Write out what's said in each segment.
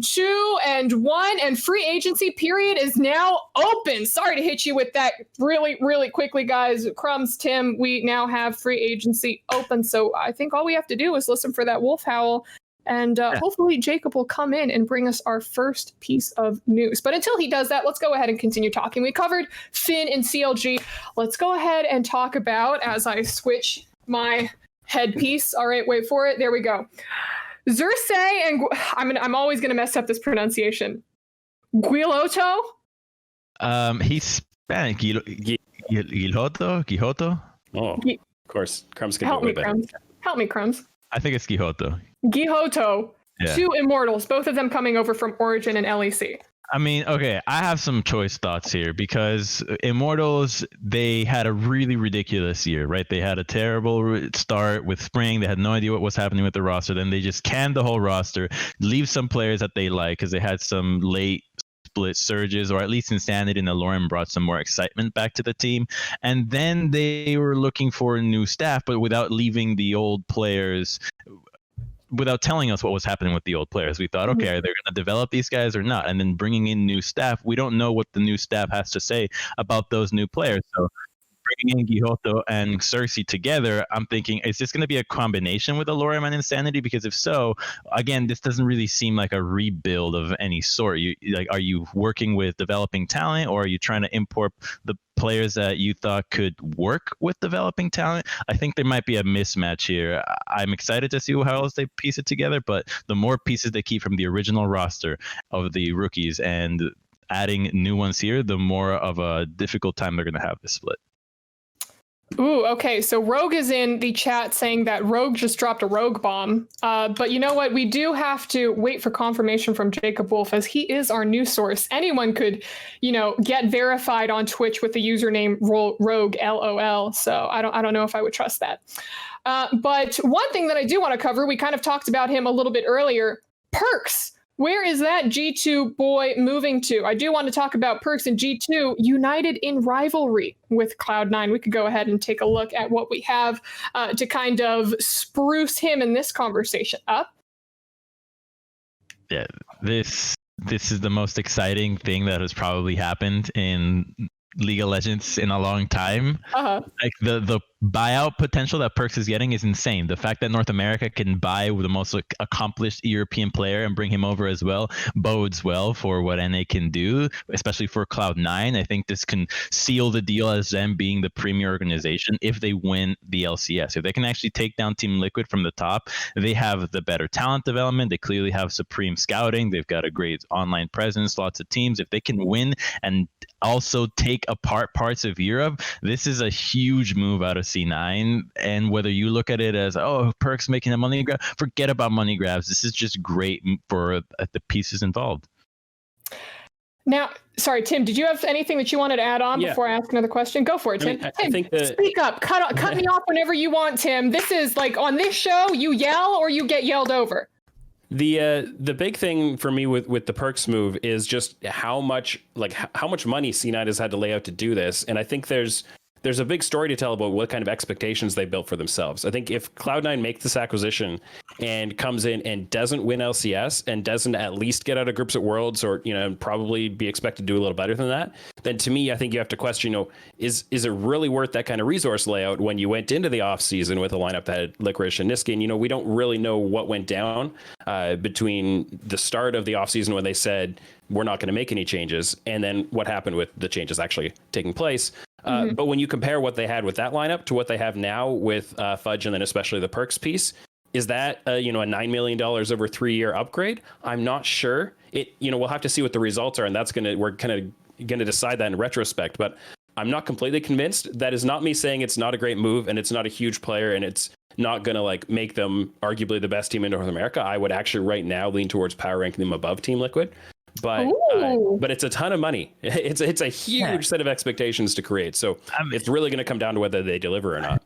2001, and free agency period is now open. Sorry to hit you with that really, really quickly, guys. Crumbs, Tim, we now have free agency open. So I think all we have to do is listen for that wolf howl. And hopefully Jacob will come in and bring us our first piece of news. But until he does that, let's go ahead and continue talking. We covered Finn and CLG. Let's go ahead and talk about, as I switch my headpiece. All right, wait for it. There we go. Xerxes and I'm always going to mess up this pronunciation. Guiloto? He's Spanish. Quijoto? Oh, of course. Crumbs can Help do me, it way better. Crumbs. Help me, Crumbs. I think it's Quijoto. Quijoto. Yeah. Two immortals, both of them coming over from Origin and LEC. I mean, okay, I have some choice thoughts here because Immortals, they had a really ridiculous year, right? They had a terrible start with Spring. They had no idea what was happening with the roster. Then they just canned the whole roster, leave some players that they like because they had some late split surges, or at least Insanity and Aloran brought some more excitement back to the team. And then they were looking for new staff, but without leaving the old players, without telling us what was happening with the old players. We thought, okay, are they going to develop these guys or not? And then bringing in new staff, we don't know what the new staff has to say about those new players. So bringing in Quijoto and Xerxes together, I'm thinking, is this going to be a combination with Aloran and Insanity? Because if so, again, this doesn't really seem like a rebuild of any sort. Are you working with developing talent, or are you trying to import the players that you thought could work with developing talent? I think there might be a mismatch here. I'm excited to see how else they piece it together, but the more pieces they keep from the original roster of the rookies and adding new ones here, the more of a difficult time they're going to have this split. Ooh, okay. So Rogue is in the chat saying that Rogue just dropped a Rogue bomb. But you know what? We do have to wait for confirmation from Jacob Wolf, as he is our news source. Anyone could, get verified on Twitch with the username Rogue LOL. So I don't know if I would trust that. But one thing that I do want to cover, we kind of talked about him a little bit earlier. Perks. Where is that G2 boy moving to? I do want to talk about Perks and G2 united in rivalry with Cloud9. We could go ahead and take a look at what we have to kind of spruce him in this conversation up. Yeah, this is the most exciting thing that has probably happened in League of Legends in a long time. Like the buyout potential that Perks is getting is insane. The fact that North America can buy the most accomplished European player and bring him over as well bodes well for what NA can do, especially for Cloud9. I think this can seal the deal as them being the premier organization if they win the LCS. If they can actually take down Team Liquid from the top, they have the better talent development. They clearly have supreme scouting. They've got a great online presence, lots of teams. If they can win and also take apart parts of Europe, this is a huge move out of C9. And whether you look at it as, oh, Perks making a money grab, forget about money grabs. This is just great for the pieces involved. Now, sorry, Tim, did you have anything that you wanted to add on before I ask another question? Go for it, Tim. I think speak up. Cut me off whenever you want, Tim. This is like on this show, you yell or you get yelled over. The big thing for me with the Perks move is just how much money C9 has had to lay out to do this. And I think there's a big story to tell about what kind of expectations they built for themselves. I think if Cloud9 makes this acquisition and comes in and doesn't win LCS and doesn't at least get out of groups at Worlds, or probably be expected to do a little better than that, then to me, I think you have to question, is it really worth that kind of resource layout when you went into the off season with a lineup that had Licorice and Niski? And we don't really know what went down between the start of the off season when they said we're not going to make any changes, and then what happened with the changes actually taking place. But when you compare what they had with that lineup to what they have now with Fudge, and then especially the Perks piece, is that a $9 million over 3-year upgrade? I'm not sure. We'll have to see what the results are, and we're kind of going to decide that in retrospect. But I'm not completely convinced. That is not me saying it's not a great move, and it's not a huge player, and it's not going to make them arguably the best team in North America. I would actually right now lean towards power ranking them above Team Liquid. But it's a ton of money. It's a huge set of expectations to create. So it's really going to come down to whether they deliver or not.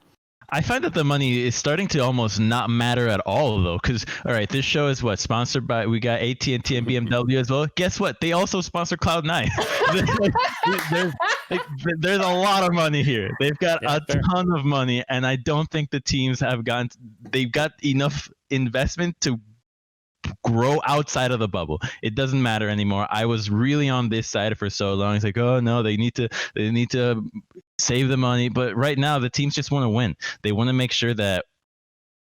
I find that the money is starting to almost not matter at all, though, because, all right, this show is sponsored by, we got AT&T and BMW as well. Guess what? They also sponsor Cloud9. there's a lot of money here. They've got a ton of money, and I don't think the teams they've got enough investment to grow outside of the bubble. It doesn't matter anymore. I was really on this side for so long. It's like, oh no, they need to save the money. But right now, the teams just want to win. They want to make sure that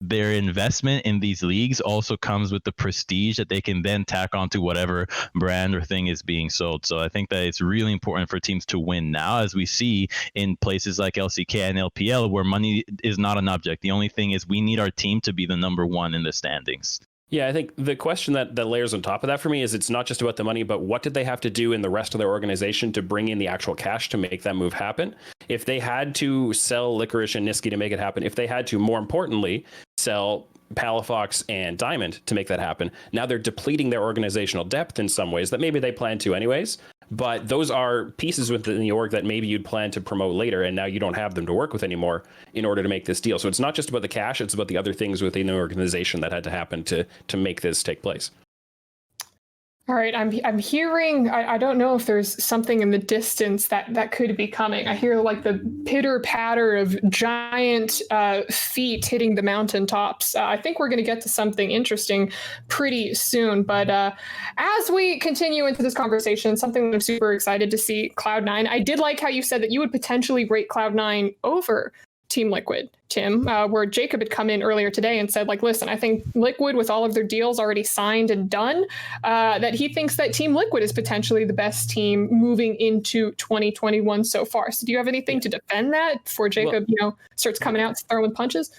their investment in these leagues also comes with the prestige that they can then tack onto whatever brand or thing is being sold. So I think that it's really important for teams to win now, as we see in places like LCK and LPL, where money is not an object. The only thing is we need our team to be the number one in the standings. Yeah, I think the question that layers on top of that for me is it's not just about the money, but what did they have to do in the rest of their organization to bring in the actual cash to make that move happen? If they had to sell Licorice and Niski to make it happen, if they had to, more importantly, sell Palafox and Diamond to make that happen, now they're depleting their organizational depth in some ways that maybe they planned to anyways. But those are pieces within the org that maybe you'd plan to promote later, and now you don't have them to work with anymore in order to make this deal. So it's not just about the cash, it's about the other things within the organization that had to happen to make this take place. All right, I'm hearing, I don't know if there's something in the distance that could be coming. I hear like the pitter patter of giant feet hitting the mountaintops. I think we're going to get to something interesting pretty soon. But as we continue into this conversation, something that I'm super excited to see, Cloud9. I did like how you said that you would potentially rate Cloud9 over Team Liquid, Tim, where Jacob had come in earlier today and said, like, listen, I think Liquid, with all of their deals already signed and done, that he thinks that Team Liquid is potentially the best team moving into 2021 so far. So do you have anything to defend that before Jacob, starts coming out throwing punches?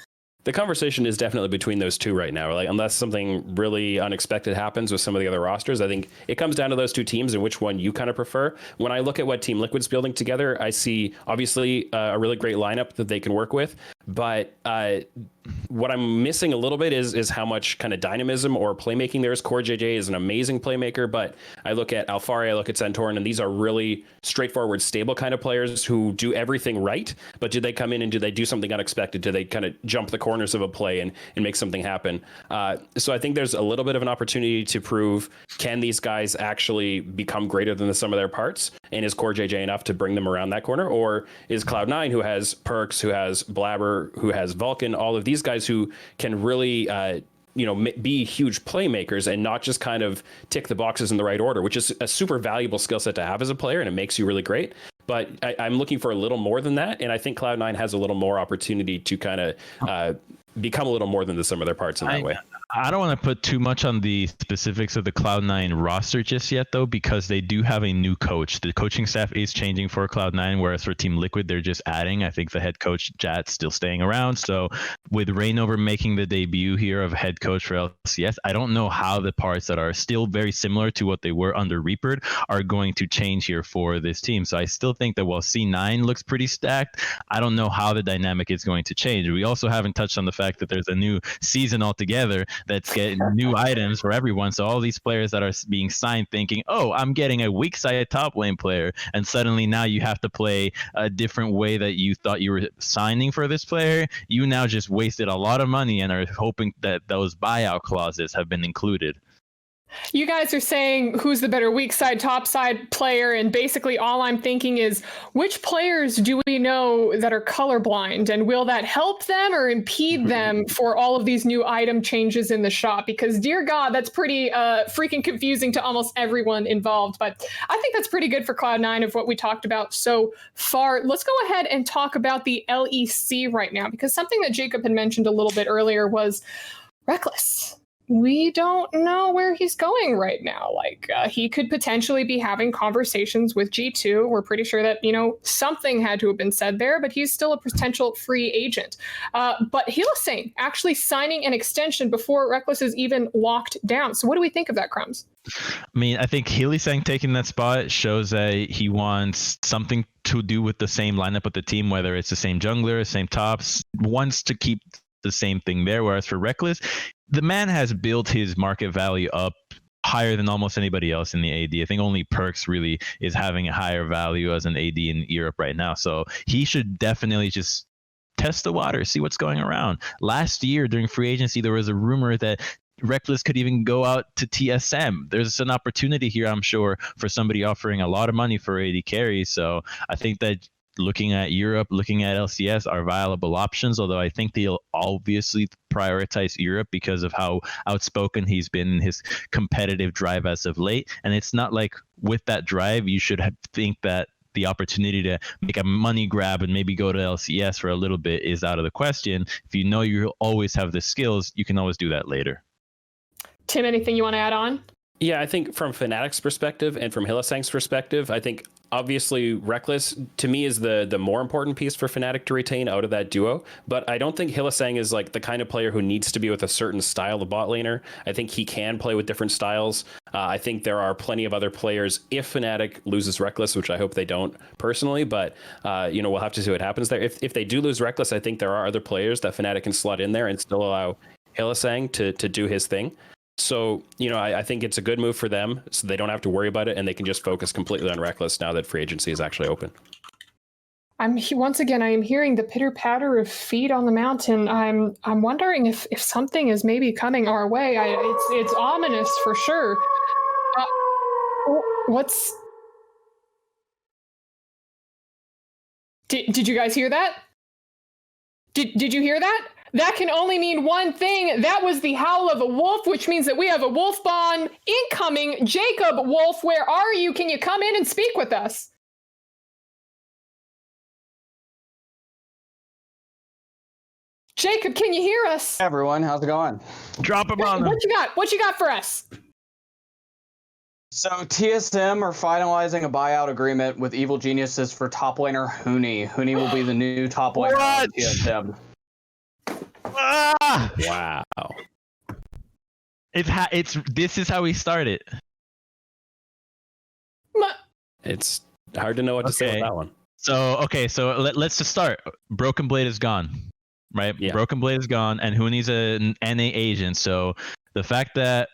The conversation is definitely between those two right now. Like, unless something really unexpected happens with some of the other rosters, I think it comes down to those two teams and which one you kind of prefer. When I look at what Team Liquid's building together, I see obviously a really great lineup that they can work with. But what I'm missing a little bit is how much kind of dynamism or playmaking there is. Core JJ is an amazing playmaker, but I look at Alfari, I look at Santorin, and these are really straightforward, stable kind of players who do everything right. But do they come in and do they do something unexpected? Do they kind of jump the corners of a play and make something happen? So I think there's a little bit of an opportunity to prove, can these guys actually become greater than the sum of their parts? And is Core JJ enough to bring them around that corner? Or is Cloud9, who has Perks, who has Blabber, who has Vulcan, all of these guys who can really be huge playmakers and not just kind of tick the boxes in the right order, which is a super valuable skill set to have as a player, and it makes you really great. But I'm looking for a little more than that, and I think Cloud9 has a little more opportunity to kind of become a little more than the sum of their parts in that way. I don't want to put too much on the specifics of the Cloud9 roster just yet, though, because they do have a new coach. The coaching staff is changing for Cloud9, whereas for Team Liquid, they're just adding. I think the head coach, Jat's, still staying around. So with Rainover making the debut here of head coach for LCS, I don't know how the parts that are still very similar to what they were under Reaper are going to change here for this team. So I still think that while C9 looks pretty stacked, I don't know how the dynamic is going to change. We also haven't touched on the fact that there's a new season altogether that's getting new items for everyone. So all these players that are being signed thinking, oh, I'm getting a weak side top lane player, and suddenly now you have to play a different way that you thought you were signing for this player. You now just wasted a lot of money and are hoping that those buyout clauses have been included. You guys are saying who's the better weak side, top side player, and basically all I'm thinking is, which players do we know that are colorblind, and will that help them or impede them for all of these new item changes in the shop? Because dear God, that's pretty freaking confusing to almost everyone involved. But I think that's pretty good for Cloud9 of what we talked about so far. Let's go ahead and talk about the LEC right now, because something that Jacob had mentioned a little bit earlier was Reckless. We don't know where he's going right now. He could potentially be having conversations with G2. We're pretty sure that, something had to have been said there, but he's still a potential free agent. But Hylissang actually signing an extension before Reckless is even locked down. So what do we think of that, Crumbs? I mean, I think Hylissang taking that spot shows that he wants something to do with the same lineup of the team, whether it's the same jungler, same tops, wants to keep the same thing there. Whereas for Reckless, the man has built his market value up higher than almost anybody else in the AD. I think only Perks really is having a higher value as an AD in Europe right now. So he should definitely just test the water, see what's going around. Last year during free agency, there was a rumor that Reckless could even go out to TSM. There's an opportunity here, I'm sure, for somebody offering a lot of money for AD carry. So I think that looking at Europe, looking at LCS are viable options, although I think they'll obviously prioritize Europe because of how outspoken he's been in his competitive drive as of late. And it's not like with that drive, you should think that the opportunity to make a money grab and maybe go to LCS for a little bit is out of the question. If you know you'll always have the skills, you can always do that later. Tim, anything you want to add on? Yeah, I think from Fnatic's perspective and from Hylissang's perspective, I think obviously Reckless to me is the more important piece for Fnatic to retain out of that duo. But I don't think Hylissang is like the kind of player who needs to be with a certain style of bot laner. I think he can play with different styles. I think there are plenty of other players if Fnatic loses Reckless, which I hope they don't personally. But we'll have to see what happens there. If they do lose Reckless, I think there are other players that Fnatic can slot in there and still allow Hylissang to do his thing. So, I think it's a good move for them, so they don't have to worry about it, and they can just focus completely on Reckless now that free agency is actually open. Once again, I am hearing the pitter patter of feet on the mountain. I'm wondering if something is maybe coming our way. It's ominous for sure. What's? Did you guys hear that? Did you hear that? That can only mean one thing. That was the howl of a wolf, which means that we have a wolf bomb incoming. Jacob Wolf, where are you? Can you come in and speak with us? Jacob, can you hear us? Hey everyone, how's it going? Drop him on them. What you got for us? So TSM are finalizing a buyout agreement with Evil Geniuses for top laner HUNI. HUNI will be the new top laner of TSM. Ah! Wow. This is how we started. It's hard to know what to say with that one. So let's just start. Broken Blade is gone, right? Yeah. Broken Blade is gone, and HUNI's an NA agent. So the fact that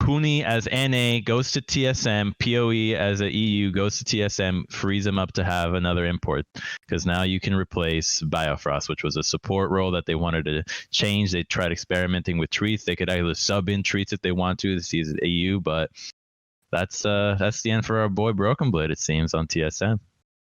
HUNI as NA goes to TSM, PoE as a EU goes to TSM, frees them up to have another import, because now you can replace Biofrost, which was a support role that they wanted to change. They tried experimenting with treats. They could either sub in treats if they want to see as EU, but that's the end for our boy Broken Blade, it seems, on TSM.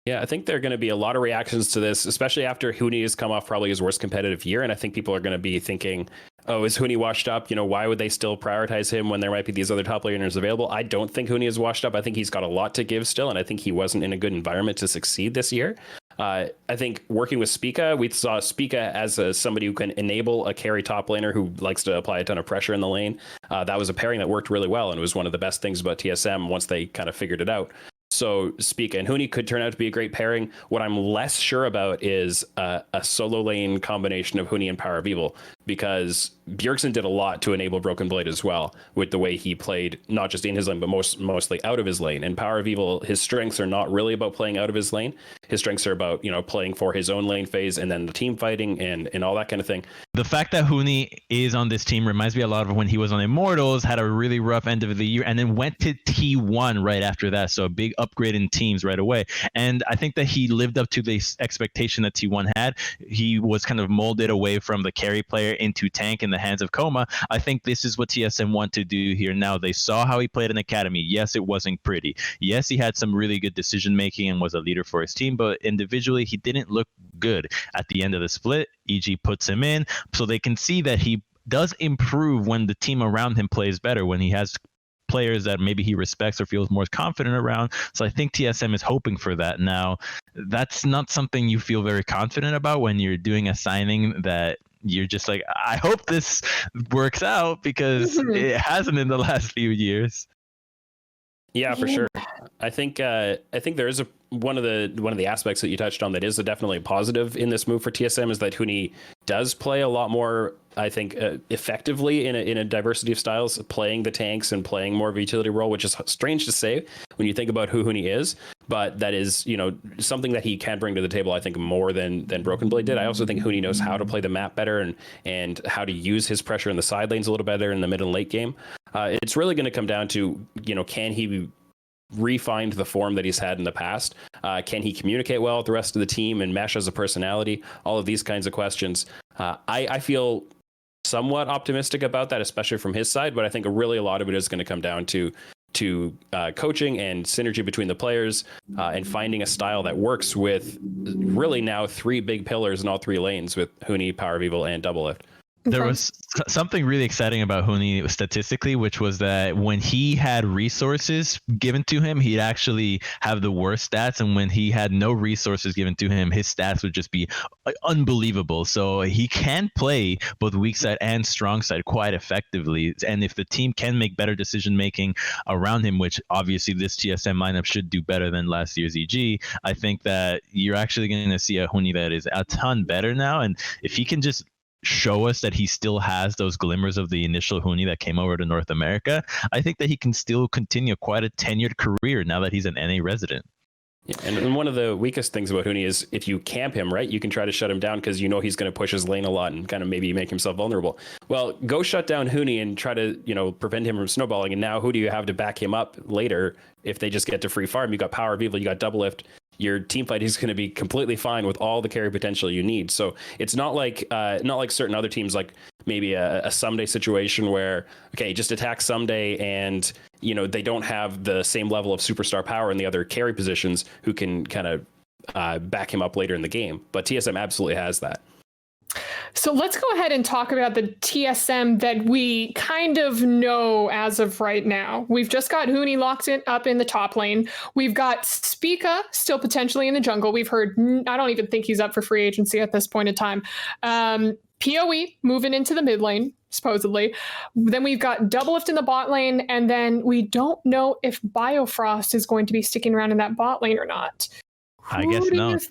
Yeah, I think there are going to be a lot of reactions to this, especially after HUNI has come off probably his worst competitive year. And I think people are going to be thinking, oh, is HUNI washed up? Why would they still prioritize him when there might be these other top laners available? I don't think HUNI is washed up. I think he's got a lot to give still. And I think he wasn't in a good environment to succeed this year. I think working with Spica, we saw Spica as somebody who can enable a carry top laner who likes to apply a ton of pressure in the lane. That was a pairing that worked really well. And it was one of the best things about TSM once they kind of figured it out. So Spica and HUNI could turn out to be a great pairing. What I'm less sure about is a solo lane combination of HUNI and Power of Evil, because Bjergsen did a lot to enable Broken Blade as well with the way he played, not just in his lane, but mostly out of his lane. And Power of Evil, his strengths are not really about playing out of his lane. His strengths are about, playing for his own lane phase and then the team fighting and all that kind of thing. The fact that HUNI is on this team reminds me a lot of when he was on Immortals, had a really rough end of the year, and then went to T1 right after that. So a big upgrade in teams right away. And I think that he lived up to the expectation that T1 had. He was kind of molded away from the carry player into tank in the hands of Coma. I think this is what TSM want to do here now. They saw how he played in Academy. Yes, it wasn't pretty. Yes, he had some really good decision making and was a leader for his team, but individually he didn't look good at the end of the split. EG puts him in, so they can see that he does improve when the team around him plays better, when he has players that maybe he respects or feels more confident around. So I think TSM is hoping for that. Now, that's not something you feel very confident about when you're doing a signing that you're just like, I hope this works out, because it hasn't in the last few years. Yeah, for sure. I think there is one of the aspects that you touched on that is definitely a positive in this move for TSM is that HUNI does play a lot more, I think, effectively in a diversity of styles, playing the tanks and playing more of a utility role, which is strange to say when you think about who HUNI is, but that is, something that he can bring to the table, I think, more than Broken Blade did. I also think HUNI knows how to play the map better and how to use his pressure in the side lanes a little better in the mid and late game. It's really going to come down to, can he refined the form that he's had in the past? Can he communicate well with the rest of the team and mesh as a personality? All of these kinds of questions. I feel somewhat optimistic about that, especially from his side, but I think really a lot of it is going to come down to to coaching and synergy between the players, and finding a style that works with really now 3 big pillars in all 3 lanes with HUNI, Power of Evil, and Doublelift. There was something really exciting about HUNI statistically, which was that when he had resources given to him, he'd actually have the worst stats. And when he had no resources given to him, his stats would just be unbelievable. So he can play both weak side and strong side quite effectively. And if the team can make better decision making around him, which obviously this TSM lineup should do better than last year's EG, I think that you're actually going to see a HUNI that is a ton better now. And if he can just show us that he still has those glimmers of the initial HUNI that came over to North America, I think that he can still continue quite a tenured career now that he's an NA resident. Yeah, and one of the weakest things about HUNI is if you camp him, right, you can try to shut him down because you know he's going to push his lane a lot and kind of maybe make himself vulnerable. Well, go shut down HUNI and try to, prevent him from snowballing. And now who do you have to back him up later if they just get to free farm? You got Power of Evil, you got Doublelift. Your team fight is going to be completely fine with all the carry potential you need. So it's not like certain other teams, like maybe a Someday situation where, okay, just attack Someday and, they don't have the same level of superstar power in the other carry positions who can kind of back him up later in the game. But TSM absolutely has that. So let's go ahead and talk about the TSM that we kind of know as of right now. We've just got HUNI locked up in the top lane. We've got Spica still potentially in the jungle. We've heard, I don't even think he's up for free agency at this point in time. PoE moving into the mid lane, supposedly. Then we've got Doublelift in the bot lane, and then we don't know if Biofrost is going to be sticking around in that bot lane or not. I guess not.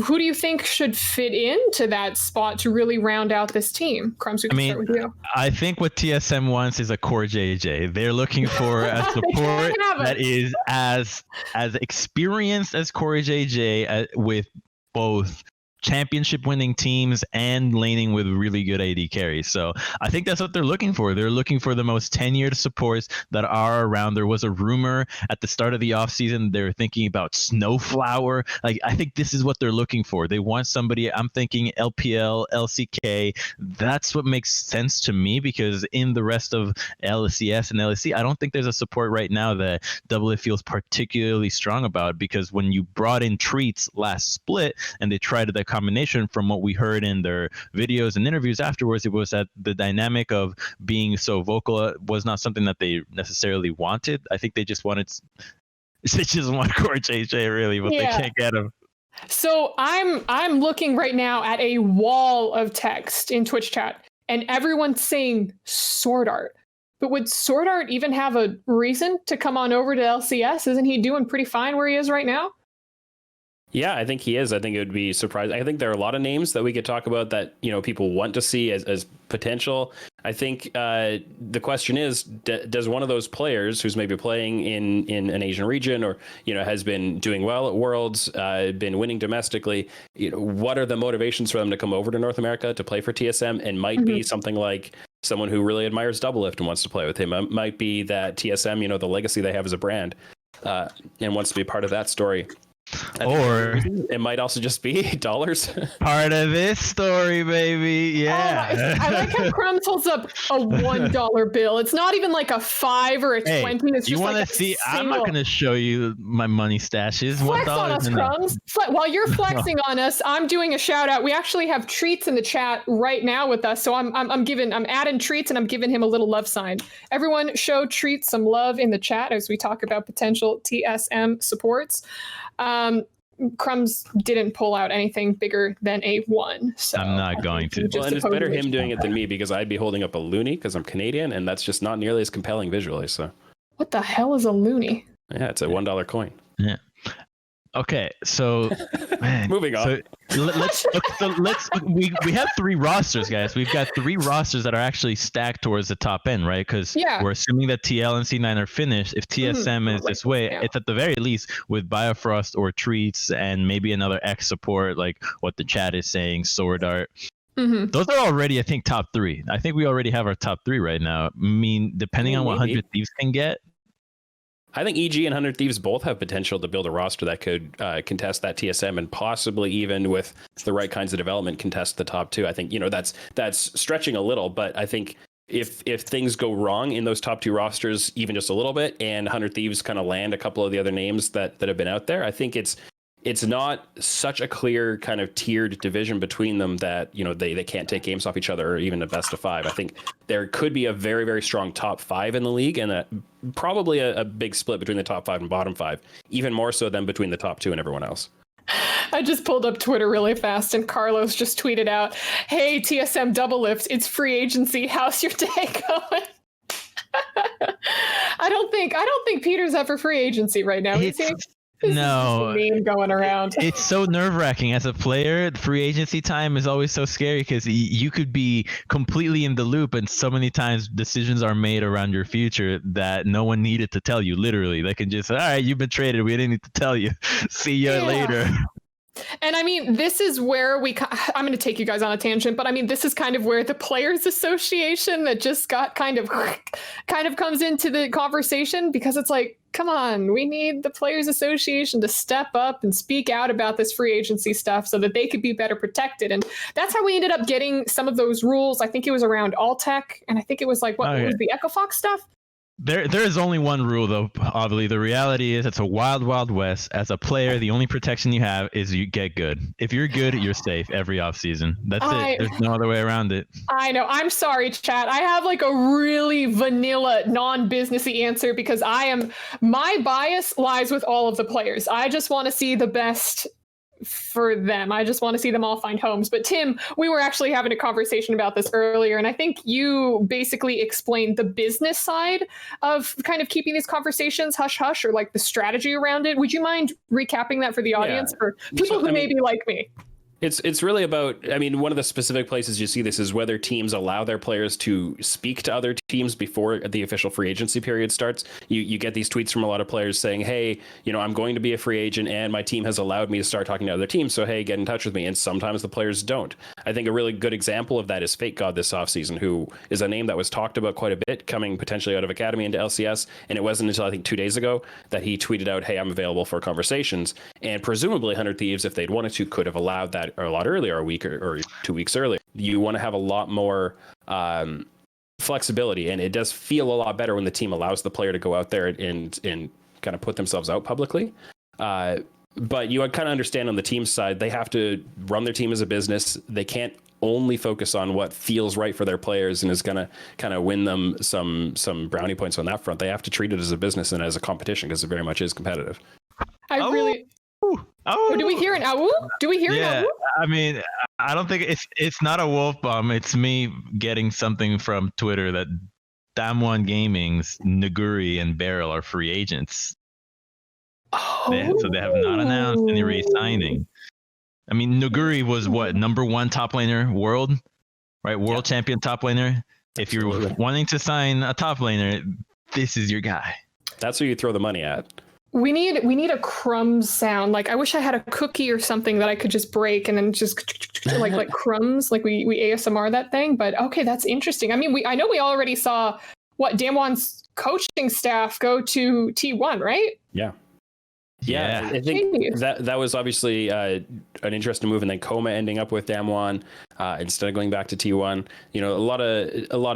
Who do you think should fit into that spot to really round out this team? Crumbs, we can start with you. I think what TSM wants is a core JJ. They're looking for a support that is as experienced as core JJ with both championship winning teams and laning with really good AD carries. So I think that's what they're looking for. They're looking for the most tenured supports that are around. There was a rumor at the start of the offseason they were thinking about Snowflower. Like, I think this is what they're looking for. They want somebody, I'm thinking LPL, LCK. That's what makes sense to me, because in the rest of LCS and LEC, I don't think there's a support right now that Doublelift feels particularly strong about, because when you brought in Treats last split and they tried the combination, from what we heard in their videos and interviews afterwards, it was that the dynamic of being so vocal was not something that they necessarily wanted. I think they just want core JJ really, but they can't get him. So I'm looking right now at a wall of text in Twitch chat, and everyone's saying Sword Art. But would Sword Art even have a reason to come on over to LCS? Isn't he doing pretty fine where he is right now? Yeah, I think he is. I think it would be surprising. I think there are a lot of names that we could talk about that, people want to see as potential. I think the question is, does one of those players who's maybe playing in an Asian region or, has been doing well at Worlds, been winning domestically, what are the motivations for them to come over to North America to play for TSM? And might be something like someone who really admires Doublelift and wants to play with him. It might be that TSM, the legacy they have as a brand, and wants to be part of that story. Or it might also just be dollars. Part of this story, baby. Yeah. I like how Crumbs holds up a $1 bill. It's not even like a 5 or a 20. It's just you want to see? I'm not going to show you my money stashes. Flex on us, Crumbs. While you're flexing on us, I'm doing a shout out. We actually have Treats in the chat right now with us. So I'm adding Treats and I'm giving him a little love sign. Everyone show Treats some love in the chat as we talk about potential TSM supports. Crumbs didn't pull out anything bigger than a 1. So I'm not going to. Well, and it's better him doing it than me, because I'd be holding up a loony because I'm Canadian, and that's just not nearly as compelling visually. So what the hell is a loony? Yeah, it's a $1 coin. Yeah. Okay, so man, moving on. We have 3 rosters, guys. We've got 3 rosters that are actually stacked towards the top end, right? Because we're assuming that TL and C9 are finished. If TSM is this way, it's at the very least with Biofrost or Treats and maybe another X support, like what the chat is saying, Sword Art. Those are already, I think, top 3. I think we already have our top 3 right now. I mean, depending on what 100 Thieves can get. I think EG and 100 Thieves both have potential to build a roster that could contest that TSM, and possibly even with the right kinds of development contest the top 2. I think, that's stretching a little, but I think if things go wrong in those top two rosters, even just a little bit, and 100 Thieves kind of land a couple of the other names that have been out there, I think it's not such a clear kind of tiered division between them that, you know, they can't take games off each other or even a best of 5. I think there could be a very, very strong top 5 in the league, and probably a big split between the top 5 and bottom 5, even more so than between the top 2 and everyone else. I just pulled up Twitter really fast, and Carlos just tweeted out, "Hey, TSM Double Lift, it's free agency. How's your day going?" I don't think Peter's up for free agency right now. Is he? No, meme going around. It's so nerve-wracking as a player. Free agency time is always so scary because you could be completely in the loop, and so many times decisions are made around your future that no one needed to tell you. Literally, they can just say, "All right, you've been traded. We didn't need to tell you. See you later." And I mean, this is where I'm going to take you guys on a tangent, but I mean, this is kind of where the Players Association that just got kind of comes into the conversation, because it's like, come on, we need the Players Association to step up and speak out about this free agency stuff so that they could be better protected. And that's how we ended up getting some of those rules. I think it was around Alltech, and I think it was like, what was the EchoFox stuff? There is only one rule, though, obviously. The reality is it's a wild, wild west. As a player, the only protection you have is you get good. If you're good, you're safe every offseason. That's it. There's no other way around it. I know. I'm sorry, chat. I have like a really vanilla, non-businessy answer because my bias lies with all of the players. I just want to see the best for them. I just want to see them all find homes. But Tim, we were actually having a conversation about this earlier, and I think you basically explained the business side of kind of keeping these conversations hush hush, or like the strategy around it. Would you mind recapping that for the audience, for people who may be like me? It's really about, I mean, one of the specific places you see this is whether teams allow their players to speak to other teams before the official free agency period starts. You get these tweets from a lot of players saying, hey, you know, I'm going to be a free agent and my team has allowed me to start talking to other teams. So, hey, get in touch with me. And sometimes the players don't. I think a really good example of that is Fake God this offseason, who is a name that was talked about quite a bit coming potentially out of Academy into LCS. And it wasn't until I think 2 days ago that he tweeted out, hey, I'm available for conversations. And presumably 100 Thieves, if they'd wanted to, could have allowed that a lot earlier, a week or 2 weeks earlier. You want to have a lot more flexibility, and it does feel a lot better when the team allows the player to go out there and kind of put themselves out publicly. But you kind of understand on the team side, they have to run their team as a business. They can't only focus on what feels right for their players and is going to kind of win them some brownie points on that front. They have to treat it as a business and as a competition, because it very much is competitive. Oh, do we hear an ow? Do we hear an ow? I mean, I don't think it's not a wolf bomb. It's me getting something from Twitter that Damwon Gaming's Naguri and Beryl are free agents. So they have not announced any re-signing. I mean, Naguri was what, #1 top laner world, right? World champion top laner. If you're wanting to sign a top laner, this is your guy. That's who you throw the money at. We need a crumbs sound. Like, I wish I had a cookie or something that I could just break and then just like crumbs, like we ASMR that thing. But okay, that's interesting. I mean, I know we already saw Damwon's coaching staff go to T1, right? Yeah, I think that was obviously an interesting move, and then Koma ending up with Damwon instead of going back to T1. You know, a lot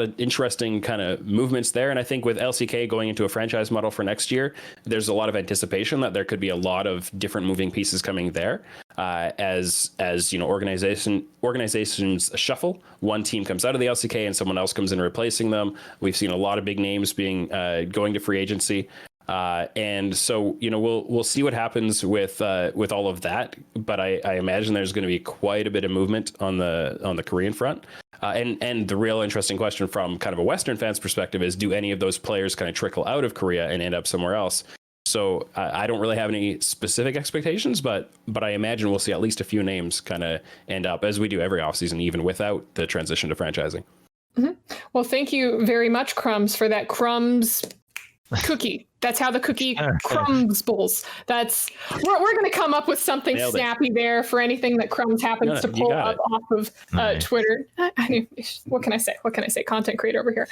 of interesting kind of movements there, and I think with LCK going into a franchise model for next year, there's a lot of anticipation that there could be a lot of different moving pieces coming there. As you know, organizations shuffle. One team comes out of the LCK and someone else comes in replacing them. We've seen a lot of big names being going to free agency. And so, you know, we'll see what happens with all of that. But I imagine there's going to be quite a bit of movement on the Korean front. And the real interesting question from kind of a Western fan's perspective is, do any of those players kind of trickle out of Korea and end up somewhere else? So I don't really have any specific expectations, but I imagine we'll see at least a few names kind of end up, as we do every offseason, even without the transition to franchising. Mm-hmm. Well, thank you very much, Crumbs, for that Crumbs Cookie. That's how the cookie crumbles. We're going to come up with something snappy there for anything that Crumbs happens to pull up off of Twitter. I mean, what can I say? What can I say? Content creator over here.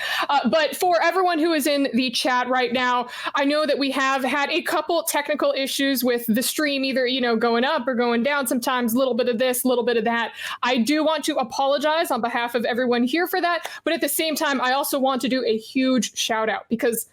But for everyone who is in the chat right now, I know that we have had a couple technical issues with the stream, either, going up or going down sometimes, a little bit of this, a little bit of that. I do want to apologize on behalf of everyone here for that. But at the same time, I also want to do a huge shout out, because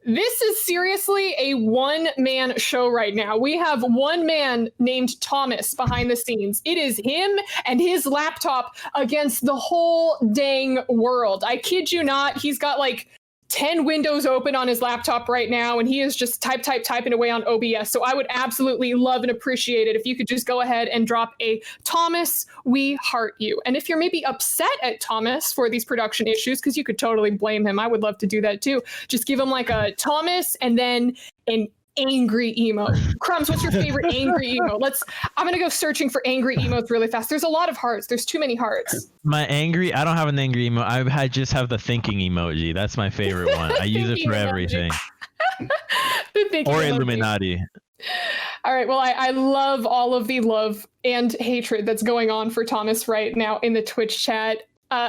this is seriously a one-man show right now. We have one man named Thomas behind the scenes. It is him and his laptop against the whole dang world. I kid you not. He's got like 10 windows open on his laptop right now, and he is just typing away on OBS. So I would absolutely love and appreciate it if you could just go ahead and drop a Thomas, we heart you. And if you're maybe upset at Thomas for these production issues, because you could totally blame him, I would love to do that too. Just give him like a Thomas and then an angry emo. Crumbs, what's your favorite angry emo? I'm gonna go searching for angry emotes really fast. There's a lot of hearts. There's too many hearts. I don't have an angry emo. I just have the thinking emoji. That's my favorite one. I use it for everything. Or emoji. Illuminati. All right. Well, I love all of the love and hatred that's going on for Thomas right now in the Twitch chat.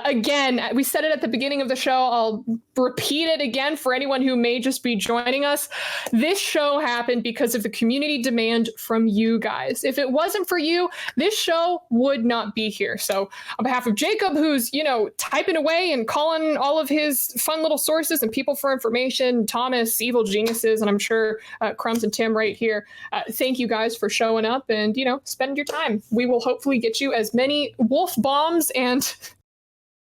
Again, we said it at the beginning of the show. I'll repeat it again for anyone who may just be joining us. This show happened because of the community demand from you guys. If it wasn't for you, this show would not be here. So on behalf of Jacob, who's, typing away and calling all of his fun little sources and people for information, Thomas, Evil Geniuses, and I'm sure Crumbs and Tim right here, thank you guys for showing up and, spending your time. We will hopefully get you as many wolf bombs and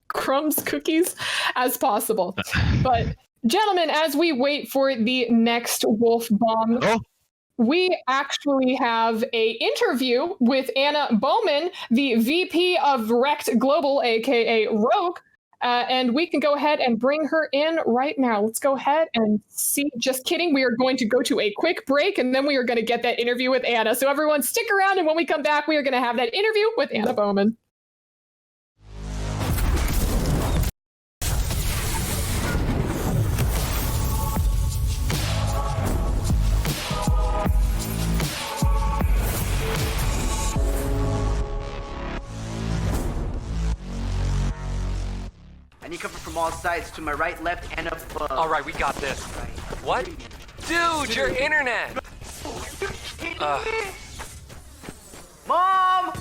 Crumbs cookies as possible. But gentlemen, as we wait for the next wolf bomb, we actually have a interview with Anna Bowman, the VP of Rect Global, aka Rogue, and we can go ahead and bring her in right now. Let's go ahead and see. Just kidding. We are going to go to a quick break, and then we are going to get that interview with Anna. So everyone stick around, and when we come back, we are going to have that interview with Anna Bowman. I need cover from all sides, to my right, left, and above. All right, we got this. What? Dude, your internet! Mom!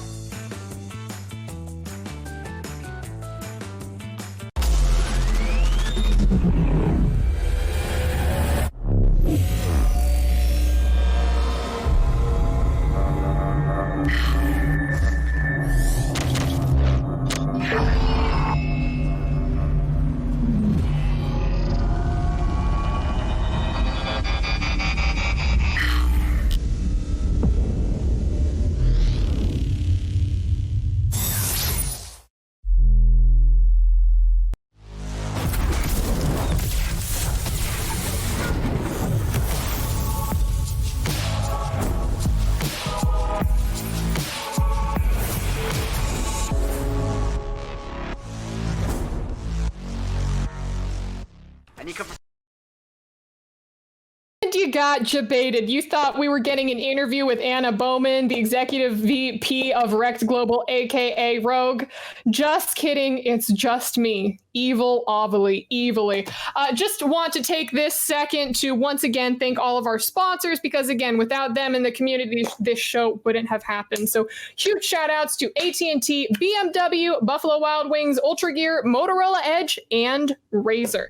You got jebaited. You thought we were getting an interview with Anna Bowman, the executive VP of Rect Global, aka Rogue. Just kidding. It's just me. Evil, evilly. Just want to take this second to once again thank all of our sponsors, because again, without them in the community, this show wouldn't have happened. So huge shout outs to AT&T, BMW, Buffalo Wild Wings, Ultra Gear, Motorola Edge, and Razer.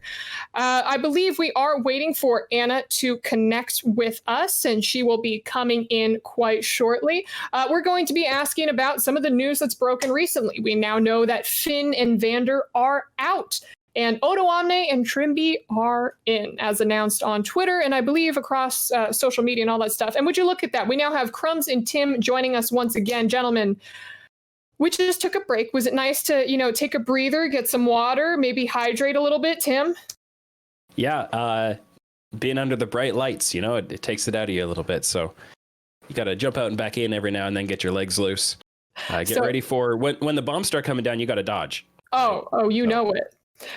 I believe we are waiting for Anna to connect with us, and she will be coming in quite shortly. We're going to be asking about some of the news that's broken recently. We now know that Finn and Vander are out, and Odo Omne and Trimby are in, as announced on Twitter, and I believe across social media and all that stuff. And would you look at that? We now have Crumbs and Tim joining us once again. Gentlemen, we just took a break. Was it nice to, take a breather, get some water, maybe hydrate a little bit, Tim? Yeah, being under the bright lights, it takes it out of you a little bit. So you got to jump out and back in every now and then, get your legs loose. Get ready for when the bombs start coming down, you got to dodge. Oh, you know it.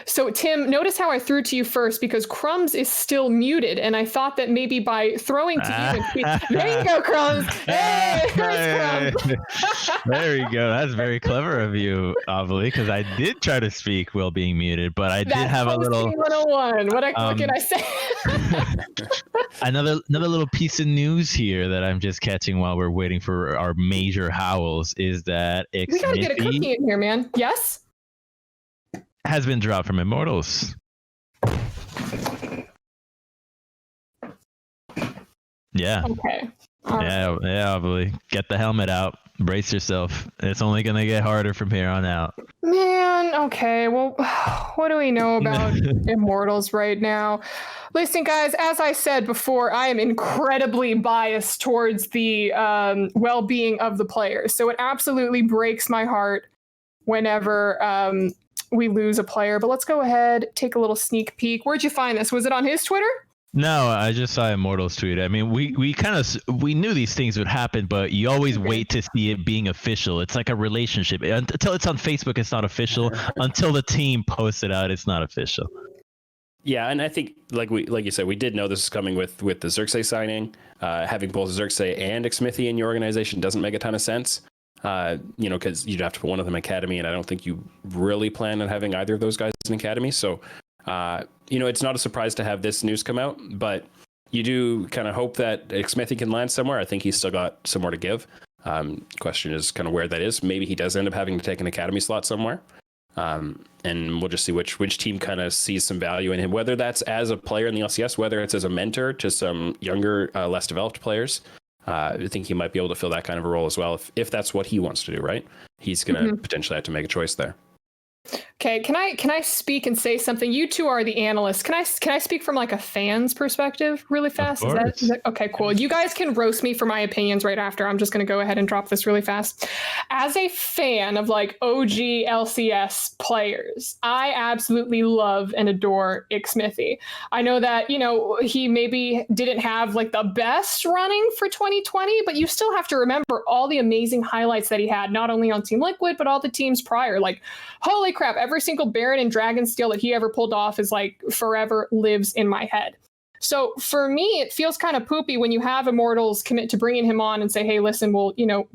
So, Tim, notice how I threw to you first because Crumbs is still muted, and I thought that maybe by throwing to you, there you go, Crumbs. Hey, there's Crumbs. There you go. That's very clever of you, Ovally, because I did try to speak while being muted, but I did have a little 101. What can I say? another little piece of news here that I'm just catching while we're waiting for our major howls is that We gotta get a cookie in here, man. Yes. Has been dropped from Immortals. Yeah. Okay. Yeah, Ovally. Get the helmet out. Brace yourself. It's only gonna get harder from here on out. Man, okay. Well, what do we know about Immortals right now? Listen, guys, as I said before, I am incredibly biased towards the well-being of the players. So it absolutely breaks my heart whenever we lose a player. But let's go ahead, take a little sneak peek. Where'd you find this? Was it on his Twitter? No, I just saw Immortals tweet. I mean, we knew these things would happen, but you always wait to see it being official. It's like a relationship. Until it's on Facebook, it's not official. Until the team posts it out, it's not official. Yeah, and I think like you said, we did know this is coming with the Xerxes signing. Having both Xerxes and Xmithy in your organization doesn't make a ton of sense. Because you'd have to put one of them in academy, and I don't think you really plan on having either of those guys in academy. So, it's not a surprise to have this news come out, but you do kind of hope that Xmithy can land somewhere. I think he's still got some more to give. Question is kind of where that is. Maybe he does end up having to take an academy slot somewhere. And we'll just see which team kind of sees some value in him, whether that's as a player in the LCS, whether it's as a mentor to some younger, less developed players. I think he might be able to fill that kind of a role as well if that's what he wants to do, right? He's going to potentially have to make a choice there. Okay, can I speak and say something? You two are the analysts. Can I speak from like a fan's perspective really fast? Is that okay? Cool. You guys can roast me for my opinions right after. I'm just going to go ahead and drop this really fast. As a fan of like OG LCS players, I absolutely love and adore Xmithy. I know that he maybe didn't have like the best running for 2020, but you still have to remember all the amazing highlights that he had, not only on Team Liquid but all the teams prior. Like, holy crap, every single Baron and Dragon steal that he ever pulled off is like forever lives in my head. So for me, it feels kind of poopy when you have Immortals commit to bringing him on and say, hey, listen, we'll,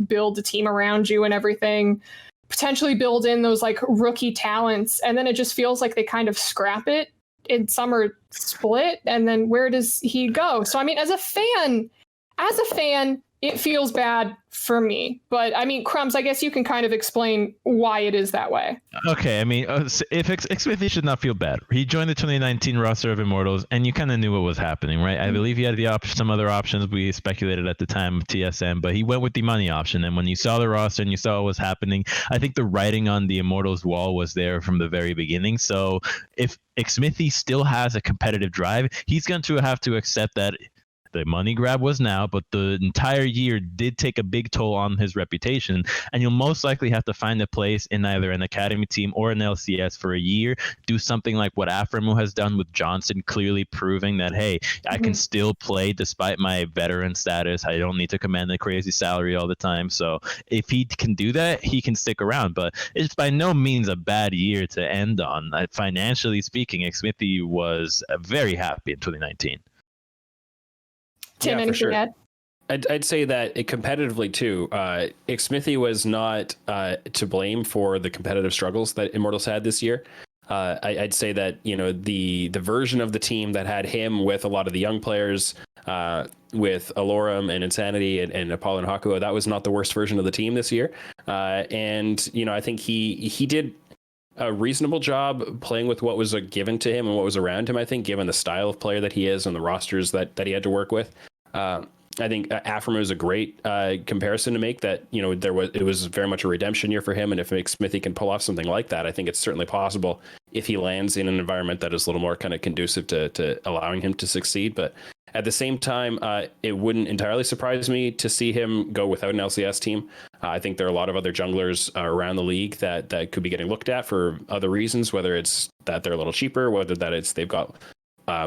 build the team around you and everything, potentially build in those like rookie talents. And then it just feels like they kind of scrap it in summer split. And then where does he go? So, I mean, as a fan, it feels bad for me. But I mean, Crumbs, I guess you can kind of explain why it is that way. Okay, I mean, if Xmithy should not feel bad. He joined the 2019 roster of Immortals, and you kind of knew what was happening, right? I believe he had some other options. We speculated at the time of TSM, but he went with the money option. And when you saw the roster and you saw what was happening, I think the writing on the Immortals wall was there from the very beginning. So if Xmithy still has a competitive drive, he's going to have to accept that the money grab was now, but the entire year did take a big toll on his reputation, and you'll most likely have to find a place in either an academy team or an LCS for a year, do something like what Aframu has done with Johnson, clearly proving that, hey, I can still play despite my veteran status. I don't need to command a crazy salary all the time. So if he can do that, he can stick around, but it's by no means a bad year to end on. Financially speaking, Xmithy was very happy in 2019. Tim, anything to add? I'd say that competitively too, Xmithy was not to blame for the competitive struggles that Immortals had this year. I'd say that the version of the team that had him with a lot of the young players, with Alorum and Insanity and Apollo and Hakuo, that was not the worst version of the team this year. And I think he did a reasonable job playing with what was given to him and what was around him, I think, given the style of player that he is and the rosters that he had to work with. I think Aframu is a great comparison to make, that it was very much a redemption year for him, and if Xmithy can pull off something like that, I think it's certainly possible if he lands in an environment that is a little more kind of conducive to allowing him to succeed. But at the same time, it wouldn't entirely surprise me to see him go without an LCS team. I think there are a lot of other junglers around the league that could be getting looked at for other reasons, whether it's that they're a little cheaper, whether that it's they've got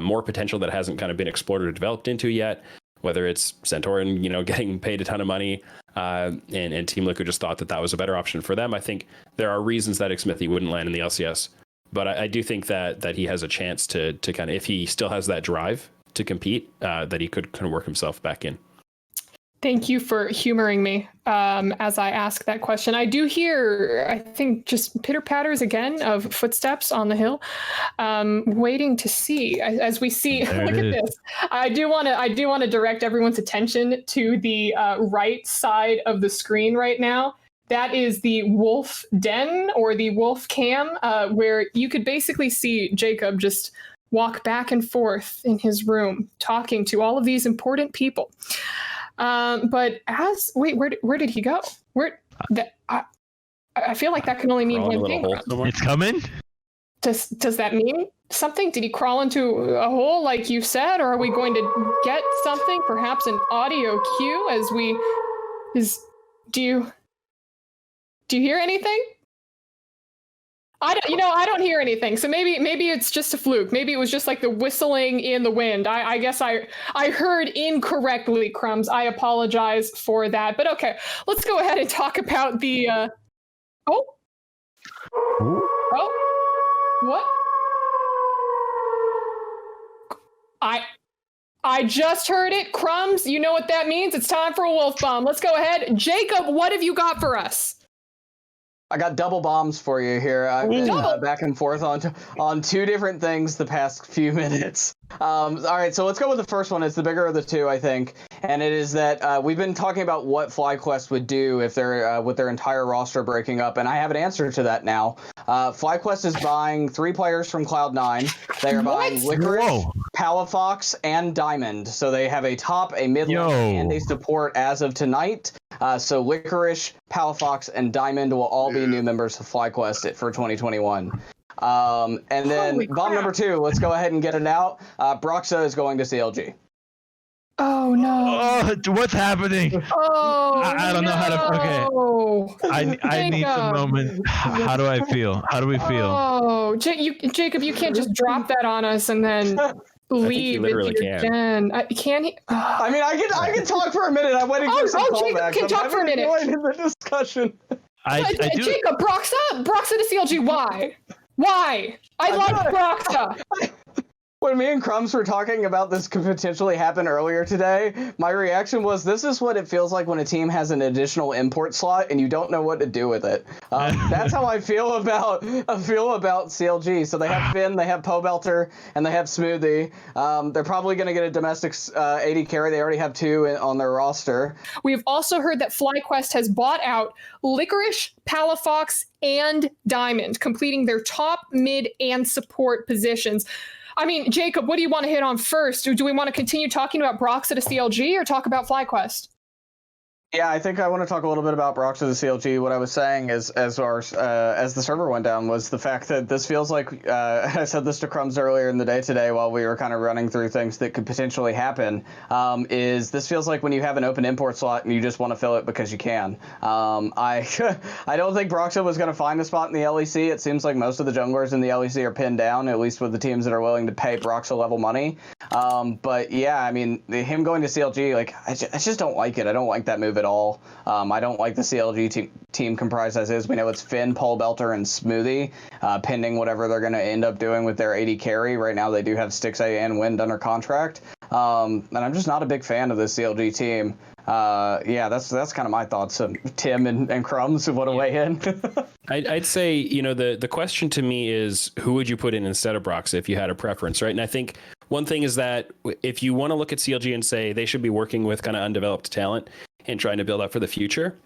more potential that hasn't kind of been explored or developed into yet, whether it's Santorin, getting paid a ton of money, and Team Liquid just thought that was a better option for them. I think there are reasons that Xmithy wouldn't land in the LCS, But I do think that he has a chance to kind of, if he still has that drive to compete, that he could kind of work himself back in. Thank you for humoring me as I ask that question. I do hear, I think, just pitter patters again of footsteps on the hill. Waiting to see as we see. There Look it at is. this. I do want to direct everyone's attention to the right side of the screen right now. That is the wolf den or the wolf cam, where you could basically see Jacob just walk back and forth in his room, talking to all of these important people. But where did he go? I feel like that can only mean Crawl in a one little thing. hole somewhere. It's coming. Does that mean something? Did he crawl into a hole like you said, or are we going to get something, perhaps an audio cue as we do you hear anything? I don't hear anything. So maybe it's just a fluke. Maybe it was just like the whistling in the wind. I guess I heard incorrectly, Crumbs. I apologize for that. But okay, let's go ahead and talk about the oh, what? I just heard it. Crumbs, you know what that means. It's time for a wolf bomb. Let's go ahead. Jacob, what have you got for us? I got double bombs for you here. I've been back and forth on two different things the past few minutes. All right, so let's go with the first one. It's the bigger of the two, I think, and it is that we've been talking about what FlyQuest would do if they're with their entire roster breaking up, and I have an answer to that now. FlyQuest is buying 3 players from Cloud9. They are buying Licorice, Palafox, and Diamond. So they have a top, a mid lane, and a support as of tonight. So Licorice, Palafox, and Diamond will all be new members of FlyQuest for 2021. And then bomb number 2, let's go ahead and get it out. BROXAH is going to CLG. Oh no! Oh, what's happening? Oh, I don't know how to. Okay, I need some moment. How do I feel? How do we feel? Oh, Jacob, you can't just drop that on us and then leave. literally can. Can he? I mean, I can talk for a minute. I went and give some callbacks. Jacob can talk for a minute. In the discussion. I do. Jacob, BROXAH to CLG. Why? Why? I love BROXAH. When me and Crumbs were talking about this could potentially happen earlier today, my reaction was, this is what it feels like when a team has an additional import slot and you don't know what to do with it. That's how I feel about CLG. So they have Finn, they have Pobelter, and they have Smoothie. They're probably going to get a domestic AD carry. They already have 2 on their roster. We've also heard that FlyQuest has bought out Licorice, Palafox, and Diamond, completing their top, mid, and support positions. I mean, Jacob, what do you want to hit on first? Do we want to continue talking about BROXAH to CLG or talk about FlyQuest? Yeah, I think I want to talk a little bit about BROXAH to CLG. What I was saying is, as the server went down, was the fact that this feels like, I said this to Crumbs earlier in the day today while we were kind of running through things that could potentially happen, is this feels like when you have an open import slot and you just want to fill it because you can. I don't think BROXAH was going to find a spot in the LEC. It seems like most of the junglers in the LEC are pinned down, at least with the teams that are willing to pay BROXAH level money. But yeah, I mean, him going to CLG, like, I just don't like it. I don't like that move at all. I don't like the CLG team comprised as is. We know it's Finn, Pobelter, and Smoothie, pending whatever they're going to end up doing with their AD carry. Right now they do have Stixay and Wind under contract. And I'm just not a big fan of this CLG team. Yeah, that's kind of my thoughts. Tim and Crumbs want to weigh in. I'd say, the question to me is, who would you put in instead of BROXAH if you had a preference, right? And I think one thing is that if you want to look at CLG and say they should be working with kind of undeveloped talent and trying to build up for the future,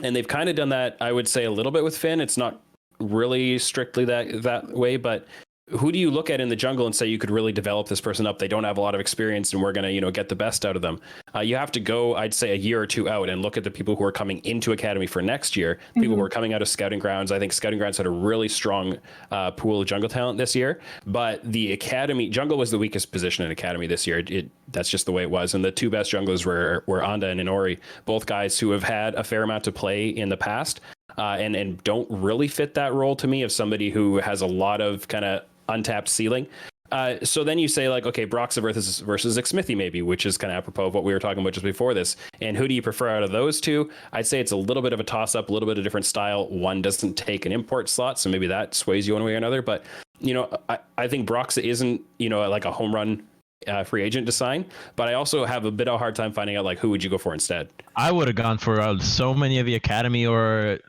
and they've kind of done that, I would say, a little bit with Finn. It's not really strictly that way, but who do you look at in the jungle and say you could really develop this person up? They don't have a lot of experience and we're going to, get the best out of them. You have to go, I'd say, a year or 2 out and look at the people who are coming into Academy for next year, people who are coming out of Scouting Grounds. I think Scouting Grounds had a really strong pool of jungle talent this year, but the Academy, jungle was the weakest position in Academy this year. That's just the way it was. And the 2 best junglers were Anda and Inori, both guys who have had a fair amount to play in the past and don't really fit that role to me of somebody who has a lot of kind of untapped ceiling. So then you say like, okay, BROXAH versus Xmithy maybe, which is kind of apropos of what we were talking about just before this. And who do you prefer out of those two? I'd say it's a little bit of a toss up, a little bit of different style. One doesn't take an import slot, so maybe that sways you one way or another. But, you know, I think BROXAH isn't, you know, like a home run free agent to sign, but I also have a bit of a hard time finding out like who would you go for instead. I would have gone for so many of the academy or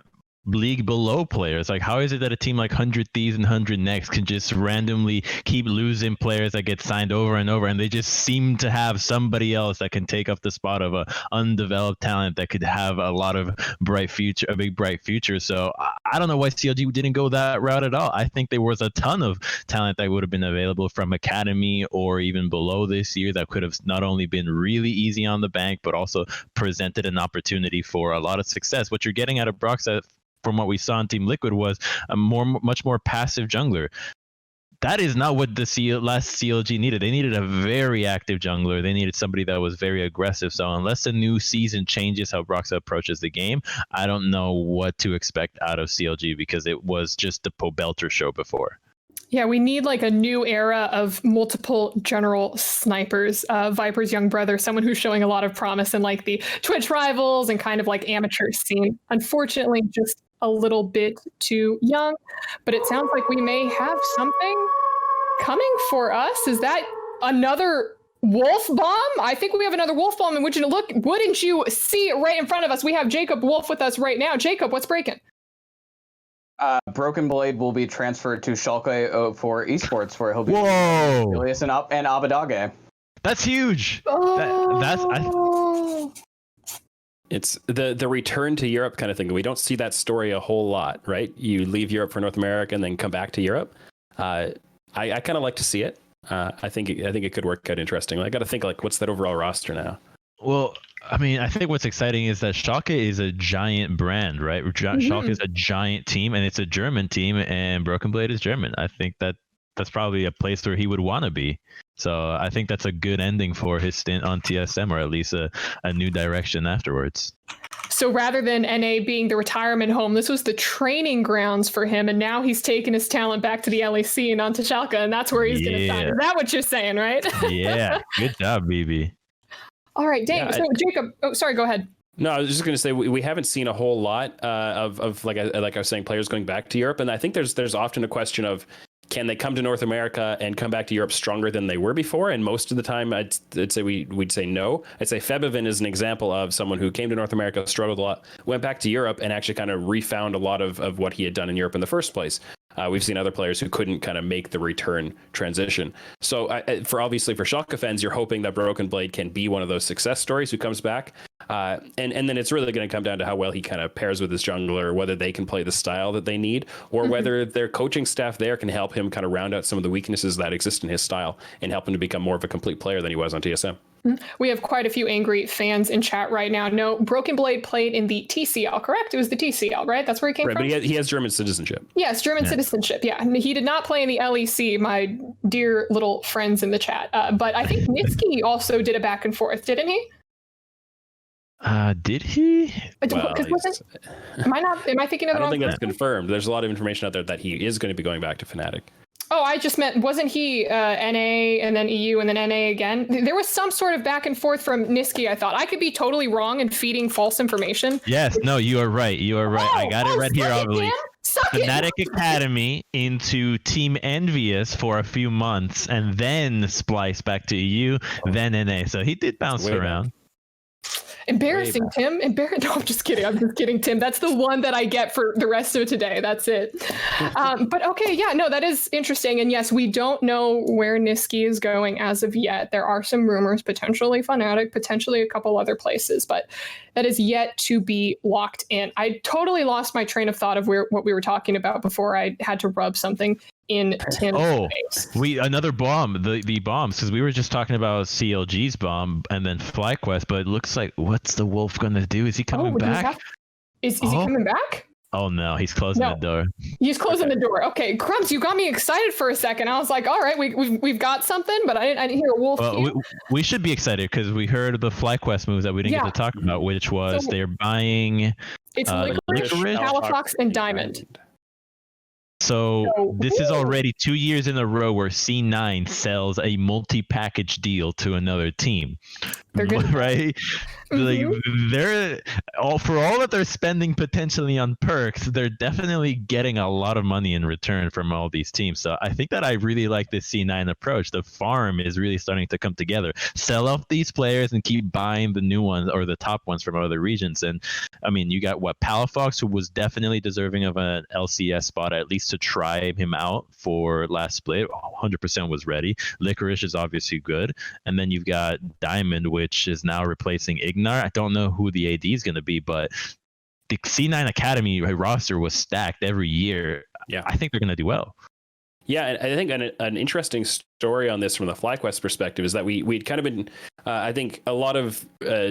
league below players. Like, how is it that a team like 100 Thieves and 100 Next can just randomly keep losing players that get signed over and over, and they just seem to have somebody else that can take up the spot of a undeveloped talent that could have a lot of a big bright future. So I don't know why CLG didn't go that route at all. I think there was a ton of talent that would have been available from academy or even below this year that could have not only been really easy on the bank, but also presented an opportunity for a lot of success. What you're getting out of BROXAH, from what we saw in Team Liquid, was a much more passive jungler. That is not what the last CLG needed. They needed a very active jungler. They needed somebody that was very aggressive. So unless a new season changes how BROXAH approaches the game, I don't know what to expect out of CLG, because it was just the Pobelter show before. Yeah, we need like a new era of multiple general snipers. Viper's young brother, someone who's showing a lot of promise in like the Twitch rivals and kind of like amateur scene. Unfortunately, just a little bit too young, but it sounds like we may have something coming for us. Is that another wolf bomb? I think we have another wolf bomb. And wouldn't you see it right in front of us? We have Jacob Wolf with us right now. Jacob, what's breaking? Broken Blade will be transferred to Schalke for esports, where he'll be Julius and Abadage. That's huge. It's the return to Europe kind of thing. We don't see that story a whole lot, right? You leave Europe for North America and then come back to Europe. I kind of like to see it. I think it could work out interestingly. I got to think like, what's that overall roster now? Well, I mean, I think what's exciting is that Schalke is a giant brand, right? Schalke is a giant team, and it's a German team, and Broken Blade is German. I think that's probably a place where he would want to be. So I think that's a good ending for his stint on TSM, or at least a new direction afterwards. So rather than NA being the retirement home, this was the training grounds for him, and now he's taken his talent back to the LEC and onto Schalke, and that's where he's going to sign. Is that what you're saying, right? Yeah, good job, BB. All right, dang. So Jacob, sorry, go ahead. No, I was just going to say we haven't seen a whole lot of like I was saying, players going back to Europe, and I think there's often a question of, can they come to North America and come back to Europe stronger than they were before? And most of the time, I'd say we'd say no. I'd say Febivin is an example of someone who came to North America, struggled a lot, went back to Europe, and actually kind of refound a lot of what he had done in Europe in the first place. We've seen other players who couldn't kind of make the return transition. So for Schalke fans, you're hoping that Broken Blade can be one of those success stories who comes back. And then it's really going to come down to how well he kind of pairs with his jungler, whether they can play the style that they need, or whether their coaching staff there can help him kind of round out some of the weaknesses that exist in his style and help him to become more of a complete player than he was on TSM. We have quite a few angry fans in chat right now. No, Broken Blade played in the TCL, correct? It was the TCL, right? That's where he came from? But he has German citizenship. Yes, German citizenship, yeah. He did not play in the LEC, my dear little friends in the chat. But I think Nitsky also did a back and forth, didn't he? Did he? Well, am I thinking of the wrong? I don't think that's confirmed. There's a lot of information out there that he is going to be going back to Fnatic. Oh, I just meant, wasn't he NA and then EU and then NA again? There was some sort of back and forth from Niski, I thought. I could be totally wrong and feeding false information. Yes, no, you are right. You are right. I got it right here, obviously. Fnatic it. Academy into Team Envious for a few months, and then Splice back to EU, then NA. So he did bounce around. Embarrassing, Tim. No, I'm just kidding. I'm just kidding, Tim. That's the one that I get for the rest of today. That's it. But okay, yeah, no, that is interesting. And yes, we don't know where Niski is going as of yet. There are some rumors, potentially Fnatic, potentially a couple other places, but that is yet to be locked in. I totally lost my train of thought of what we were talking about before I had to rub something in Tim's face. Another bomb, the bombs, because we were just talking about CLG's bomb and then FlyQuest, but it looks like, what's the Wolf gonna do? Is he coming back? Is he coming back? Oh no, he's closing the door. He's closing the door. Okay, Crumbs, you got me excited for a second. I was like, all right, we've got something, but I didn't hear a Wolf. We should be excited because we heard the FlyQuest moves that we didn't get to talk about, which was they're buying Licorice, Halifax, and Diamond. So this is already 2 years in a row where C9 sells a multi-package deal to another team. They're good, right? Like they're all for all that they're spending potentially on perks, they're definitely getting a lot of money in return from all these teams. So I think that I really like this C9 approach. The farm is really starting to come together. Sell off these players and keep buying the new ones or the top ones from other regions. And I mean, you got Palafox, who was definitely deserving of an LCS spot, at least to try him out for last split. 100% was ready. Licorice is obviously good. And then you've got Diamond, which is now replacing Ignar. I don't know who the AD is going to be, but the C9 Academy roster was stacked every year. Yeah, I think they're going to do well. Yeah, and I think an interesting story on this from the FlyQuest perspective is that we'd kind of been, I think, a lot of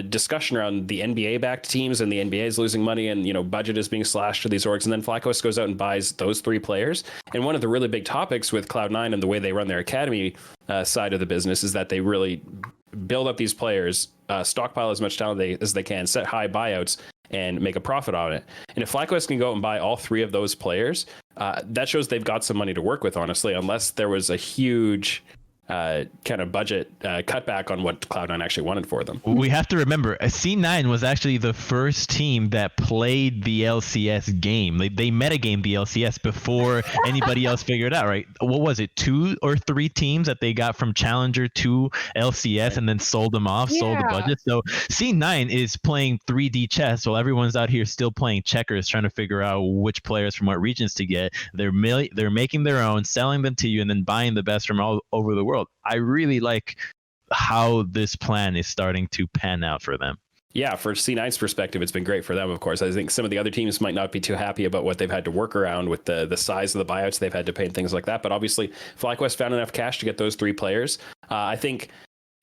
discussion around the NBA-backed teams and the NBA is losing money and, budget is being slashed to these orgs. And then FlyQuest goes out and buys those 3 players. And one of the really big topics with Cloud9 and the way they run their academy side of the business is that they really build up these players, stockpile as much talent as they can, set high buyouts, and make a profit on it. And if FlyQuest can go out and buy all 3 of those players, that shows they've got some money to work with, honestly, unless there was a huge kind of budget cutback on what Cloud9 actually wanted for them. We have to remember, C9 was actually the first team that played the LCS game. They metagame the LCS before anybody else figured it out, right? What was it, 2 or 3 teams that they got from Challenger to LCS and then sold them off, sold the budget? So C9 is playing 3D chess while everyone's out here still playing checkers, trying to figure out which players from what regions to get. They're making their own, selling them to you, and then buying the best from all over the world. I really like how this plan is starting to pan out for them. Yeah, for C9's perspective, it's been great for them, of course. I think some of the other teams might not be too happy about what they've had to work around with the size of the buyouts they've had to pay and things like that. But obviously, FlyQuest found enough cash to get those 3 players. I think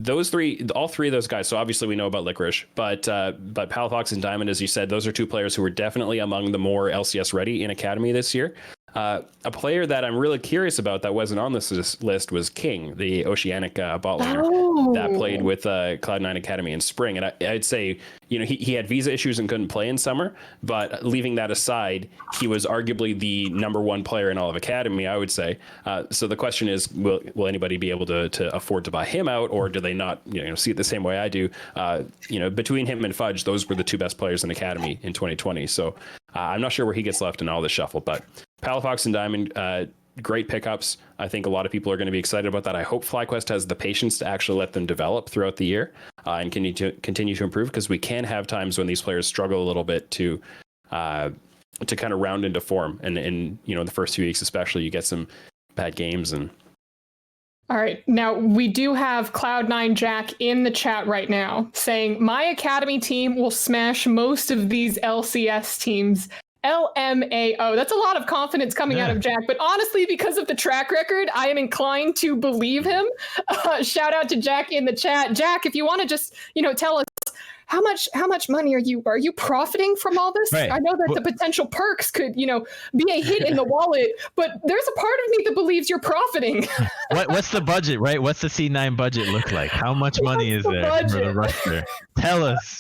all 3 of those guys. So obviously we know about Licorice, but Palafox and Diamond, as you said, those are 2 players who were definitely among the more LCS ready in Academy this year. A player that I'm really curious about that wasn't on this list was King, the Oceanic bot laner that played with Cloud9 Academy in spring. And I'd say, he had visa issues and couldn't play in summer, but leaving that aside, he was arguably the #1 player in all of Academy, I would say. So the question is, will anybody be able to afford to buy him out, or do they not, see it the same way I do? Between him and Fudge, those were the 2 best players in Academy in 2020. So I'm not sure where he gets left in all this shuffle, but Palafox and Diamond, great pickups. I think a lot of people are going to be excited about that. I hope FlyQuest has the patience to actually let them develop throughout the year and continue to improve, because we can have times when these players struggle a little bit to kind of round into form. And in the first few weeks, especially, you get some bad games. And all right. Now, we do have Cloud9 Jack in the chat right now saying, my Academy team will smash most of these LCS teams. LMAO. That's a lot of confidence coming out of Jack, but honestly, because of the track record, I am inclined to believe him. Shout out to Jack in the chat. Jack, if you want to just, tell us how much money are you profiting from all this? Right. I know that the potential perks could, be a hit in the wallet, but there's a part of me that believes you're profiting. What's the budget, right? What's the C9 budget look like? How much money is there for the roster? Tell us.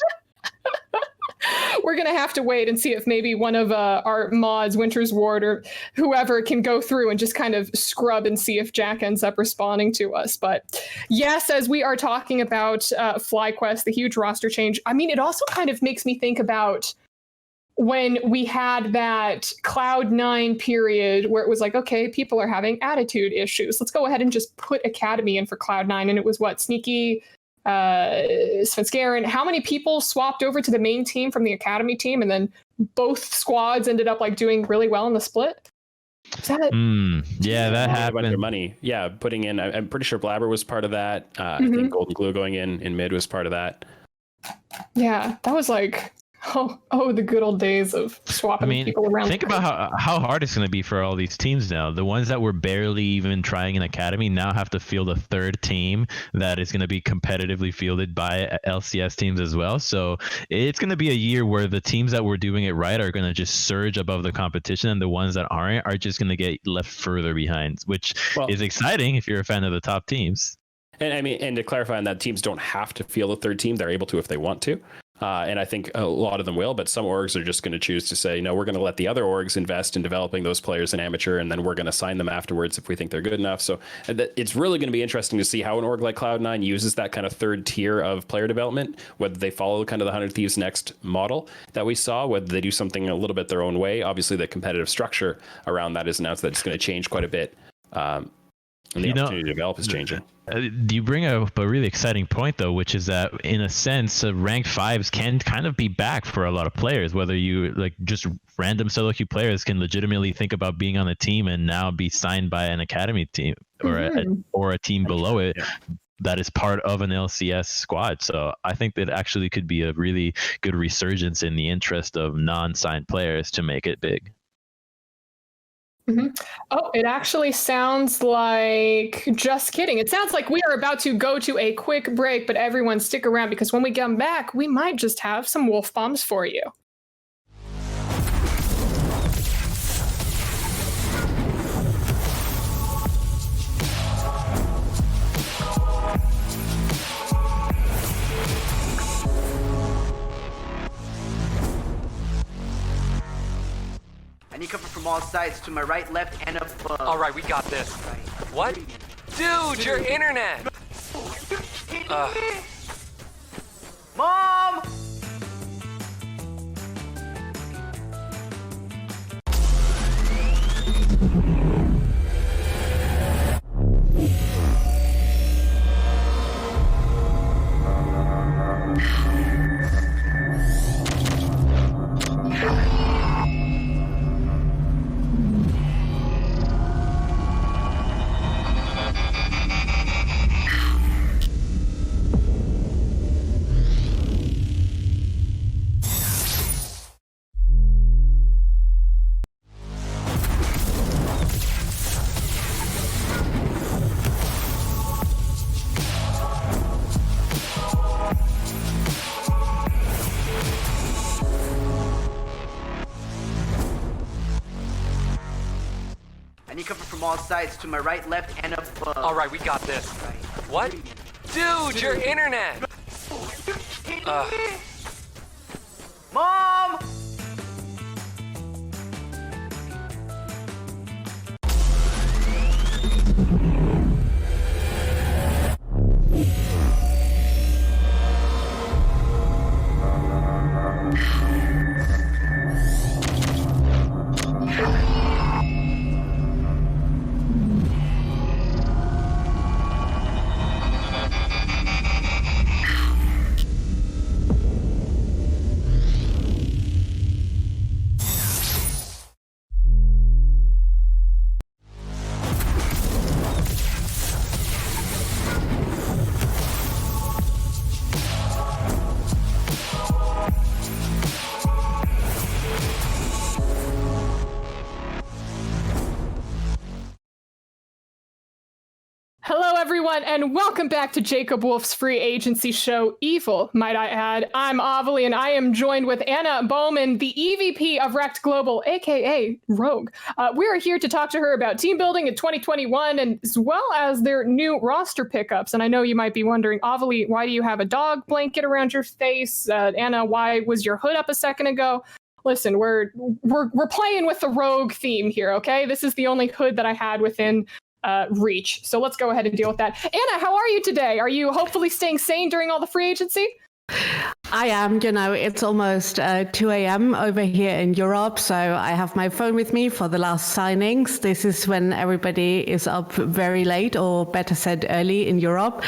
We're going to have to wait and see if maybe one of our mods, Winter's Ward or whoever, can go through and just kind of scrub and see if Jack ends up responding to us. But yes, as we are talking about FlyQuest, the huge roster change, I mean, it also kind of makes me think about when we had that Cloud9 period where it was like, okay, people are having attitude issues. Let's go ahead and just put Academy in for Cloud9. And it was what, Sneaky, Svenskeren, how many people swapped over to the main team from the Academy team, and then both squads ended up doing really well in the split? Is that yeah, that happened. A bunch of money. Yeah, putting in. I'm pretty sure Blabber was part of that. I think Golden Glue going in mid was part of that. Yeah, that was the good old days of swapping people around. Think about how hard it's going to be for all these teams now. The ones that were barely even trying an Academy now have to field a 3rd team that is going to be competitively fielded by LCS teams as well. So it's going to be a year where the teams that were doing it right are going to just surge above the competition, and the ones that aren't are just going to get left further behind, which is exciting if you're a fan of the top teams. And to clarify on that, teams don't have to field a 3rd team. They're able to if they want to. And I think a lot of them will, but some orgs are just going to choose to say, no, we're going to let the other orgs invest in developing those players in amateur, and then we're going to sign them afterwards if we think they're good enough. So it's really going to be interesting to see how an org like Cloud9 uses that kind of third tier of player development, whether they follow kind of the 100 Thieves Next model that we saw, whether they do something a little bit their own way. Obviously, the competitive structure around that is announced that it's going to change quite a bit. And the opportunity to develop is changing. You bring up a really exciting point, though, which is that in a sense, ranked fives can kind of be back for a lot of players. Whether you like just random solo queue players can legitimately think about being on a team and now be signed by an academy team or a team below it. Yeah. That is part of an LCS squad. So I think that actually could be a really good resurgence in the interest of non-signed players to make it big. Mm-hmm. Oh, it actually sounds like, just kidding. It sounds like we are about to go to a quick break, but everyone stick around because when we come back, we might just have some wolf bombs for you. I need cover from all sides, to my right, left, and above. All right, we got this. What? Dude, your internet! Mom! From all sides, to my right, left, and above. All right, we got this. What? Dude, your internet! Mom! Hello, everyone, and welcome back to Jacob Wolf's free agency show, Evil, might I add. I'm Avali, and I am joined with Anna Bowman, the EVP of Rect Global, aka Rogue. We are here to talk to her about team building in 2021, and as well as their new roster pickups. And I know you might be wondering, Avali, why do you have a dog blanket around your face? Anna, why was your hood up a second ago? Listen, we're playing with the Rogue theme here, okay? This is the only hood that I had within reach. So let's go ahead and deal with that. Anna, how are you today? Are you hopefully staying sane during all the free agency? I am. You know, it's almost 2 a.m. over here in Europe, so I have my phone with me for the last signings. This is when everybody is up very late, or better said, early in Europe.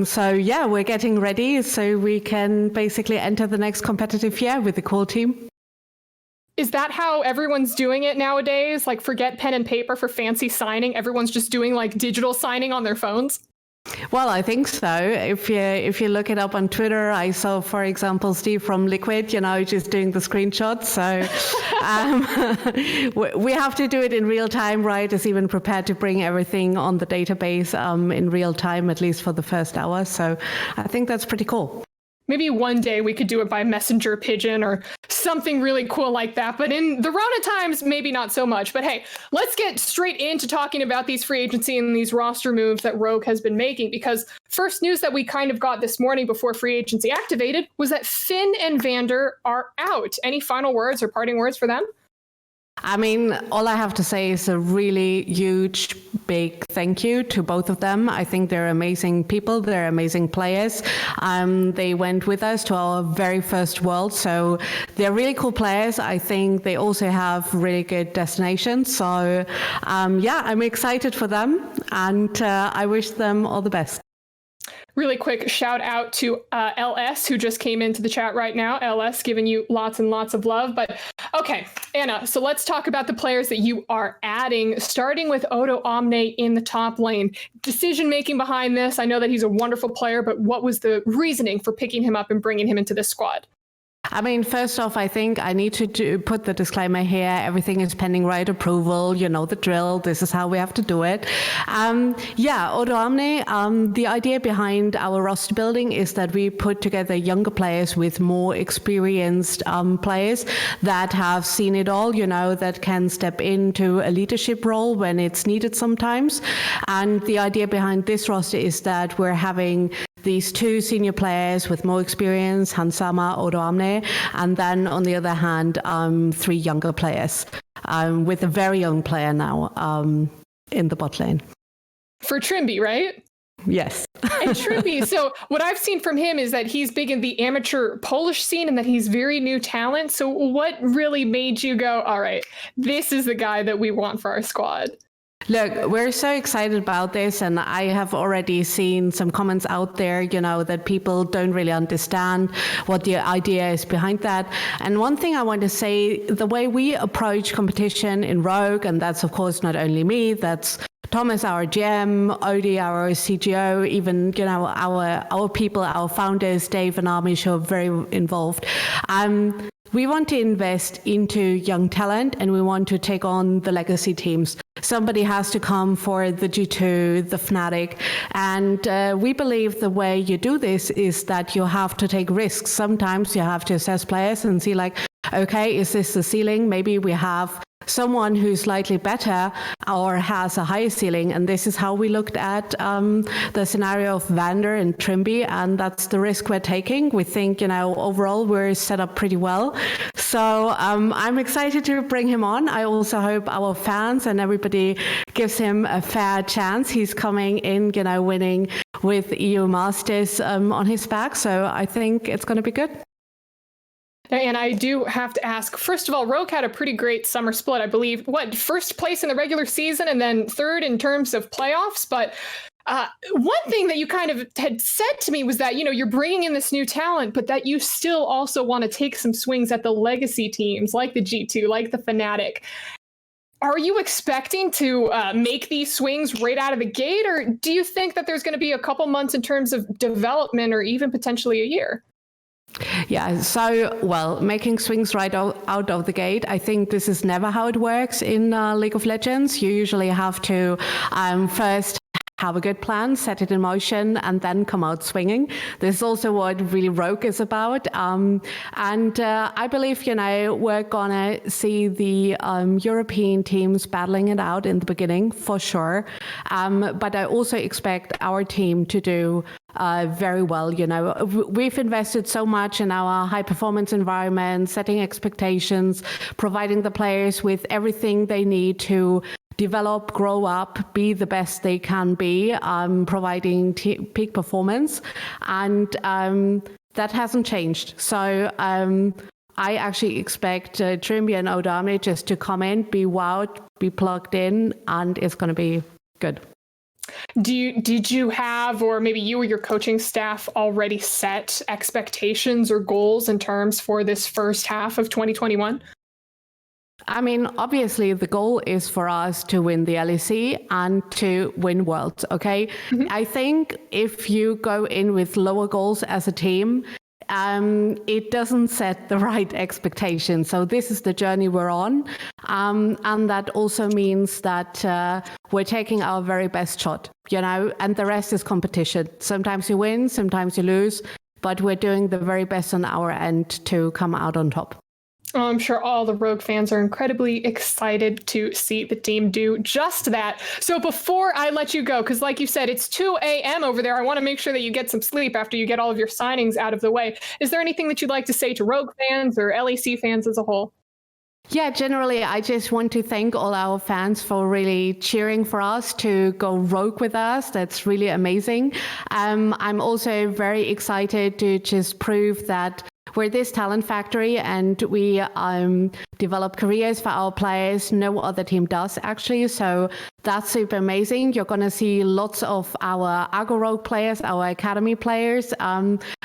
So yeah, we're getting ready so we can basically enter the next competitive year with the core team. Is that how everyone's doing it nowadays? Like, forget pen and paper for fancy signing. Everyone's just doing like digital signing on their phones? Well, I think so. If you look it up on Twitter, I saw, for example, Steve from Liquid, you know, just doing the screenshots. So we have to do it in real time, right? Is even prepared to bring everything on the database in real time, at least for the first hour. So I think that's pretty cool. Maybe one day we could do it by messenger pigeon or something really cool like that. But in the Rona times, maybe not so much. But hey, let's get straight into talking about these free agency and these roster moves that Rogue has been making. Because first news that we kind of got this morning before free agency activated was that Finn and Vander are out. Any final words or parting words for them? I mean, all I have to say is a really huge, big thank you to both of them. I think they're amazing people. They're amazing players. They went with us to our very first World, so they're really cool players. I think they also have really good destinations. So, yeah, I'm excited for them, and I wish them all the best. Really quick shout out to LS, who just came into the chat right now. LS giving you lots and lots of love. But okay, Anna, so let's talk about the players that you are adding, starting with Odo Omne in the top lane. Decision making behind this. I know that he's a wonderful player, but what was the reasoning for picking him up and bringing him into this squad? I mean, first off, I think I need to put the disclaimer here. Everything is pending right approval. You know the drill. This is how we have to do it. Yeah, Odo Omne, the idea behind our roster building is that we put together younger players with more experienced players that have seen it all, you know, that can step into a leadership role when it's needed sometimes. And the idea behind this roster is that we're having these two senior players with more experience, Hansama, Odo Omne, and then on the other hand, three younger players, with a very young player now in the bot lane. For Trimby, right? Yes. And Trimby, so what I've seen from him is that he's big in the amateur Polish scene and that he's very new talent. So what really made you go, all right, this is the guy that we want for our squad? Look, we're so excited about this, and I have already seen some comments out there, you know, that people don't really understand what the idea is behind that. And one thing I want to say, the way we approach competition in Rogue, and that's of course not only me, that's Thomas, our GM, Odie, our CGO, even, you know, our people, our founders, Dave and Amish, who are very involved. We want to invest into young talent, and we want to take on the legacy teams. Somebody has to come for the G2, the Fnatic, and we believe the way you do this is that you have to take risks. Sometimes you have to assess players and see like, okay, is this the ceiling? Maybe we have someone who's slightly better or has a higher ceiling, and this is how we looked at the scenario of Vander and Trimby, and that's the risk we're taking. We think, you know, overall we're set up pretty well, so I'm excited to bring him on. I also hope our fans and everybody gives him a fair chance. He's coming in, you know, winning with EU Masters on his back, so I think it's going to be good. And I do have to ask, first of all, Rogue had a pretty great summer split, I believe. What, first place in the regular season and then third in terms of playoffs? But one thing that you kind of had said to me was that, you know, you're bringing in this new talent, but that you still also want to take some swings at the legacy teams like the G2, like the Fnatic. Are you expecting to make these swings right out of the gate, or do you think that there's going to be a couple months in terms of development or even potentially a year? Yeah, so, well, making swings right out of the gate, I think this is never how it works in League of Legends. You usually have to first have a good plan, set it in motion, and then come out swinging. This is also what really Rogue is about. And I believe, you know, we're going to see the European teams battling it out in the beginning, for sure. But I also expect our team to do very well. You know, we've invested so much in our high performance environment, setting expectations, providing the players with everything they need to develop, grow up, be the best they can be, providing peak performance, and that hasn't changed. So I actually expect Trimby and Odo Omne just to come in, be wowed, be plugged in, and it's going to be good. Did you have, or maybe you or your coaching staff already set expectations or goals in terms for this first half of 2021? I mean, obviously, the goal is for us to win the LEC and to win Worlds, okay? Mm-hmm. I think if you go in with lower goals as a team, it doesn't set the right expectations. So this is the journey we're on. And that also means that we're taking our very best shot, you know, and the rest is competition. Sometimes you win, sometimes you lose. but we're doing the very best on our end to come out on top. Oh, I'm sure all the Rogue fans are incredibly excited to see the team do just that. So before I let you go, because like you said, it's 2 a.m. over there, I want to make sure that you get some sleep after you get all of your signings out of the way. Is there anything that you'd like to say to Rogue fans or LEC fans as a whole? Yeah, generally, I just want to thank all our fans for really cheering for us to go rogue with us. That's really amazing. I'm also very excited to just prove that we're this talent factory and we develop careers for our players. No other team does, actually. So that's super amazing. You're going to see lots of our Argo Rogue players, our Academy players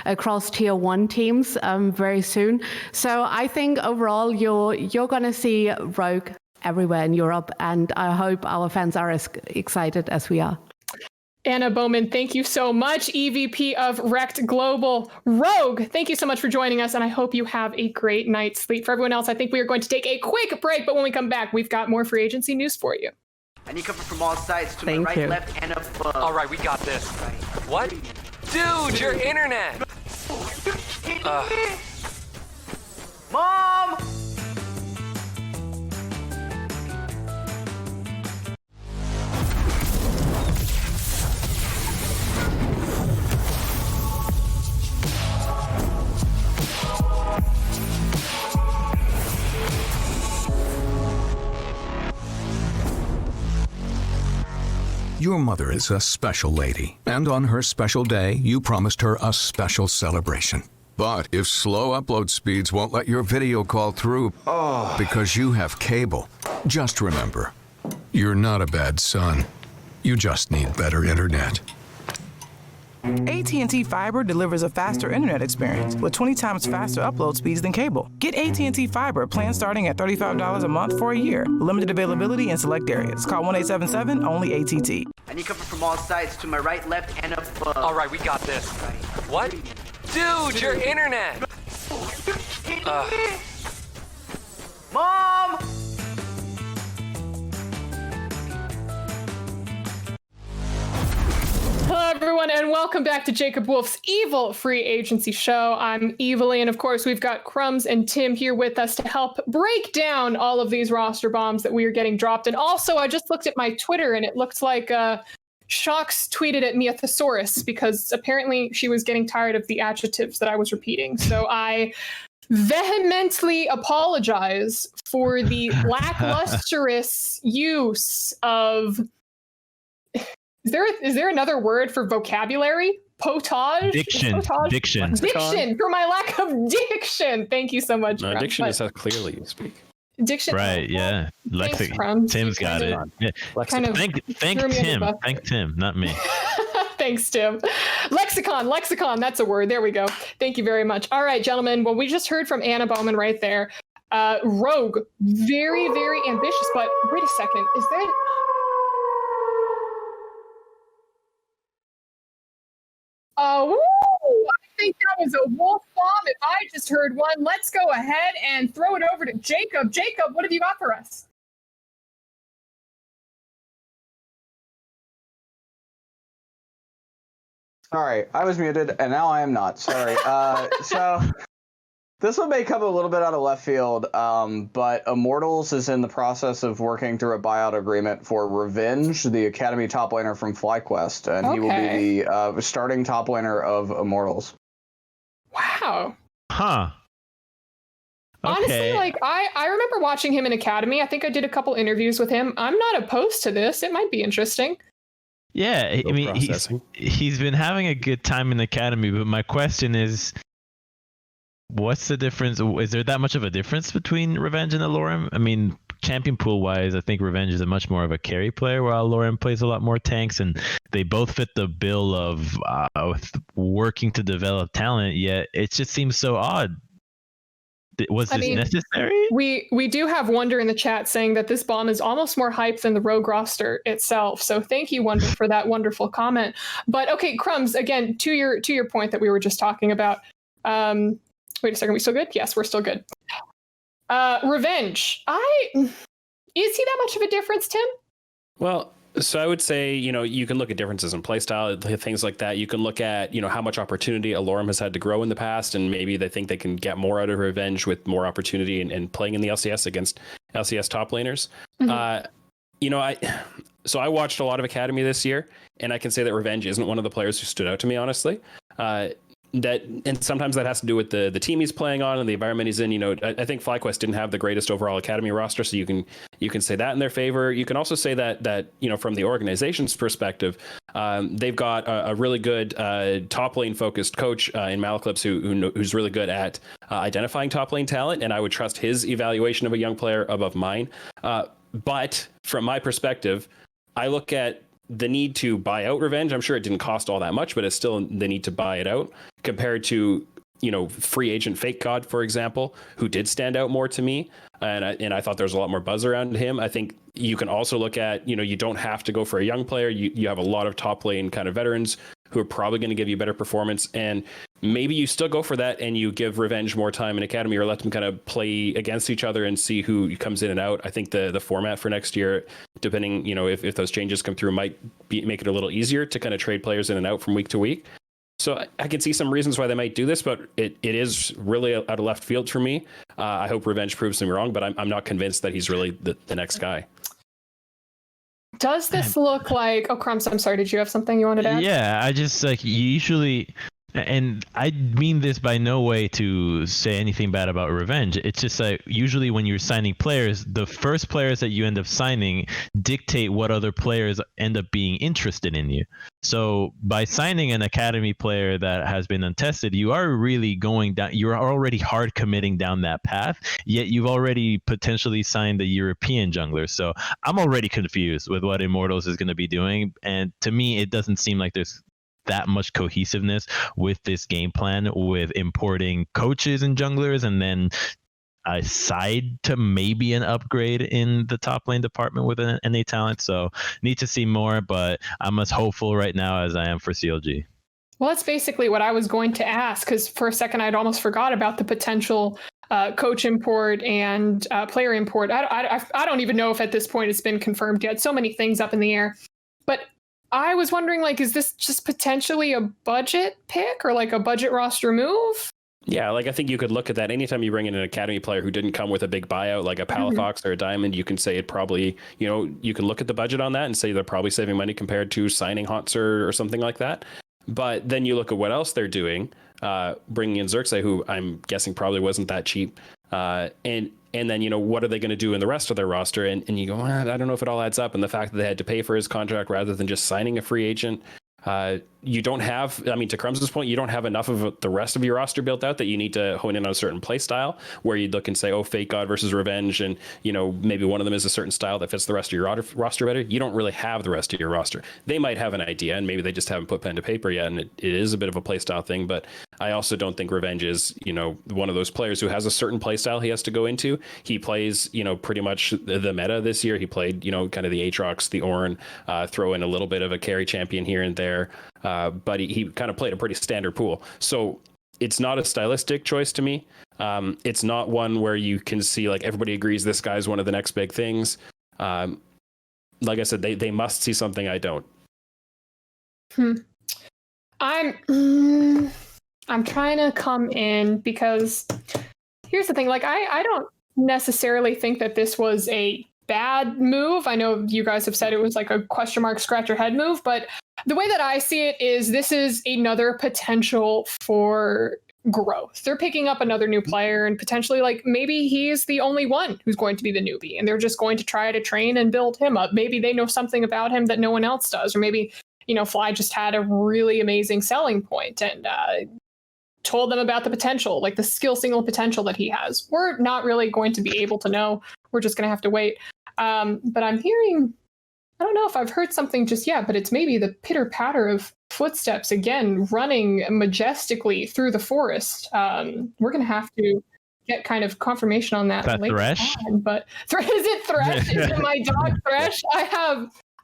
across Tier 1 teams very soon. So I think overall you're going to see Rogue everywhere in Europe. And I hope our fans are as excited as we are. Anna Bowman, thank you so much. EVP of Rect Global. Rogue, thank you so much for joining us, and I hope you have a great night's sleep. For everyone else, I think we are going to take a quick break, but when we come back, we've got more free agency news for you. I need cover from all sides to my right, left, and above. All right, we got this. What? Dude, your internet! Mom! Your mother is a special lady, and on her special day, you promised her a special celebration. But if slow upload speeds won't let your video call through because you have cable, just remember, you're not a bad son. You just need better internet. AT&T Fiber delivers a faster internet experience with 20 times faster upload speeds than cable. Get AT&T Fiber, plan starting at $35 a month for a year. Limited availability in select areas. Call 1-877, only ATT. I need cover from all sides to my right, left, and above. All right, we got this. What? Dude, your internet! Mom! Hello, everyone, and welcome back to Jacob Wolf's Evil Free Agency Show. I'm Evilly, and of course, we've got Crumbs and Tim here with us to help break down all of these roster bombs that we are getting dropped. And also, I just looked at my Twitter, and it looked like Shox tweeted at me a thesaurus because apparently she was getting tired of the adjectives that I was repeating. So I vehemently apologize for the lacklustrous use of... Is there another word for vocabulary? Potage? Diction. Diction. For my lack of diction. Thank you so much. No, diction is how clearly you speak. Diction. Right, yeah. Tim's got it. Yeah. Thank Tim. Thank Tim, not me. Thanks, Tim. Lexicon, that's a word. There we go. Thank you very much. All right, gentlemen. Well, we just heard from Anna Bowman right there. Rogue, very, very ambitious, but wait a second. Is there... Oh, I think that was a wolf bomb if I just heard one. Let's go ahead and throw it over to Jacob. Jacob, what have you got for us? Sorry, I was muted, and now I am not. Sorry. So this one may come a little bit out of left field, but Immortals is in the process of working through a buyout agreement for Revenge, the Academy top laner from FlyQuest, and he will be the starting top laner of Immortals. Wow. Huh. Okay. Honestly, like I remember watching him in Academy. I think I did a couple interviews with him. I'm not opposed to this. It might be interesting. Yeah, I mean, he's been having a good time in Academy, but my question is, what's the difference? Is there that much of a difference between Revenge and Alorum? I mean, champion pool wise, I think Revenge is a much more of a carry player, while Alorum plays a lot more tanks, and they both fit the bill of working to develop talent. Yet it just seems so odd. Was this necessary? We do have Wonder in the chat saying that this bomb is almost more hype than the Rogue roster itself. So thank you, Wonder, for that wonderful comment. But okay, Crumbs, again, to your point that we were just talking about. Wait a second, we still good? Yes, we're still good. Revenge. Is he that much of a difference, Tim? Well, So I would say, you can look at differences in playstyle, things like that. You can look at, how much opportunity Alorum has had to grow in the past, and maybe they think they can get more out of Revenge with more opportunity and playing in the LCS against LCS top laners. So I watched a lot of Academy this year, and I can say that Revenge isn't one of the players who stood out to me, honestly. And sometimes that has to do with the team he's playing on and the environment he's in. I think FlyQuest didn't have the greatest overall Academy roster, so you can say that in their favor. You can also say that from the organization's perspective, they've got a really good top lane focused coach in Malaclips who's really good at identifying top lane talent, and I would trust his evaluation of a young player above mine. But from my perspective, I look at the need to buy out Revenge. I'm sure it didn't cost all that much, but it's still the need to buy it out compared to, free agent Fake God, for example, who did stand out more to me. And I thought there was a lot more buzz around him. I think you can also look at, you don't have to go for a young player. You have a lot of top lane kind of veterans who are probably going to give you better performance. And maybe you still go for that and you give Revenge more time in Academy, or let them kind of play against each other and see who comes in and out. I think the format for next year, depending, if those changes come through, might make it a little easier to kind of trade players in and out from week to week. So I can see some reasons why they might do this, but it is really out of left field for me. I hope Revenge proves me wrong, but I'm not convinced that he's really the next guy. Does this look like... Oh, Crumbs, I'm sorry. Did you have something you wanted to add? Yeah, I just usually... And I mean this by no way to say anything bad about Revenge. It's just like usually when you're signing players, the first players that you end up signing dictate what other players end up being interested in you. So by signing an Academy player that has been untested, you are really going down, you're already hard committing down that path, yet you've already potentially signed a European jungler. So I'm already confused with what Immortals is going to be doing. And to me, it doesn't seem like there's that much cohesiveness with this game plan, with importing coaches and junglers and then a side to maybe an upgrade in the top lane department with an NA talent. So need to see more, but I'm as hopeful right now as I am for CLG. Well, that's basically what I was going to ask, because for a second I'd almost forgot about the potential coach import and player import. I don't even know if at this point it's been confirmed yet. So many things up in the air. But I was wondering, is this just potentially a budget pick or a budget roster move? Yeah, I think you could look at that. Anytime you bring in an Academy player who didn't come with a big buyout, like a Palafox or a Diamond, you can say it probably, you can look at the budget on that and say they're probably saving money compared to signing Hauntzer or something like that. But then you look at what else they're doing, bringing in Xerxes, who I'm guessing probably wasn't that cheap. And then, what are they going to do in the rest of their roster? And you go, I don't know if it all adds up. And the fact that they had to pay for his contract rather than just signing a free agent, you don't have, to Crumbs' point, you don't have enough of the rest of your roster built out that you need to hone in on a certain play style where you'd look and say, Fake God versus Revenge. And, maybe one of them is a certain style that fits the rest of your roster better. You don't really have the rest of your roster. They might have an idea and maybe they just haven't put pen to paper yet. And it is a bit of a play style thing, but I also don't think Revenge is, one of those players who has a certain play style he has to go into. He plays, pretty much the meta this year. He played, kind of the Aatrox, the Ornn, throw in a little bit of a carry champion here and there. But he kind of played a pretty standard pool. So it's not a stylistic choice to me. It's not one where you can see everybody agrees this guy's one of the next big things. Like I said, they must see something I don't. I'm trying to come in because here's the thing. I don't necessarily think that this was a bad move. I know you guys have said it was a question mark scratch your head move, but the way that I see it is this is another potential for growth. They're picking up another new player and potentially maybe he's the only one who's going to be the newbie and they're just going to try to train and build him up. Maybe they know something about him that no one else does, or maybe, Fly just had a really amazing selling point and told them about the potential, the skill single potential that he has. We're not really going to be able to know. We're just going to have to wait. But I'm hearing, I don't know if I've heard something just yet, but it's maybe the pitter patter of footsteps again, running majestically through the forest. We're going to have to get kind of confirmation on that later Thresh? on. But is it Thresh? Is it my dog Thresh?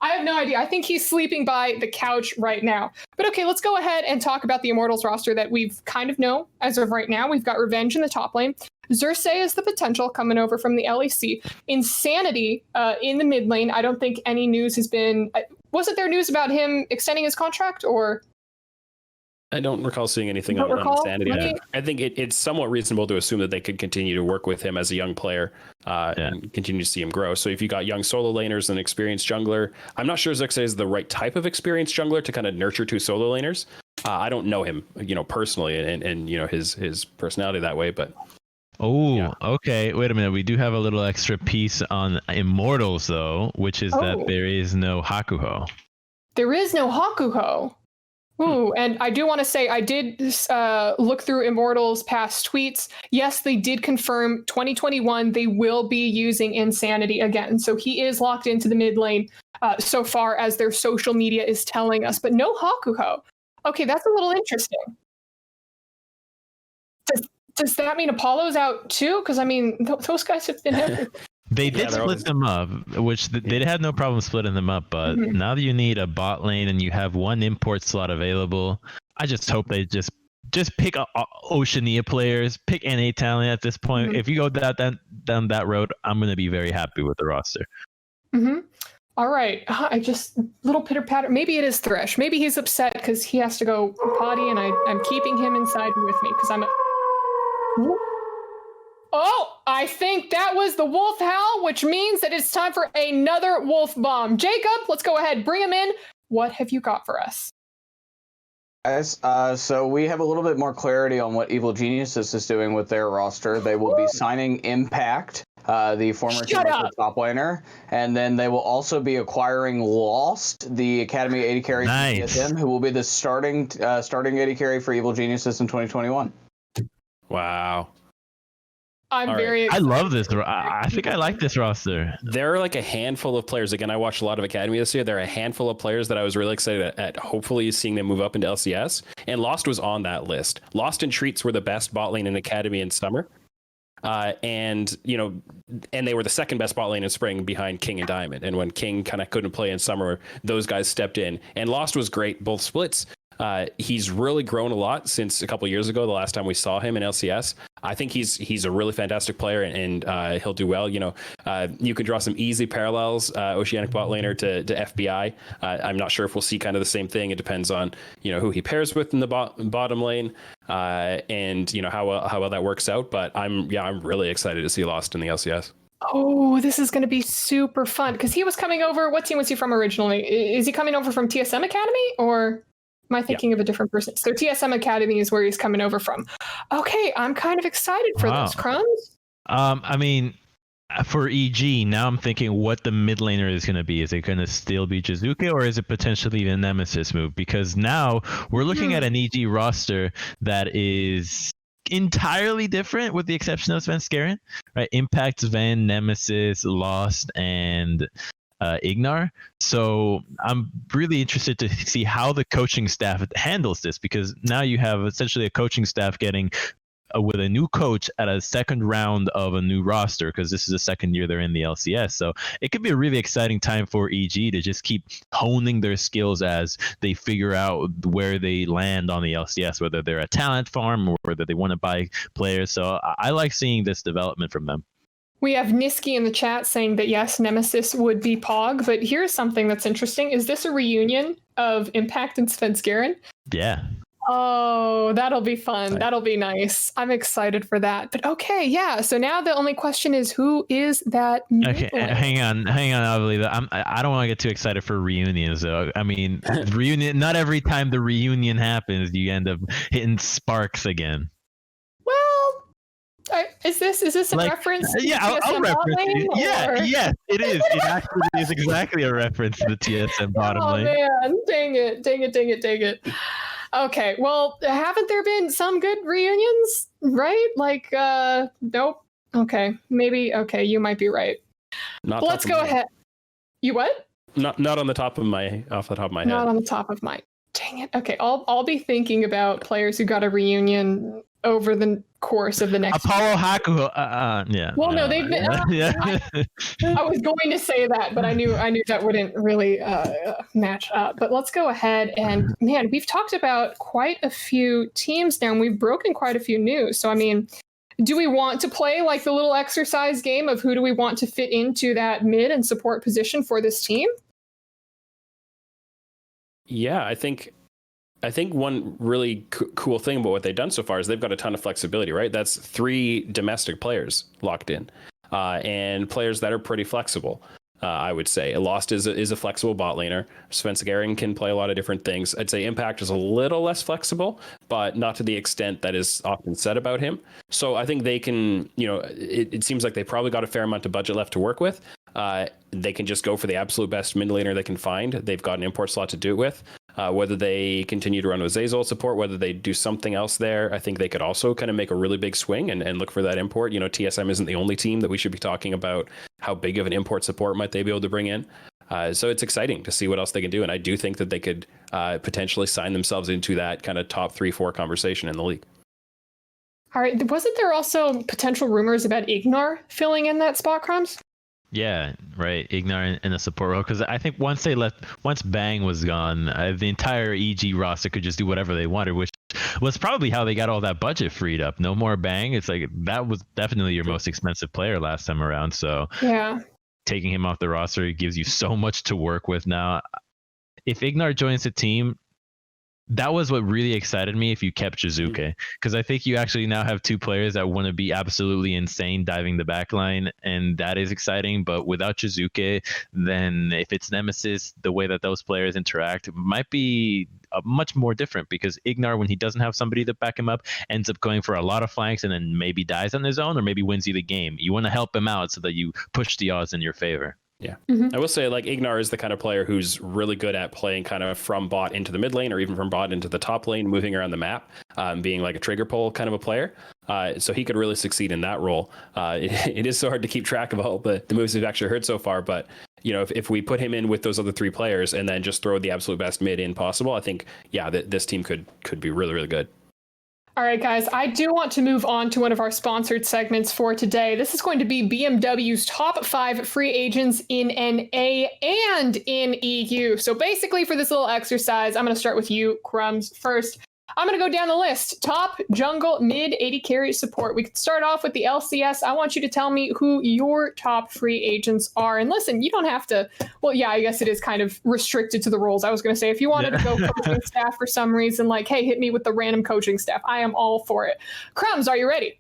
I have no idea. I think he's sleeping by the couch right now. But okay, let's go ahead and talk about the Immortals roster that we've kind of know as of right now. We've got Revenge in the top lane. Xerxes is the potential coming over from the LEC. Insanity in the mid lane. I don't think any news has been... wasn't there news about him extending his contract, or... I don't recall seeing anything on Insanity. I think it's somewhat reasonable to assume that they could continue to work with him as a young player and continue to see him grow. So if you got young solo laners and experienced jungler, I'm not sure Xerxes is the right type of experienced jungler to kind of nurture two solo laners. I don't know him, personally, and his personality that way, but. Okay. Wait a minute. We do have a little extra piece on Immortals, though, which is that there is no Hakuho. There is no Hakuho. Ooh, and I do want to say I did look through Immortals' past tweets. Yes, they did confirm 2021 they will be using Insanity again. So he is locked into the mid lane so far as their social media is telling us, but no Hakuho. Okay, that's a little interesting. Does that mean Apollo's out too? Because I mean, those guys have been everywhere. They did split them up, which they had no problem splitting them up. But now that you need a bot lane and you have one import slot available, I just hope they just pick Oceania players, pick NA talent at this point. If you go down that road, I'm going to be very happy with the roster. All right. I just, little pitter patter. Maybe it is Thresh. Maybe he's upset because he has to go potty and I'm keeping him inside with me because I'm Oh, I think that was the wolf howl, which means that it's time for another wolf bomb. Jacob, let's go ahead. Bring him in. What have you got for us? Guys, so we have a little bit more clarity on what Evil Geniuses is doing with their roster. They will be signing Impact, the former top laner, and then they will also be acquiring Lost, the Academy AD carry from TSM, who will be the starting AD carry for Evil Geniuses in 2021. Wow. I'm very excited. I love this. I think I like this roster. There are like a handful of players. Again, I watched a lot of Academy this year. There are a handful of players that I was really excited at hopefully seeing them move up into LCS. And Lost was on that list. Lost and Treats were the best bot lane in Academy in summer. And they were the second best bot lane in spring behind King and Diamond. And when King kind of couldn't play in summer, those guys stepped in. And Lost was great, both splits. He's really grown a lot since a couple years ago, the last time we saw him in LCS. I think he's a really fantastic player and he'll do well. You can draw some easy parallels, Oceanic bot laner to FBI. I'm not sure if we'll see kind of the same thing. It depends on, who he pairs with in the bottom lane and, how well that works out. But I'm really excited to see Lost in the LCS. Oh, this is going to be super fun because he was coming over. What team was he from originally? Is he coming over from TSM Academy or... Am I thinking of a different person? So TSM Academy is where he's coming over from. Okay, I'm kind of excited for this. Crumbs? I mean, for EG, now I'm thinking what the mid laner is going to be. Is it going to still be Jizuke or is it potentially the Nemesis move? Because now we're looking at an EG roster that is entirely different with the exception of Svenskeren, right? Impact, Sven, Nemesis, Lost, and... Ignar. So I'm really interested to see how the coaching staff handles this because now you have essentially a coaching staff getting with a new coach at a second round of a new roster because this is the second year they're in the LCS. So it could be a really exciting time for EG to just keep honing their skills as they figure out where they land on the LCS, whether they're a talent farm or whether they want to buy players. So I like seeing this development from them. We have Niski in the chat saying that yes, Nemesis would be Pog, but here's something that's interesting. Is this a reunion of Impact and Svenskeren? Yeah. Oh, that'll be fun. That'll be nice. I'm excited for that. But okay, yeah. So now the only question is who is that? Okay, hang on, I believe that. I don't want to get too excited for reunions though. I mean, reunion. Not every time the reunion happens, you end up hitting Sparks again. Is this a reference? Yeah, I'll reference it. Yeah, yes, it is. It actually is exactly a reference to the TSM bottom lane. Oh man, dang it. Okay, well, haven't there been some good reunions, right? Like, nope. Okay, maybe. Okay, you might be right. Let's go ahead. You what? Not on the top of my head. Not on the top of my. Dang it. Okay, I'll be thinking about players who got a reunion over the course of the next Apollo Haku. Yeah. Well, no, they've been. Yeah. I was going to say that, but I knew that wouldn't really match up. But let's go ahead and, man, we've talked about quite a few teams now, and we've broken quite a few news. So, I mean, do we want to play like the little exercise game of who do we want to fit into that mid and support position for this team? Yeah, I think one really cool thing about what they've done so far is they've got a ton of flexibility, right? That's 3 domestic players locked in, and players that are pretty flexible. I would say Lost is a flexible bot laner. Svenskeren can play a lot of different things. I'd say Impact is a little less flexible, but not to the extent that is often said about him. So I think they can, it seems like they probably got a fair amount of budget left to work with. They can just go for the absolute best mid laner they can find. They've got an import slot to do it with. Whether they continue to run with Zazol support, whether they do something else there, I think they could also kind of make a really big swing and look for that import. TSM isn't the only team that we should be talking about how big of an import support might they be able to bring in. So it's exciting to see what else they can do. And I do think that they could potentially sign themselves into that kind of top 3-4 conversation in the league. All right. Wasn't there also potential rumors about Ignar filling in that spot, Crumbs? Yeah, right. Ignar in a support role, because I think once Bang was gone, the entire EG roster could just do whatever they wanted, which was probably how they got all that budget freed up. No more Bang. It's like that was definitely your most expensive player last time around. So yeah, taking him off the roster gives you so much to work with now. If Ignar joins the team, that was what really excited me if you kept Jizuke, because I think you actually now have 2 players that want to be absolutely insane diving the backline, and that is exciting. But without Jizuke, then if it's Nemesis, the way that those players interact might be much more different, because Ignar, when he doesn't have somebody to back him up, ends up going for a lot of flanks and then maybe dies on his own or maybe wins you the game. You want to help him out so that you push the odds in your favor. Yeah, I will say, like, Ignar is the kind of player who's really good at playing kind of from bot into the mid lane or even from bot into the top lane, moving around the map, being like a trigger pull kind of a player. So he could really succeed in that role. It is so hard to keep track of all the moves we've actually heard so far. But, if we put him in with those other 3 players and then just throw the absolute best mid in possible, I think, yeah, this team could be really, really good. All right, guys, I do want to move on to one of our sponsored segments for today. This is going to be BMW's top 5 free agents in NA and in EU. So basically for this little exercise, I'm going to start with you, Crumbs, first. I'm going to go down the list. Top, jungle, mid, AD carry support. We could start off with the LCS. I want you to tell me who your top free agents are. And listen, you don't have to, well, yeah, I guess it is kind of restricted to the roles. I was going to say, if you wanted to go coaching staff for some reason, like, hey, hit me with the random coaching staff, I am all for it. Crumbs, are you ready?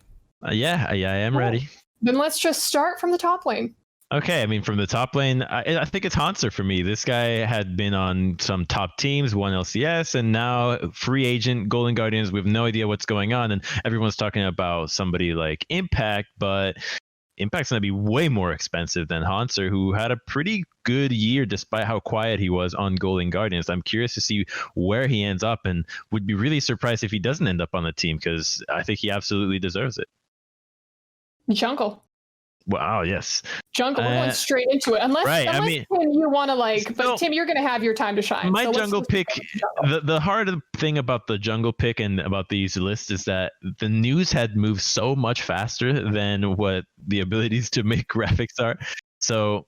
Yeah, I am ready. Then let's just start from the top lane. Okay, I mean, from the top lane, I think it's Hanser for me. This guy had been on some top teams, won LCS, and now free agent, Golden Guardians. We have no idea what's going on, and everyone's talking about somebody like Impact, but Impact's going to be way more expensive than Hanser, who had a pretty good year despite how quiet he was on Golden Guardians. I'm curious to see where he ends up, and would be really surprised if he doesn't end up on the team, because I think he absolutely deserves it. Jungle. Wow, yes. Jungle, we're going straight into it. Unless Tim, you want to but Tim, you're going to have your time to shine. My jungle pick, the hard thing about the jungle pick and about these lists is that the news had moved so much faster than what the abilities to make graphics are. So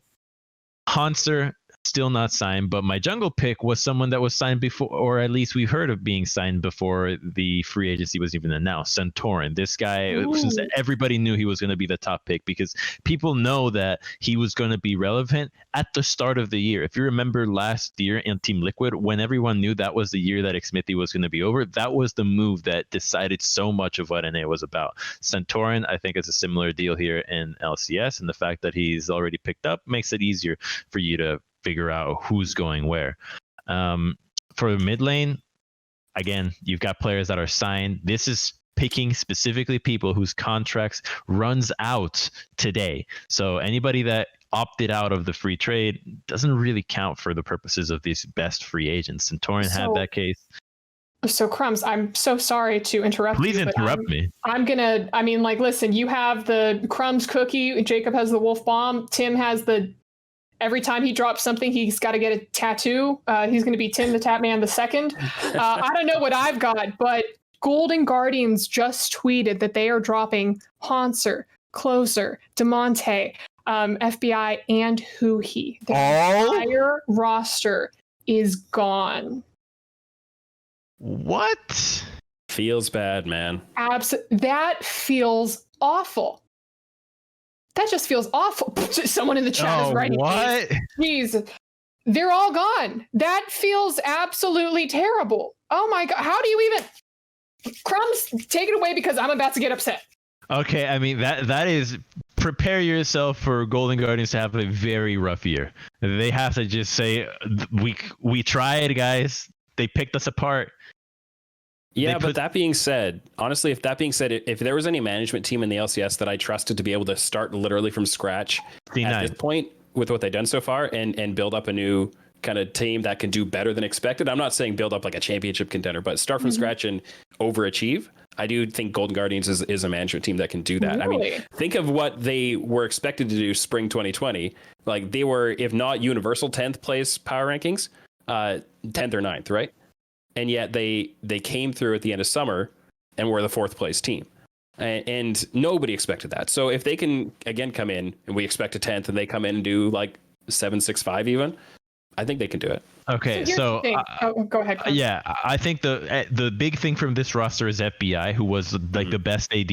Hanser, still not signed, but my jungle pick was someone that was signed before, or at least we've heard of being signed before the free agency was even announced. Santorin, this guy, since everybody knew he was going to be the top pick, because people know that he was going to be relevant at the start of the year. If you remember last year in Team Liquid, when everyone knew that was the year that Xmithie was going to be over, that was the move that decided so much of what NA was about. Santorin, I think, is a similar deal here in LCS, and the fact that he's already picked up makes it easier for you to figure out who's going where. For the mid lane, again, you've got players that are signed. This is picking specifically people whose contracts runs out today. So anybody that opted out of the free trade doesn't really count for the purposes of these best free agents. And Torin had that case. So Crumbs, I'm so sorry to interrupt you. Please interrupt me. Listen, you have the Crumbs cookie, Jacob has the wolf bomb, Tim has the every time he drops something, he's got to get a tattoo. He's going to be Tim the Tap Man II. I don't know what I've got, but Golden Guardians just tweeted that they are dropping Haunter, Closer, DeMonte, FBI, and HUNI. The entire roster is gone. What? Feels bad, man. That feels awful. That just feels awful. Someone in the chat is writing. What? Jeez. They're all gone. That feels absolutely terrible. Oh my God. How do you even... Crumbs, take it away because I'm about to get upset. Okay, I mean, that is... Prepare yourself for Golden Guardians to have a very rough year. They have to just say, we tried, guys. They picked us apart. Yeah, but that being said, honestly, if there was any management team in the LCS that I trusted to be able to start literally from scratch at this point with what they've done so far and build up a new kind of team that can do better than expected. I'm not saying build up like a championship contender, but start from scratch and overachieve. I do think Golden Guardians is a management team that can do that. Really? I mean, think of what they were expected to do spring 2020. Like they were, if not universal 10th place power rankings, 10th or 9th, right? And yet they came through at the end of summer and were the 4th place team. And nobody expected that. So if they can, again, come in and we expect a 10th and they come in and do like 7-6-5 even, I think they can do it. Okay, so go ahead. Chris. Yeah, I think the big thing from this roster is FBI, who was like the best AD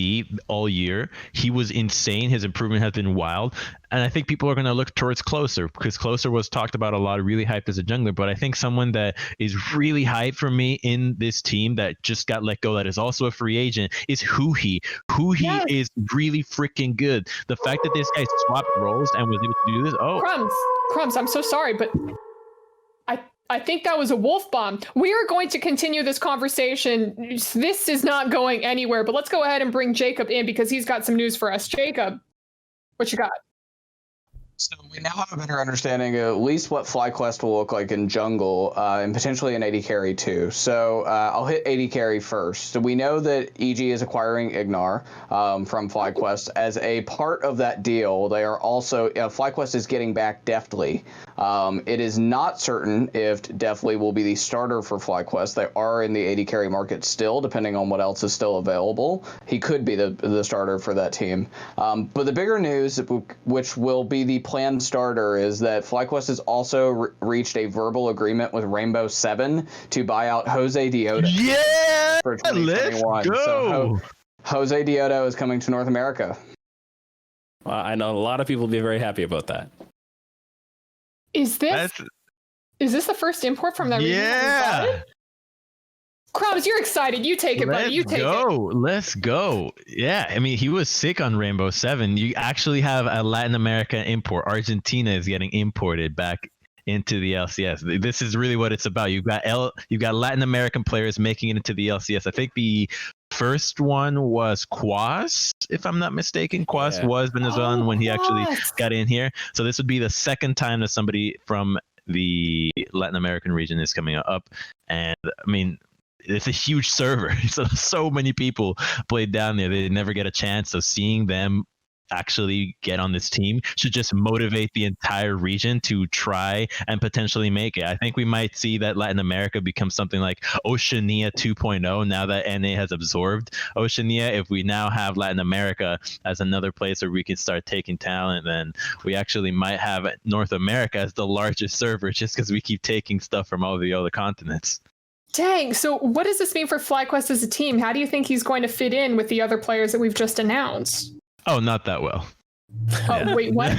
all year. He was insane. His improvement has been wild, and I think people are going to look towards Closer because Closer was talked about a lot, really hyped as a jungler. But I think someone that is really hyped for me in this team that just got let go, that is also a free agent, is HUNI. HUNI is really freaking good. The fact that this guy swapped roles and was able to do this. Crumbs. I'm so sorry, but. I think that was a wolf bomb. We are going to continue this conversation. This is not going anywhere, but let's go ahead and bring Jacob in because he's got some news for us. Jacob, what you got? So we now have a better understanding of at least what FlyQuest will look like in jungle and potentially an AD carry too. So I'll hit AD carry first. So we know that EG is acquiring Ignar from FlyQuest. As a part of that deal, they are also, FlyQuest is getting back Deftly. It is not certain if Deftly will be the starter for FlyQuest. They are in the AD carry market still, depending on what else is still available. He could be the starter for that team. But the bigger news, which will be the planned starter, is that FlyQuest has also reached a verbal agreement with Rainbow 7 to buy out Jose Dioto. Yeah, for 2021. let's go. So Jose Dioto is coming to North America. I know a lot of people will be very happy about that. Is this the first import from that region? Yeah. Crumbs, you're excited. You take it, buddy. You take it. Let's go. Yeah, I mean, he was sick on Rainbow 7. You actually have a Latin America import. Argentina is getting imported back into the LCS. This is really what it's about. You've got Latin American players making it into the LCS. I think the first one was Quas, if I'm not mistaken. Quas was Venezuelan when he actually got in here. So this would be the second time that somebody from the Latin American region is coming up. And I mean, it's a huge server. So many people played down there. They never get a chance. So seeing them actually get on this team should just motivate the entire region to try and potentially make it. I think we might see that Latin America become something like Oceania 2.0 now that NA has absorbed Oceania. If we now have Latin America as another place where we can start taking talent, then we actually might have North America as the largest server just because we keep taking stuff from all the other continents. Dang. So what does this mean for FlyQuest as a team? How do you think he's going to fit in with the other players that we've just announced? Oh, not that well. Oh, wait, what?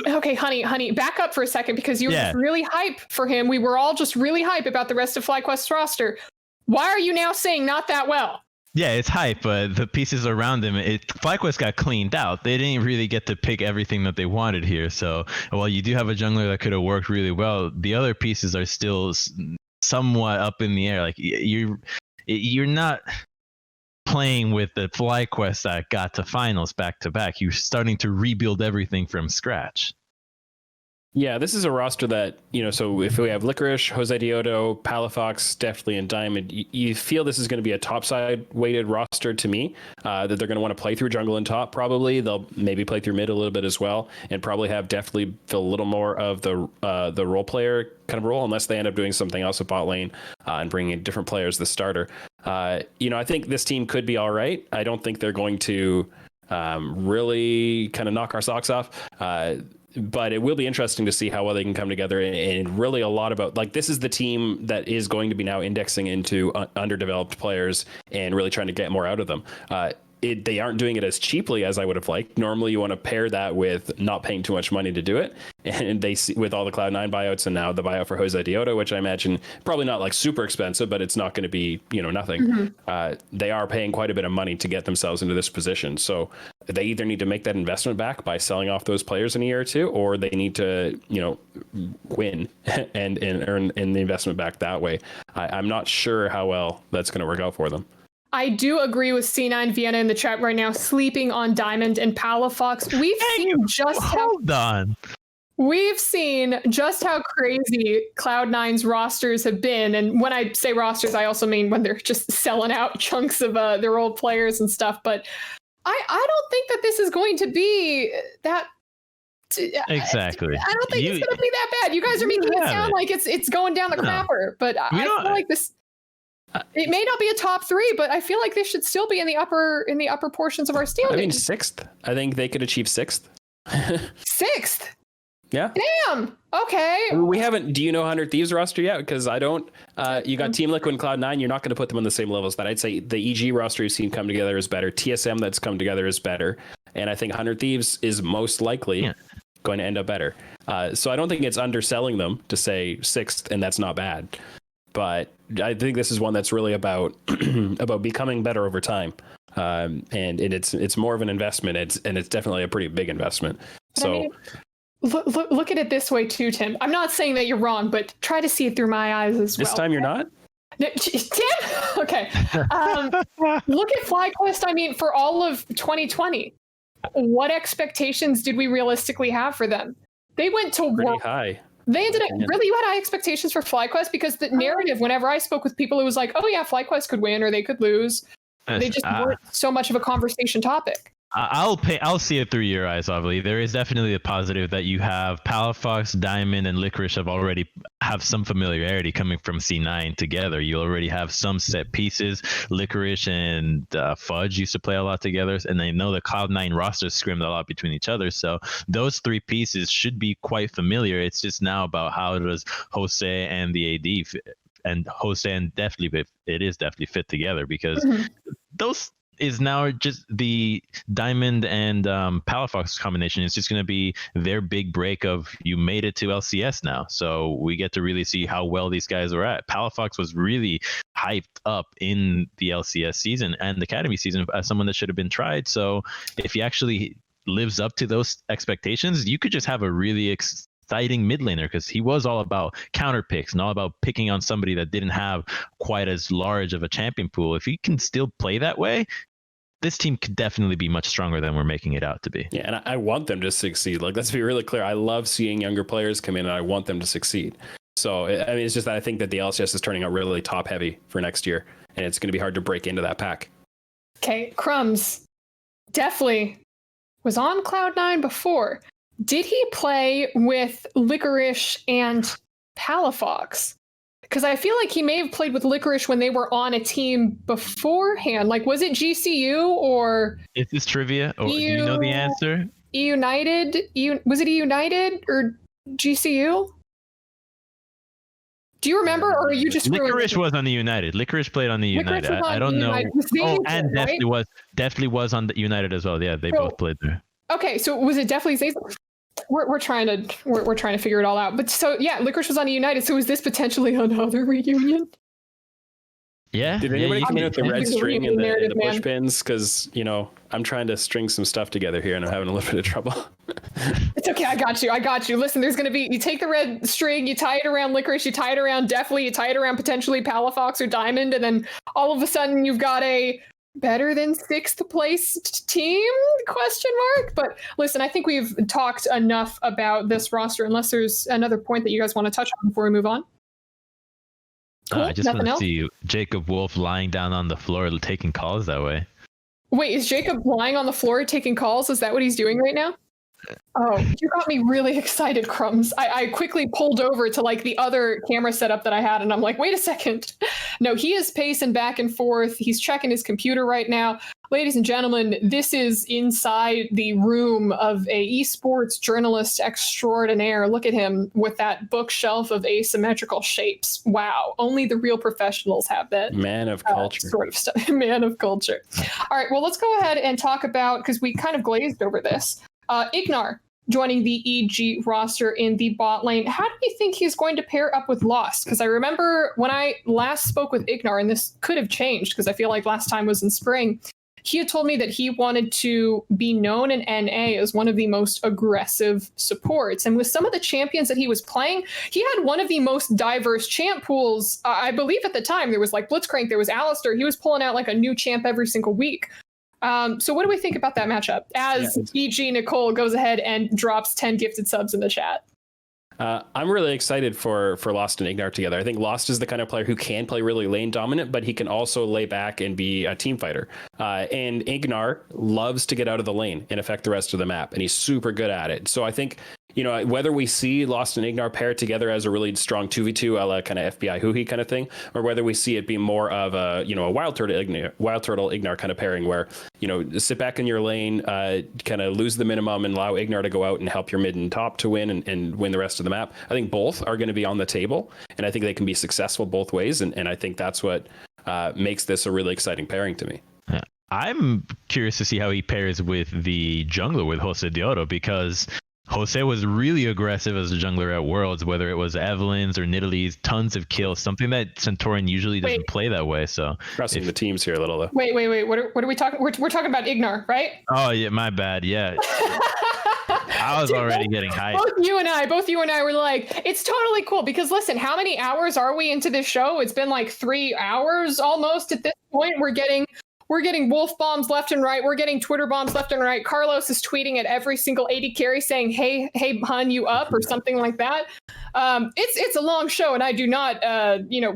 Okay, honey, back up for a second because you were really hype for him. We were all just really hype about the rest of FlyQuest's roster. Why are you now saying not that well? Yeah, it's hype, but the pieces around him, FlyQuest got cleaned out. They didn't really get to pick everything that they wanted here. So while you do have a jungler that could have worked really well, the other pieces are still somewhat up in the air. Like you're not playing with the FlyQuest that got to finals back to back. You're starting to rebuild everything from scratch. Yeah, this is a roster that, so if we have Licorice, Jose Dioto, Palafox, definitely, and Diamond, you feel this is going to be a topside weighted roster to me, that they're going to want to play through jungle and top probably. They'll maybe play through mid a little bit as well, and probably have definitely feel a little more of the role player kind of role, unless they end up doing something else at bot lane and bringing in different players, the starter. I think this team could be all right. I don't think they're going to really kind of knock our socks off. But it will be interesting to see how well they can come together, and really a lot about, like, this is the team that is going to be now indexing into underdeveloped players and really trying to get more out of them. They aren't doing it as cheaply as I would have liked. Normally, you want to pair that with not paying too much money to do it. And they see, with all the Cloud9 buyouts and now the buyout for Jose Dioto, which I imagine probably not like super expensive, but it's not going to be, nothing. They are paying quite a bit of money to get themselves into this position. So they either need to make that investment back by selling off those players in a year or two, or they need to, win and earn the investment back that way. I'm not sure how well that's going to work out for them. I do agree with C9 Vienna in the chat right now, sleeping on Diamond and Palafox. We've seen just how crazy Cloud9's rosters have been. And when I say rosters, I also mean when they're just selling out chunks of their old players and stuff. But I don't think that this is going to be that. Exactly. I don't think it's going to be that bad. You guys are making it sound like it's going down the crapper. But I feel like this. It may not be a top 3, but I feel like they should still be in the upper portions of our standings. I mean, 6th. I think they could achieve 6th. 6th. Yeah. Damn. Okay. We haven't. Do you know 100 Thieves roster yet? Because I don't. You got Team Liquid and Cloud9. You're not going to put them on the same levels. That I'd say the EG roster you've seen come together is better. TSM that's come together is better, and I think 100 Thieves is most likely going to end up better. So I don't think it's underselling them to say 6th, and that's not bad. But I think this is one that's really about becoming better over time, and it's more of an investment. It's definitely a pretty big investment. So, I mean, look at it this way too, Tim. I'm not saying that you're wrong, but try to see it through my eyes as well. This time you're not? No, Tim. Okay. Look at FlyQuest. I mean, for all of 2020, what expectations did we realistically have for them? They went to pretty high. They ended up really, you had high expectations for FlyQuest, because the narrative, whenever I spoke with people, it was like, oh yeah, FlyQuest could win or they could lose. They just weren't so much of a conversation topic. I'll see it through your eyes, obviously. There is definitely a positive that you have Palafox, Diamond, and Licorice have some familiarity coming from C9 together. You already have some set pieces. Licorice and Fudge used to play a lot together, and they know the Cloud9 rosters scrimmed a lot between each other. So those 3 pieces should be quite familiar. It's just now about how does Jose and the AD and Jose and definitely it is definitely fit together, because those is now just the Diamond and Palafox combination. It's just going to be their big break of you made it to LCS now. So we get to really see how well these guys are at. Palafox was really hyped up in the LCS season and the Academy season as someone that should have been tried. So if he actually lives up to those expectations, you could just have a really exciting mid laner, because he was all about counter picks and all about picking on somebody that didn't have quite as large of a champion pool. If he can still play that way, this team could definitely be much stronger than we're making it out to be. Yeah, and I want them to succeed. Like, let's be really clear. I love seeing younger players come in, and I want them to succeed. So, I mean, it's just that I think that the LCS is turning out really top heavy for next year, and it's going to be hard to break into that pack. Okay, Crumbs definitely was on Cloud9 before. Did he play with Licorice and Palafox? Because I feel like he may have played with Licorice when they were on a team beforehand. Like, was it GCU or... Is this trivia? Or do you know the answer? United? Was it United or GCU? Do you remember, or are you just... Licorice was on the United. Licorice played on the United. I don't know. And definitely was on the United as well. Yeah, they both played there. Okay, so was it definitely Zazen? We're trying to figure it all out. But so yeah, Licorice was on a United. So is this potentially another reunion? Yeah. Did anybody come in with the red string and the push pins? Because I'm trying to string some stuff together here, and I'm having a little bit of trouble. It's okay. I got you. Listen, there's going to be, you take the red string, you tie it around Licorice, you tie it around Deathly, you tie it around potentially Palafox or Diamond, and then all of a sudden you've got a better than 6th place team? Question mark. But listen, I think we've talked enough about this roster. Unless there's another point that you guys want to touch on before we move on. Cool. I just want Nothing to else? see Jacob Wolf lying down on the floor taking calls that way. Wait, is Jacob lying on the floor taking calls? Is that what he's doing right now? Oh, you got me really excited, Crumbs. I quickly pulled over to like the other camera setup that I had, and I'm like, wait a second. No, he is pacing back and forth. He's checking his computer right now. Ladies and gentlemen, this is inside the room of a esports journalist extraordinaire. Look at him with that bookshelf of asymmetrical shapes. Wow, only the real professionals have that. Man of culture. Sort of stuff. Man of culture. All right, well, let's go ahead and talk about, because we kind of glazed over this. Ignar joining the EG roster in the bot lane. How do you think he's going to pair up with Lost? Because I remember when I last spoke with Ignar, and this could have changed because I feel like last time was in spring, he had told me that he wanted to be known in NA as one of the most aggressive supports. And with some of the champions that he was playing, he had one of the most diverse champ pools. I believe at the time there was like Blitzcrank, there was Alistair. He was pulling out like a new champ every single week. So what do we think about that matchup as EG Nicole goes ahead and drops 10 gifted subs in the chat? I'm really excited for Lost and Ignar together. I think Lost is the kind of player who can play really lane dominant, but he can also lay back and be a team fighter. And Ignar loves to get out of the lane and affect the rest of the map, and he's super good at it. So I think, you know, whether we see Lost and Ignar pair together as a really strong 2v2 a la kind of FBI HUNI kind of thing, or whether we see it be more of a, you know, a Wild Turtle Ignar kind of pairing where, you know, sit back in your lane, kind of lose the minimum and allow Ignar to go out and help your mid and top to win and win the rest of the map. I think both are going to be on the table, and I think they can be successful both ways. And I think that's what makes this a really exciting pairing to me. Yeah. I'm curious to see how he pairs with the jungler with Jose de Oro, because Jose was really aggressive as a jungler at Worlds, whether it was Evelyn's or Nidalee's, tons of kills, something that Centaurian usually doesn't play that way. So crossing the teams here a little though. Wait. What are we talking? We're talking about Ignar, right? Oh yeah, my bad. Yeah. I was already getting hyped. Both you and I were like, it's totally cool because listen, how many hours are we into this show? It's been like 3 hours almost at this point. We're getting wolf bombs left and right. We're getting Twitter bombs left and right. Carlos is tweeting at every single AD carry saying, hey, hun, you up or something like that. It's a long show, and I do not,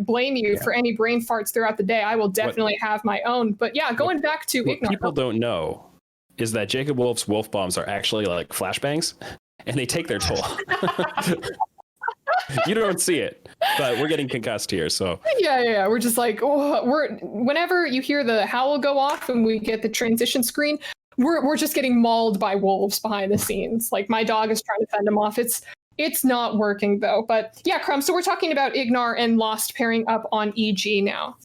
blame you for any brain farts throughout the day. I will definitely have my own. But yeah, going back to what Ignar. People don't know is that Jacob Wolf's wolf bombs are actually like flashbangs, and they take their toll. You don't see it, but we're getting concussed here. So yeah. We're just like, whenever you hear the howl go off and we get the transition screen, we're just getting mauled by wolves behind the scenes. Like my dog is trying to fend them off. It's not working though. But yeah, Crumb. So we're talking about Ignar and Lost pairing up on EG now.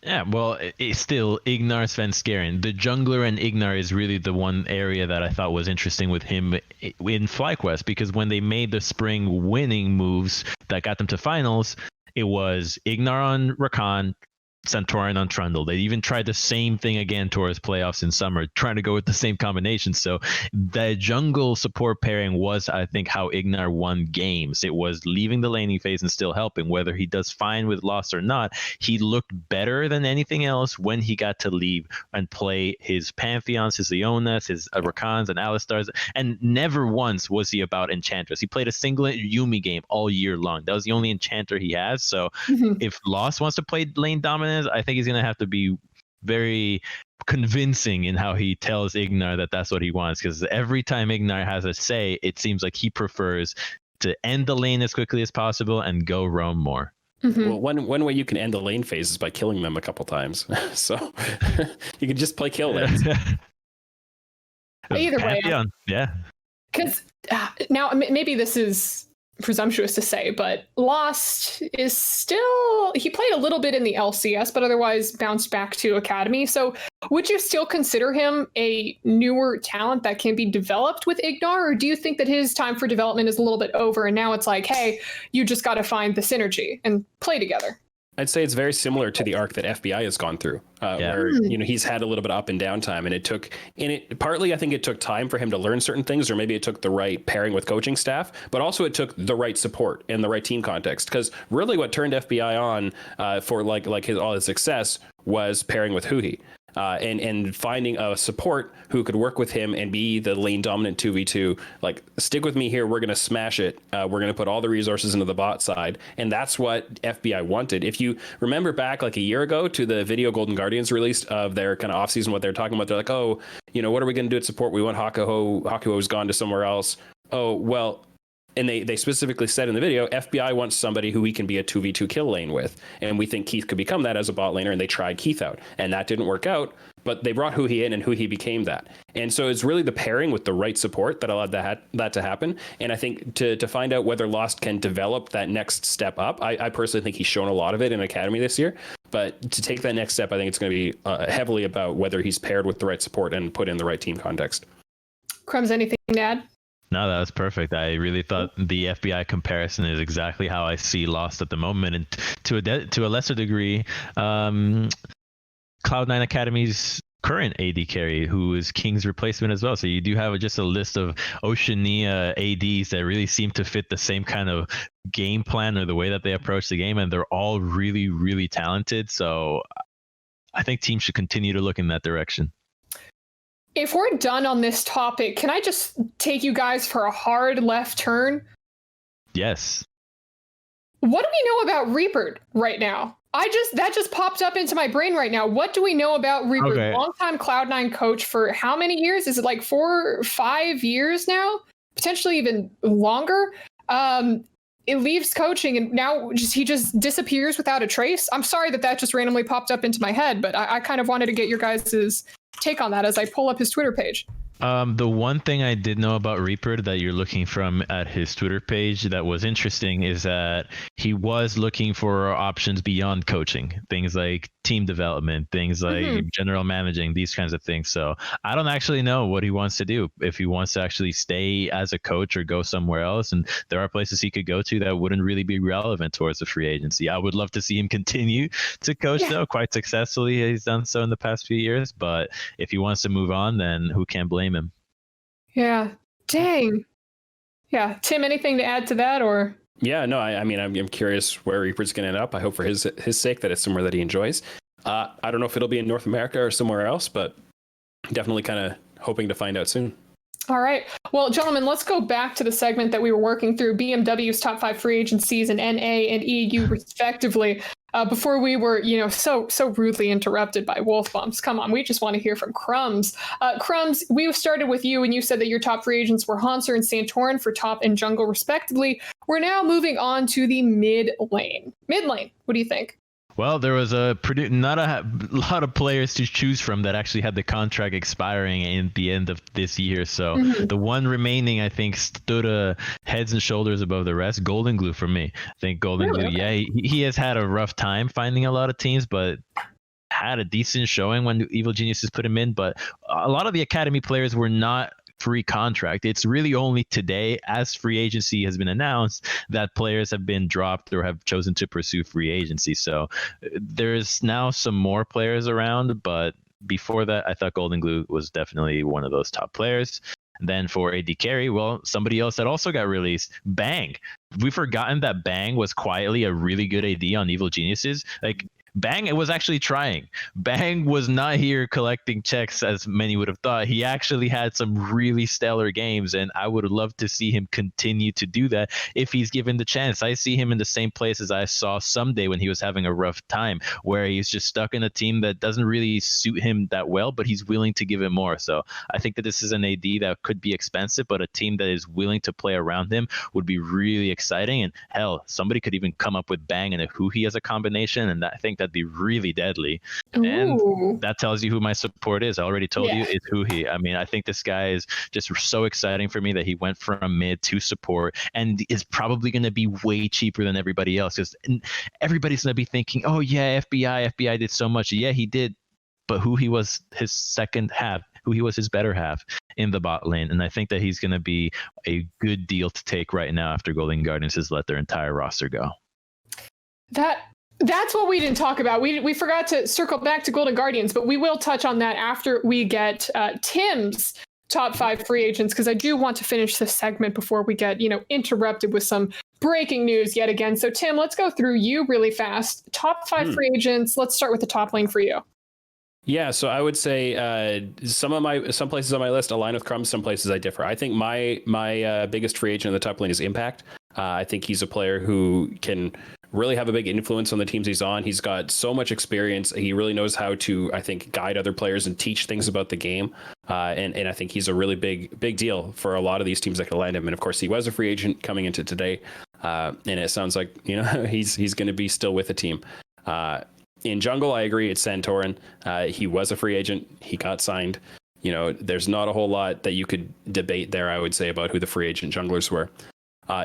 Yeah, well, it's still Ignar Svenskeren. The jungler and Ignar is really the one area that I thought was interesting with him in FlyQuest, because when they made the spring winning moves that got them to finals, it was Ignar on Rakan, Centaurian on Trundle. They even tried the same thing again towards playoffs in summer, trying to go with the same combination. So the jungle support pairing was, I think, how Ignar won games. It was leaving the laning phase and still helping. Whether he does fine with Lost or not, he looked better than anything else when he got to leave and play his Pantheons, his Leonas, his Rakans and Alistars, and never once was he about Enchantress. He played a single Yuumi game all year long. That was the only Enchanter he has. So if Lost wants to play lane dominance, I think he's going to have to be very convincing in how he tells Ignar that that's what he wants, because every time Ignar has a say, it seems like he prefers to end the lane as quickly as possible and go roam more. Well, one way you can end the lane phase is by killing them a couple times. So you can just play kill lanes. Either way. Yeah. Because now maybe this is presumptuous to say, but Lost is still, he played a little bit in the LCS, but otherwise bounced back to Academy. So would you still consider him a newer talent that can be developed with Ignar, or do you think that his time for development is a little bit over and now it's like, hey, you just got to find the synergy and play together? I'd say it's very similar to the arc that FBI has gone through, where he's had a little bit of up and down time, and partly I think it took time for him to learn certain things, or maybe it took the right pairing with coaching staff, but also it took the right support and the right team context. Because really, what turned FBI on for all his success was pairing with HUNI. And finding a support who could work with him and be the lane dominant 2v2, like, stick with me here, we're going to smash it. We're going to put all the resources into the bot side. And that's what FBI wanted. If you remember back like a year ago to the video Golden Guardians released of their kind of offseason, what they're talking about, they're like, oh, what are we going to do at support? We want Hakuho's gone to somewhere else. Oh, well, and they specifically said in the video, FBI wants somebody who we can be a 2v2 kill lane with. And we think Keith could become that as a bot laner. And they tried Keith out. And that didn't work out. But they brought HUNI in, and HUNI became that. And so it's really the pairing with the right support that allowed that to happen. And I think to find out whether Lost can develop that next step up, I personally think he's shown a lot of it in Academy this year. But to take that next step, I think it's going to be heavily about whether he's paired with the right support and put in the right team context. Crumbs, anything to add? No, that was perfect. I really thought the FBI comparison is exactly how I see Lost at the moment, and to a lesser degree, Cloud9 Academy's current AD carry, who is King's replacement as well. So you do have just a list of Oceania ADs that really seem to fit the same kind of game plan or the way that they approach the game, and they're all really, really talented. So I think teams should continue to look in that direction. If we're done on this topic, can I just take you guys for a hard left turn? Yes. What do we know about Reaper right now? That just popped up into my brain right now. What do we know about Reaper? Okay. Longtime Cloud9 coach for how many years? Is it like 4 or 5 years now? Potentially even longer. It leaves coaching and now he just disappears without a trace. I'm sorry that just randomly popped up into my head, but I kind of wanted to get your guys' take on that as I pull up his Twitter page. The one thing I did know about Reaper that you're looking from at his Twitter page that was interesting is that he was looking for options beyond coaching, things like team development, things like general managing, these kinds of things. So I don't actually know what he wants to do, if he wants to actually stay as a coach or go somewhere else. And there are places he could go to that wouldn't really be relevant towards the free agency. I would love to see him continue to coach, though, quite successfully. He's done so in the past few years. But if he wants to move on, then who can blame him? Yeah. Dang. Yeah. Tim, anything to add to that, or? Yeah, no, I mean, I'm curious where Reaper's going to end up. I hope for his sake that it's somewhere that he enjoys. I don't know if it'll be in North America or somewhere else, but definitely kind of hoping to find out soon. All right. Well, gentlemen, let's go back to the segment that we were working through, BMW's top 5 free agencies in NA and EU respectively. Before we were, so rudely interrupted by wolf bumps. Come on, we just want to hear from Crumbs. Crumbs, we started with you, and you said that your top free agents were Hanser and Santorin for top and jungle, respectively. We're now moving on to the mid lane. Mid lane, what do you think? Well, there was not a lot of players to choose from that actually had the contract expiring in the end of this year. So the one remaining, I think, stood heads and shoulders above the rest. Golden Glue for me. I think Golden Glue, he has had a rough time finding a lot of teams, but had a decent showing when Evil Geniuses put him in. But a lot of the Academy players were not free contract. It's really only today, as free agency has been announced, that players have been dropped or have chosen to pursue free agency. So there's now some more players around, but before that, I thought Golden Glue was definitely one of those top players. Then for AD carry, well, somebody else that also got released, Bang. We've forgotten that Bang was quietly a really good AD on Evil Geniuses. Like, Bang, it was actually trying. Bang was not here collecting checks as many would have thought. He actually had some really stellar games, and I would love to see him continue to do that if he's given the chance. I see him in the same place as I saw Someday when he was having a rough time, where he's just stuck in a team that doesn't really suit him that well, but he's willing to give it more. So I think that this is an AD that could be expensive, but a team that is willing to play around him would be really exciting. And hell, somebody could even come up with Bang and a HUNI as a combination, and I think that'd be really deadly. Ooh. And that tells you who my support is. I already told you it's HUNI. I mean, I think this guy is just so exciting for me that he went from mid to support and is probably going to be way cheaper than everybody else, because everybody's going to be thinking, oh yeah, FBI did so much. Yeah, he did, but HUNI was his second half. HUNI was his better half in the bot lane, and I think that he's going to be a good deal to take right now after Golden Guardians has let their entire roster go. That's what we didn't talk about. We forgot to circle back to Golden Guardians, but we will touch on that after we get Tim's top 5 free agents, because I do want to finish this segment before we get, interrupted with some breaking news yet again. So Tim, let's go through you really fast. Top 5 free agents. Let's start with the top lane for you. Yeah, so I would say some places on my list align with Crumbs, some places I differ. I think my biggest free agent in the top lane is Impact. I think he's a player who can really have a big influence on the teams he's on. He's got so much experience. He really knows how to, I think, guide other players and teach things about the game. And I think he's a really big deal for a lot of these teams that can land him. And of course, he was a free agent coming into today. And it sounds like, he's going to be still with the team. In jungle, I agree. It's Santorin. He was a free agent. He got signed. There's not a whole lot that you could debate there, I would say, about who the free agent junglers were.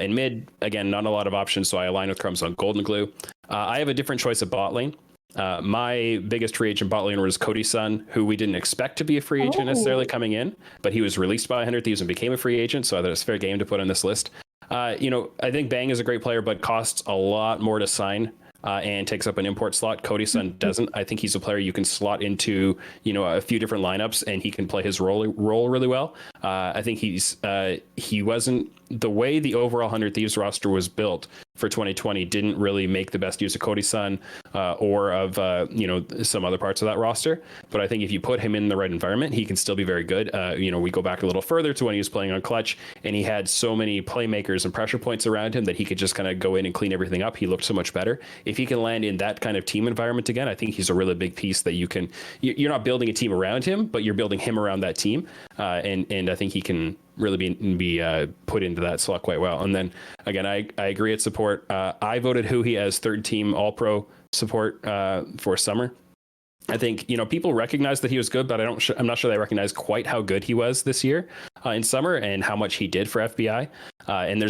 In mid, again, not a lot of options, so I align with Crumbs on Golden Glue. I have a different choice of bot lane. My biggest free agent bot laner was Cody Sun, who we didn't expect to be a free agent necessarily coming in, but he was released by 100 Thieves and became a free agent, so I thought it's fair game to put on this list. I think Bang is a great player, but costs a lot more to sign. And takes up an import slot. Cody Sun doesn't. I think he's a player you can slot into, a few different lineups, and he can play his role really well. I think he wasn't, the way the overall 100 Thieves roster was built for 2020 didn't really make the best use of Cody Sun or of some other parts of that roster. But I think if you put him in the right environment, he can still be very good. We go back a little further to when he was playing on Clutch, and he had so many playmakers and pressure points around him that he could just kind of go in and clean everything up. He looked so much better. If he can land in that kind of team environment again, I think he's a really big piece that you're not building a team around him, but you're building him around that team. And I think he can really be put into that slot quite well. And then again, I agree at support. I voted HUNI as third team All-Pro support for summer. I think, people recognize that he was good, but I'm not sure they recognize quite how good he was this year in summer and how much he did for FBI. And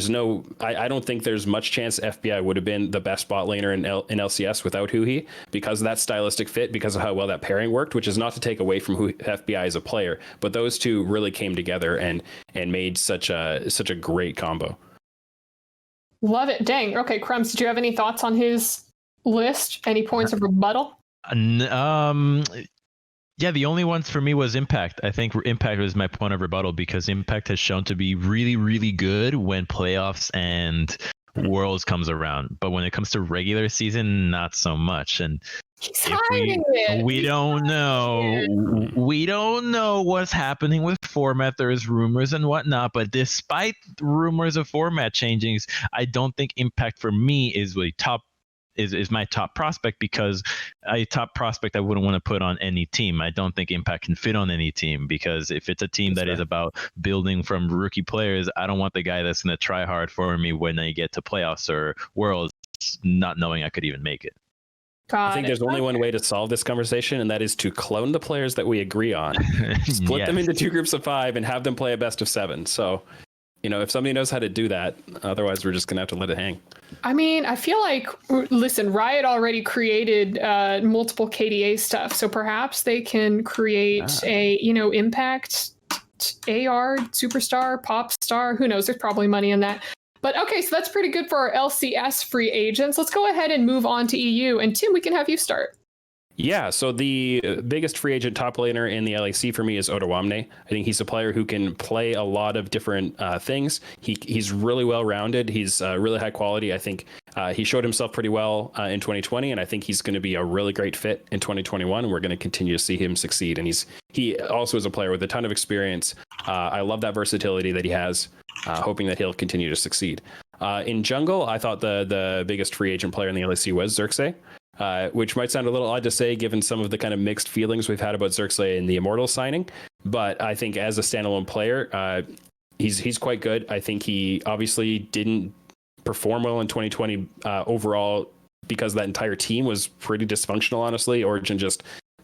I don't think there's much chance FBI would have been the best bot laner in LCS without HUNI because of that stylistic fit, because of how well that pairing worked, which is not to take away from who FBI as a player, but those two really came together and made such a great combo. Love it. Dang. Okay, Crumbs, did you have any thoughts on his list? Any points of rebuttal? Yeah, the only ones for me was Impact. I think Impact was my point of rebuttal because Impact has shown to be really, really good when playoffs and Worlds comes around. But when it comes to regular season, not so much. And we don't know what's happening with format. There's rumors and whatnot. But despite rumors of format changings, I don't think Impact for me is really is my top prospect, because a top prospect I wouldn't want to put on any team. I don't think Impact can fit on any team, because if it's a team that is about building from rookie players, I don't want the guy that's going to try hard for me when I get to playoffs or Worlds not knowing I could even make it. I think there's only one way to solve this conversation, and that is to clone the players that we agree on, split them into 2 groups of 5 and have them play a best of 7. So if somebody knows how to do that, otherwise we're just going to have to let it hang. I mean, I feel like, listen, Riot already created multiple KDA stuff, so perhaps they can create Impact, AR, Superstar, Pop Star, who knows, there's probably money in that. But okay, so that's pretty good for our LCS free agents. Let's go ahead and move on to EU, and Tim, we can have you start. Yeah, so the biggest free agent top laner in the LEC for me is Otawamne. I think he's a player who can play a lot of different things. He's really well-rounded. He's really high quality. I think he showed himself pretty well in 2020, and I think he's going to be a really great fit in 2021, and we're going to continue to see him succeed. And he also is a player with a ton of experience. I love that versatility that he has, hoping that he'll continue to succeed. In jungle, I thought the biggest free agent player in the LEC was Xerxes. Which might sound a little odd to say given some of the kind of mixed feelings we've had about Xerxes in the Immortals signing. But I think as a standalone player, he's quite good. I think he obviously didn't perform well in 2020 overall because that entire team was pretty dysfunctional, honestly. Origin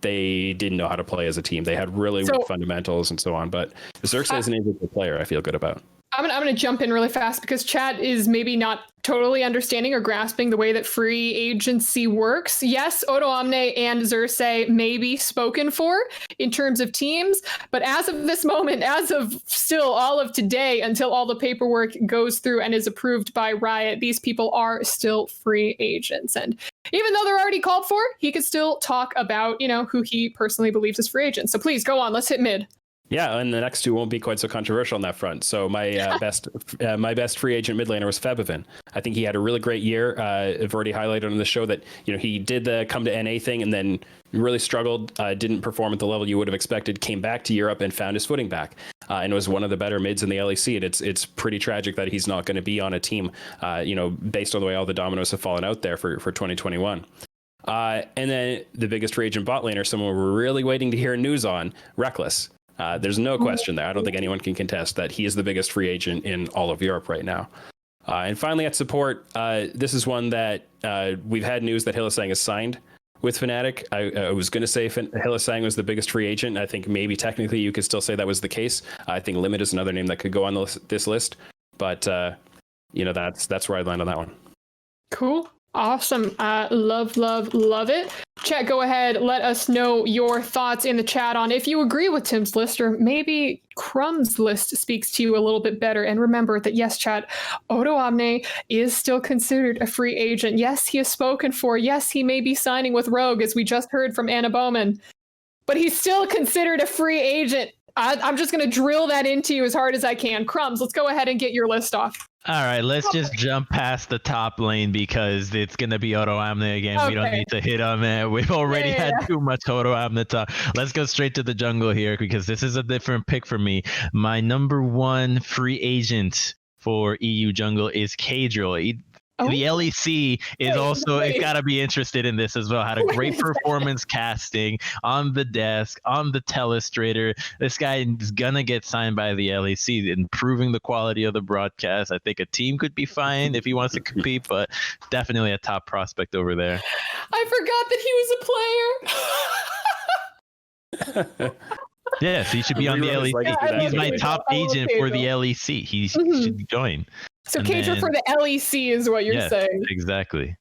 they didn't know how to play as a team. They had really weak fundamentals and so on. But Xerxes is an individual player I feel good about. I'm gonna jump in really fast because chat is maybe not totally understanding or grasping the way that free agency works. Yes, Odo Omne and Xerxes may be spoken for in terms of teams, but as of this moment, as of still all of today, until all the paperwork goes through and is approved by Riot, these people are still free agents. And even though they're already called for, he could still talk about, who he personally believes is free agents. So please go on. Let's hit mid. Yeah, and the next two won't be quite so controversial on that front. So my best free agent mid laner was Febivin. I think he had a really great year. I've already highlighted on the show that he did the come to NA thing and then really struggled, didn't perform at the level you would have expected, came back to Europe and found his footing back, and was one of the better mids in the LEC. And it's pretty tragic that he's not going to be on a team, based on the way all the dominoes have fallen out there for 2021. And then the biggest free agent bot laner, someone we're really waiting to hear news on, Reckless. There's no question there. I don't think anyone can contest that he is the biggest free agent in all of Europe right now. And finally, at support, this is one that we've had news that Hylissang is signed with Fnatic. I was going to say Hylissang was the biggest free agent. I think maybe technically you could still say that was the case. I think Limit is another name that could go on this list. But, that's where I land on that one. Cool. Awesome. Love it. Chat, go ahead. Let us know your thoughts in the chat on if you agree with Tim's list or maybe Crumb's list speaks to you a little bit better. And remember that, yes, chat, Odo Omne is still considered a free agent. Yes, he is spoken for. Yes, he may be signing with Rogue, as we just heard from Anna Bowman, but he's still considered a free agent. I'm just going to drill that into you as hard as I can. Crumbs, let's go ahead and get your list off. All right, let's just jump past the top lane because it's going to be Odo Omne again. Okay. We don't need to hit on that. We've already had too much Odo Omne talk. Let's go straight to the jungle here because this is a different pick for me. My number one free agent for EU jungle is Kadriel. The LEC is it's got to be interested in this as well. Had a great performance casting on the desk, on the telestrator. This guy is going to get signed by the LEC, improving the quality of the broadcast. I think a team could be fine if he wants to compete, but definitely a top prospect over there. I forgot that he was a player. Yes, he should be on the LEC. He's my top agent for the LEC. He should join. So Kadriel for the LEC is what you're saying. Exactly.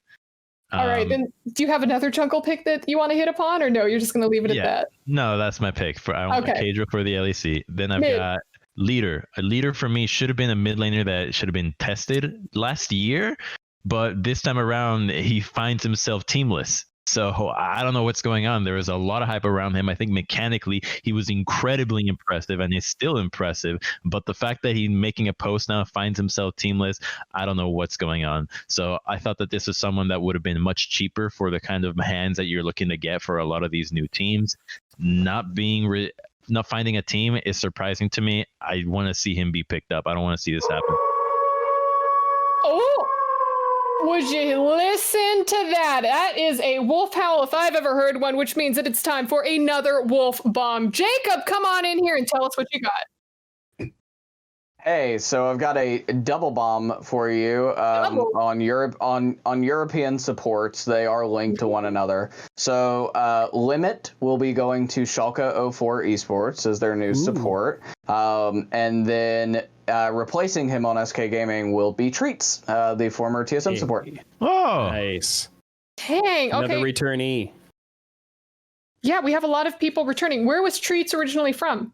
All right, then do you have another jungle pick that you want to hit upon, or no, you're just going to leave it at that? No, that's my pick. I want Kadriel for the LEC. Then I've got Leader. A Leader for me should have been a mid laner that should have been tested last year, but this time around he finds himself teamless. So I don't know what's going on. There was a lot of hype around him. I think mechanically he was incredibly impressive and he's still impressive. But the fact that he's making a post now, finds himself teamless, I don't know what's going on. So I thought that this is someone that would have been much cheaper for the kind of hands that you're looking to get for a lot of these new teams. Not finding a team is surprising to me. I want to see him be picked up. I don't want to see this happen. Oh! Would you listen to that? That is a wolf howl if I've ever heard one, which means that it's time for another wolf bomb. Jacob, come on in here and tell us what you got. Hey, so I've got a double bomb for you on European supports. They are linked to one another. So Limit will be going to Schalke 04 Esports as their new support. And then replacing him on SK Gaming will be Treats, the former TSM support. Oh, nice. Dang, Another returnee. Yeah, we have a lot of people returning. Where was Treats originally from?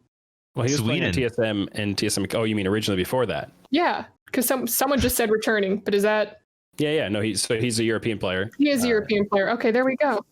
Well, he was playing TSM and TSM. Oh, you mean originally before that? Yeah, because someone just said returning, but is that? Yeah. No, he's a European player. He is a European player. Okay, there we go.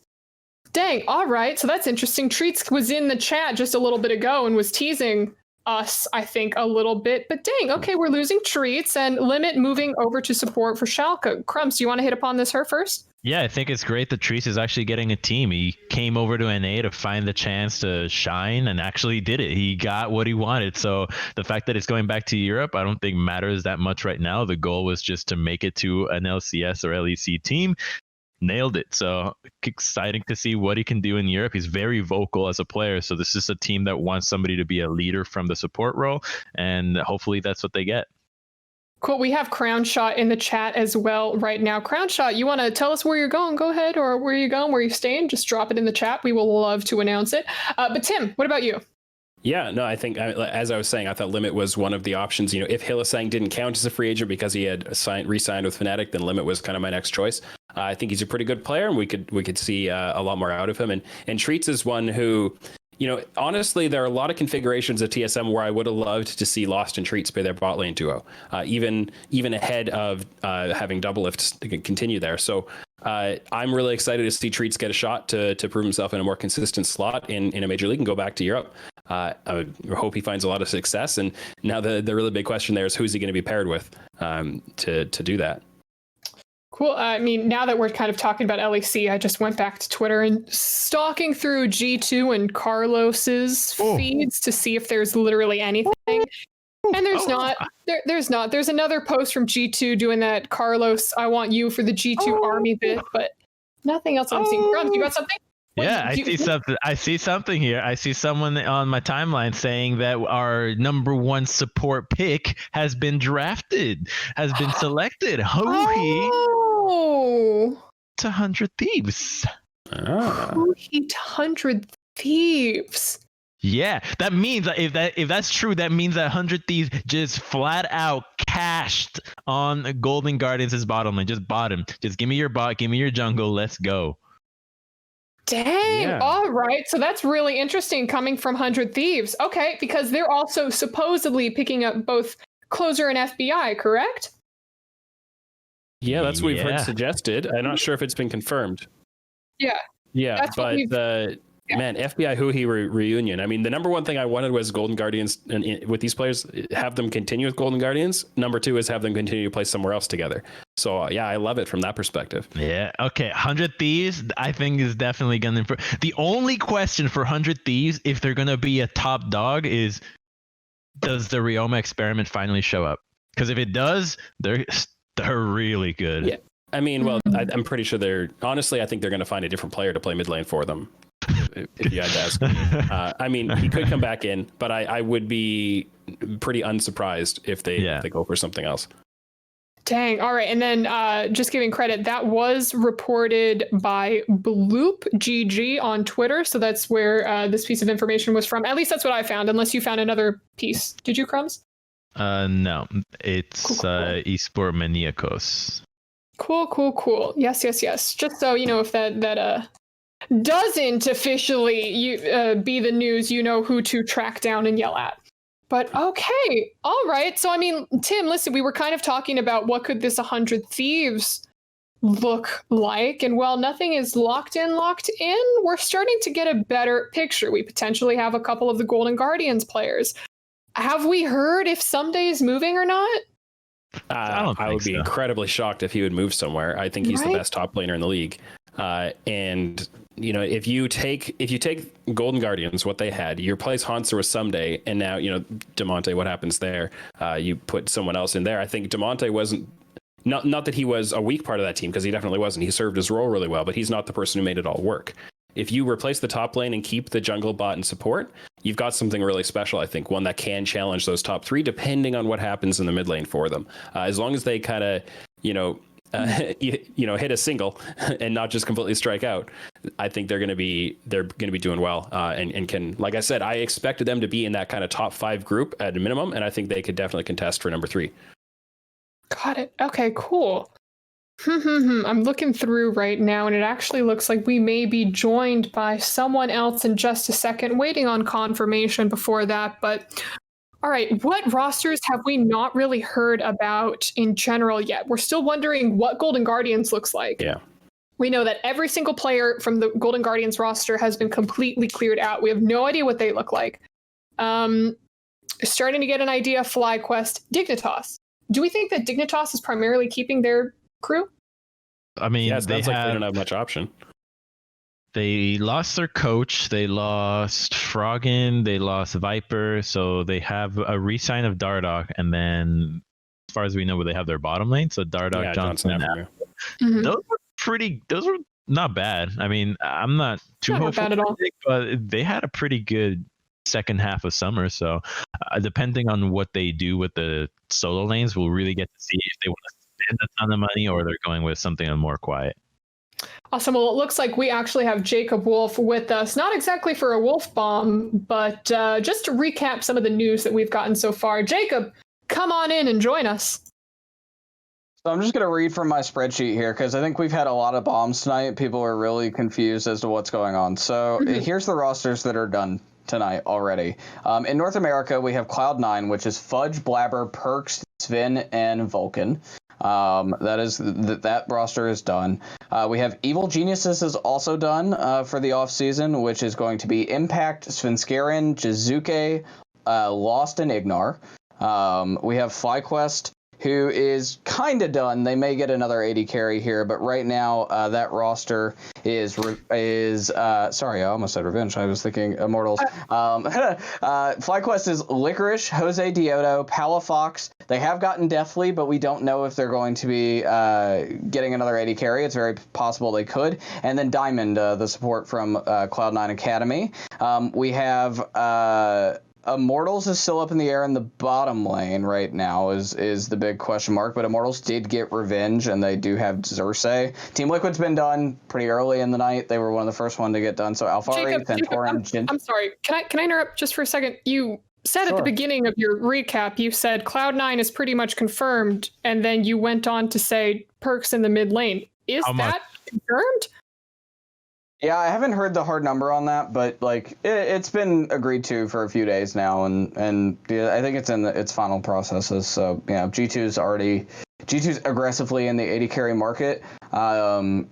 Dang. All right. So that's interesting. Treats was in the chat just a little bit ago and was teasing us, I think, a little bit. But dang. Okay, we're losing Treats and Limit moving over to support for Schalke. Crumbs, do you want to hit upon this her first? Yeah, I think it's great that Treats is actually getting a team. He came over to NA to find the chance to shine and actually did it. He got what he wanted. So the fact that it's going back to Europe, I don't think matters that much right now. The goal was just to make it to an LCS or LEC team. Nailed it. So exciting to see what he can do in Europe. He's very vocal as a player. So this is a team that wants somebody to be a leader from the support role. And hopefully that's what they get. Cool. We have Crown Shot in the chat as well right now. Crown Shot, you want to tell us where you're going? Go ahead. Or where are you going? Where are you staying? Just drop it in the chat. We will love to announce it. But Tim, what about you? Yeah, no, I think, as I was saying, I thought Limit was one of the options. You know, if Hillisang didn't count as a free agent because he had re-signed with Fnatic, then Limit was kind of my next choice. I think he's a pretty good player, and we could see a lot more out of him. And Treats is one who, you know, honestly, there are a lot of configurations of TSM where I would have loved to see Lost and Treats play their bot lane duo, even ahead of having Doublelift continue there. So I'm really excited to see Treats get a shot to prove himself in a more consistent slot in a major league and go back to Europe. I hope he finds a lot of success. And now the really big question there is who's he going to be paired with to do that. Cool. I mean, now that we're kind of talking about LEC, I just went back to Twitter and stalking through G2 and Carlos's feeds to see if there's literally anything. And there's not. There's not. There's another post from G2 doing that Carlos, I want you for the G2 army bit, but nothing else I'm seeing. Grumps, you got something? Yeah, I see something. I see something here. I see someone on my timeline saying that our number one support pick has been drafted, has been selected. HUNI to 100 Thieves. HUNI to 100 Thieves. Yeah, that means if that's true, that means that 100 Thieves just flat out cashed on Golden Guardians' bottom lane. Just bottom. Just give me your bot, give me your jungle. Let's go. Dang. Yeah. All right. So that's really interesting coming from 100 Thieves. Okay, because they're also supposedly picking up both Closer and FBI, correct? Yeah, that's what we've heard suggested. I'm not sure if it's been confirmed. Yeah. Yeah, but man, FBI HUI reunion. I mean, the number one thing I wanted was Golden Guardians, and with these players, have them continue with Golden Guardians. Number two is have them continue to play somewhere else together. So yeah, I love it from that perspective. Yeah. Okay. 100 Thieves, I think, is definitely going to improve. The only question for 100 Thieves, if they're going to be a top dog, is does the Ryoma experiment finally show up? Because if it does, they're really good. Yeah. I mean, well, I'm pretty sure I think they're going to find a different player to play mid lane for them. If you had to ask me. I mean, he could come back in, but I would be pretty unsurprised if they go for something else. Dang. All right. And then just giving credit, that was reported by Bloop GG on Twitter. So that's where this piece of information was from. At least that's what I found, unless you found another piece. Did you, Crumbs? No, it's cool. Esport Maniacos. Cool. Yes. Just so you know, if that doesn't officially be the news, you know who to track down and yell at. But okay, all right. So I mean, Tim, listen, we were kind of talking about what could this 100 Thieves look like, and while nothing is locked in, we're starting to get a better picture. We potentially have a couple of the Golden Guardians players. Have we heard if Someday is moving or not? I would be incredibly shocked if he would move somewhere. I think he's the best top laner in the league. And you know, if you take Golden Guardians, what they had, you replace Hanser with Someday, and now, you know, Demonte, what happens there? You put someone else in there. I think Demonte wasn't, not that he was a weak part of that team, because he definitely wasn't. He served his role really well, but he's not the person who made it all work. If you replace the top lane and keep the jungle, bot, and support, you've got something really special, I think, one that can challenge those top three, depending on what happens in the mid lane for them. As long as they kind of, hit a single and not just completely strike out, I think they're going to be doing well, and can, like I said, I expected them to be in that kind of top 5 group at a minimum, and I think they could definitely contest for number 3. Got it. Okay, cool. I'm looking through right now, and it actually looks like we may be joined by someone else in just a second, waiting on confirmation before that. But all right, what rosters have we not really heard about in general yet? We're still wondering what Golden Guardians looks like. Yeah. We know that every single player from the Golden Guardians roster has been completely cleared out. We have no idea what they look like. Starting to get an idea of FlyQuest, Dignitas. Do we think that Dignitas is primarily keeping their crew? I mean, yeah, it sounds like they don't have much option. They lost their coach, they lost Froggen, they lost Viper, so they have a re-sign of Dardoch, and then as far as we know, they have their bottom lane, so Dardoch, Johnson. Those were not bad. I mean, I'm not too hopeful, bad at all. But they had a pretty good second half of summer, so depending on what they do with the solo lanes, we'll really get to see if they want to spend a ton of money or they're going with something more quiet. Awesome. Well, it looks like we actually have Jacob Wolf with us, not exactly for a wolf bomb, but just to recap some of the news that we've gotten so far. Jacob, come on in and join us. So I'm just going to read from my spreadsheet here because I think we've had a lot of bombs tonight. People are really confused as to what's going on. So here's the rosters that are done tonight already. In North America, we have Cloud9, which is Fudge, Blabber, Perks, Sven, and Vulcan. That roster is done. We have Evil Geniuses is also done for the off season, which is going to be Impact, Svenskeren, Jizuke, Lost, and Ignar. We have FlyQuest, who is kind of done. They may get another 80 carry here, but right now that roster is sorry, I almost said Revenge. I was thinking Immortals. FlyQuest is Licorice, Jose Diodo, Palafox. They have gotten Deathly, but we don't know if they're going to be getting another 80 carry. It's very possible they could. And then Diamond, the support from Cloud9 Academy. We have Immortals is still up in the air in the bottom lane right now is the big question mark, but Immortals did get Revenge, and they do have Xerxes. Team Liquid's been done pretty early in the night. They were one of the first one to get done. So Alphari, Centauran, I'm sorry. Can I interrupt just for a second? You said at the beginning of your recap, you said Cloud9 is pretty much confirmed, and then you went on to say Perks in the mid lane. Is that confirmed? Yeah, I haven't heard the hard number on that, but like it's been agreed to for a few days now, and yeah, I think it's in its final processes. So yeah, G2's aggressively in the 80 carry market, and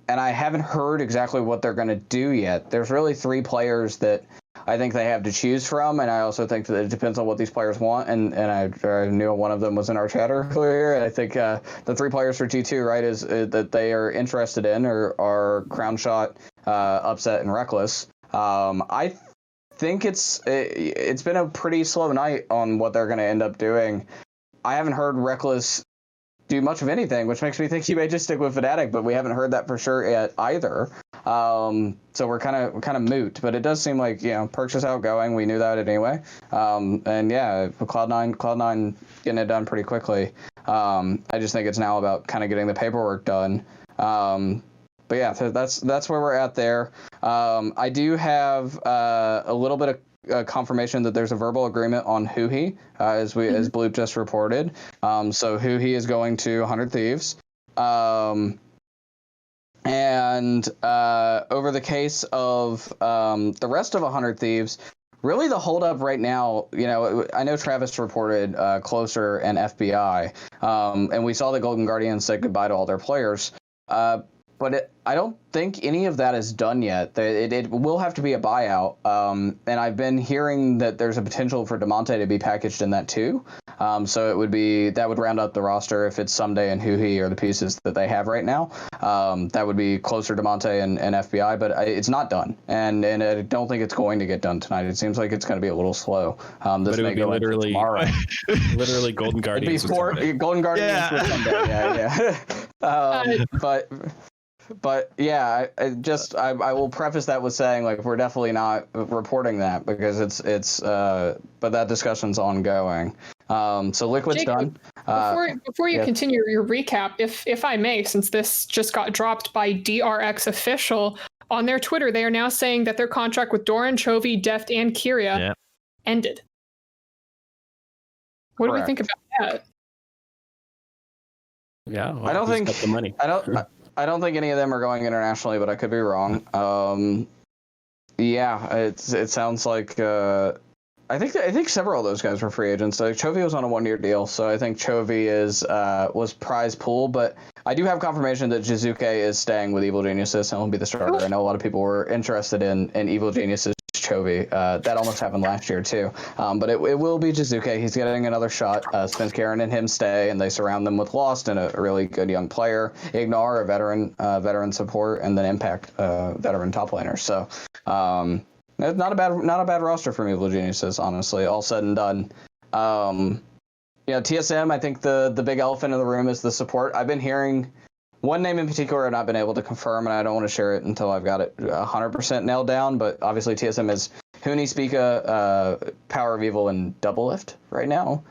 I haven't heard exactly what they're going to do yet. There's really 3 players that I think they have to choose from, and I also think that it depends on what these players want. And I knew one of them was in our chat earlier. And I think the 3 players for G2, right, is that they are interested in are Crown Shot, Upset, and Reckless. I think it's been a pretty slow night on what they're going to end up doing. I haven't heard Reckless do much of anything, which makes me think he may just stick with Fnatic, but we haven't heard that for sure yet either. So we're kind of moot, but it does seem like, Perks is outgoing. We knew that anyway. And yeah, Cloud9 getting it done pretty quickly. I just think it's now about kind of getting the paperwork done. But yeah, that's where we're at there. I do have a little bit of confirmation that there's a verbal agreement on HUNI, as Bloop just reported. So HUNI is going to 100 Thieves. And over the case of the rest of 100 Thieves, really the holdup right now, I know Travis reported Closer and FBI, and we saw the Golden Guardians say goodbye to all their players. But I don't think any of that is done yet. It will have to be a buyout. And I've been hearing that there's a potential for Demonte to be packaged in that too. So that would round up the roster if it's Someday and HUI or the pieces that they have right now. That would be Closer, Demonte, and FBI, but it's not done. And I don't think it's going to get done tonight. It seems like it's going to be a little slow. This may go literally tomorrow. Literally Golden Guardians. Golden Guardians with Someday. Yeah. But yeah, I will preface that with saying, like, we're definitely not reporting that because it's but that discussion's ongoing. So Liquid's Jacob, done. Before you continue your recap, if I may, since this just got dropped by DRX Official on their Twitter, they are now saying that their contract with Doran, Chovy, Deft, and Kyria ended. What do we think about that? Yeah, well, I don't think the money. I don't think any of them are going internationally, but I could be wrong. Yeah, it sounds like I think several of those guys were free agents. Like Chovy was on a 1-year deal, so I think Chovy was prize pool. But I do have confirmation that Jizuke is staying with Evil Geniuses and will be the starter. I know a lot of people were interested in Evil Geniuses Chovy. That almost happened last year too. But it will be Jizuke. He's getting another shot. Svenskeren and him stay, and they surround them with Lost and a really good young player. Ignar, a veteran support, and then Impact, veteran top laner. So not a bad roster from Evil Geniuses, honestly. All said and done. TSM. I think the big elephant in the room is the support. I've been hearing one name in particular I've not been able to confirm, and I don't want to share it until I've got it 100% nailed down, but obviously TSM is HUNI, Spica, Power of Evil, and Doublelift right now,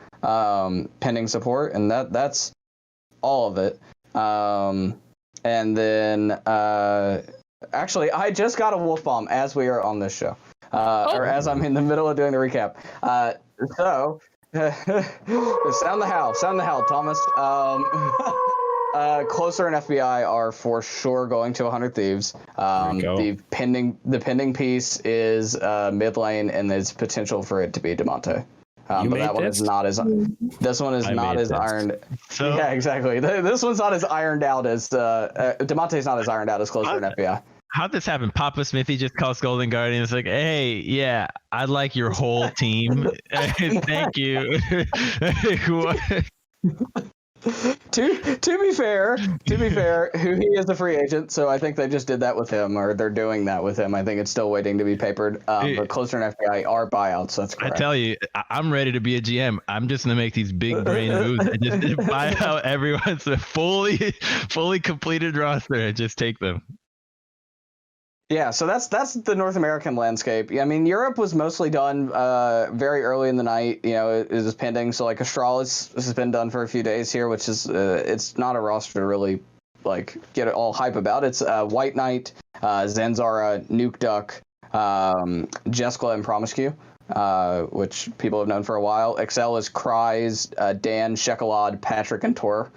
pending support, and that's all of it. And then, actually, I just got a wolf bomb as we are on this show, or as I'm in the middle of doing the recap. So, sound the howl, Thomas. Closer and FBI are for sure going to 100 Thieves. The pending piece is mid lane, and there's potential for it to be Demonte. But that one is not as. This one is not as ironed. So, yeah, exactly. This one's not as ironed out as Demonte's not as ironed out as Closer and FBI. How'd this happen? Papa Smithy just calls Golden Guardian. It's like, hey, yeah, I'd like your whole team. Thank you. To be fair, he is a free agent, so I think they just did that with him, or they're doing that with him. I think it's still waiting to be papered. But Closer and FBI are buyouts. So that's correct. I tell you, I'm ready to be a GM. I'm just gonna make these big brain moves and just buy out everyone's fully completed roster and just take them. Yeah, so that's the North American landscape. I mean, Europe was mostly done very early in the night. You know, it is pending. So like Astralis has been done for a few days here, which is it's not a roster to really like get it all hype about. It's White Knight, Zanzara, Nuke Duck, Jeskla, and Promiscu, which people have known for a while. Excel is Cries, Dan, Shekelad, Patrick, and Tor.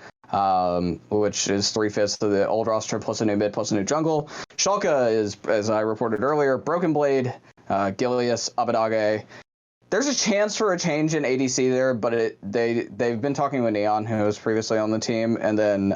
Which is 3/5 of the old roster plus a new mid plus a new jungle. Schalke is, as I reported earlier, Broken Blade, Gilius, Abadage. There's a chance for a change in ADC there, but they've been talking with Neon, who was previously on the team, and then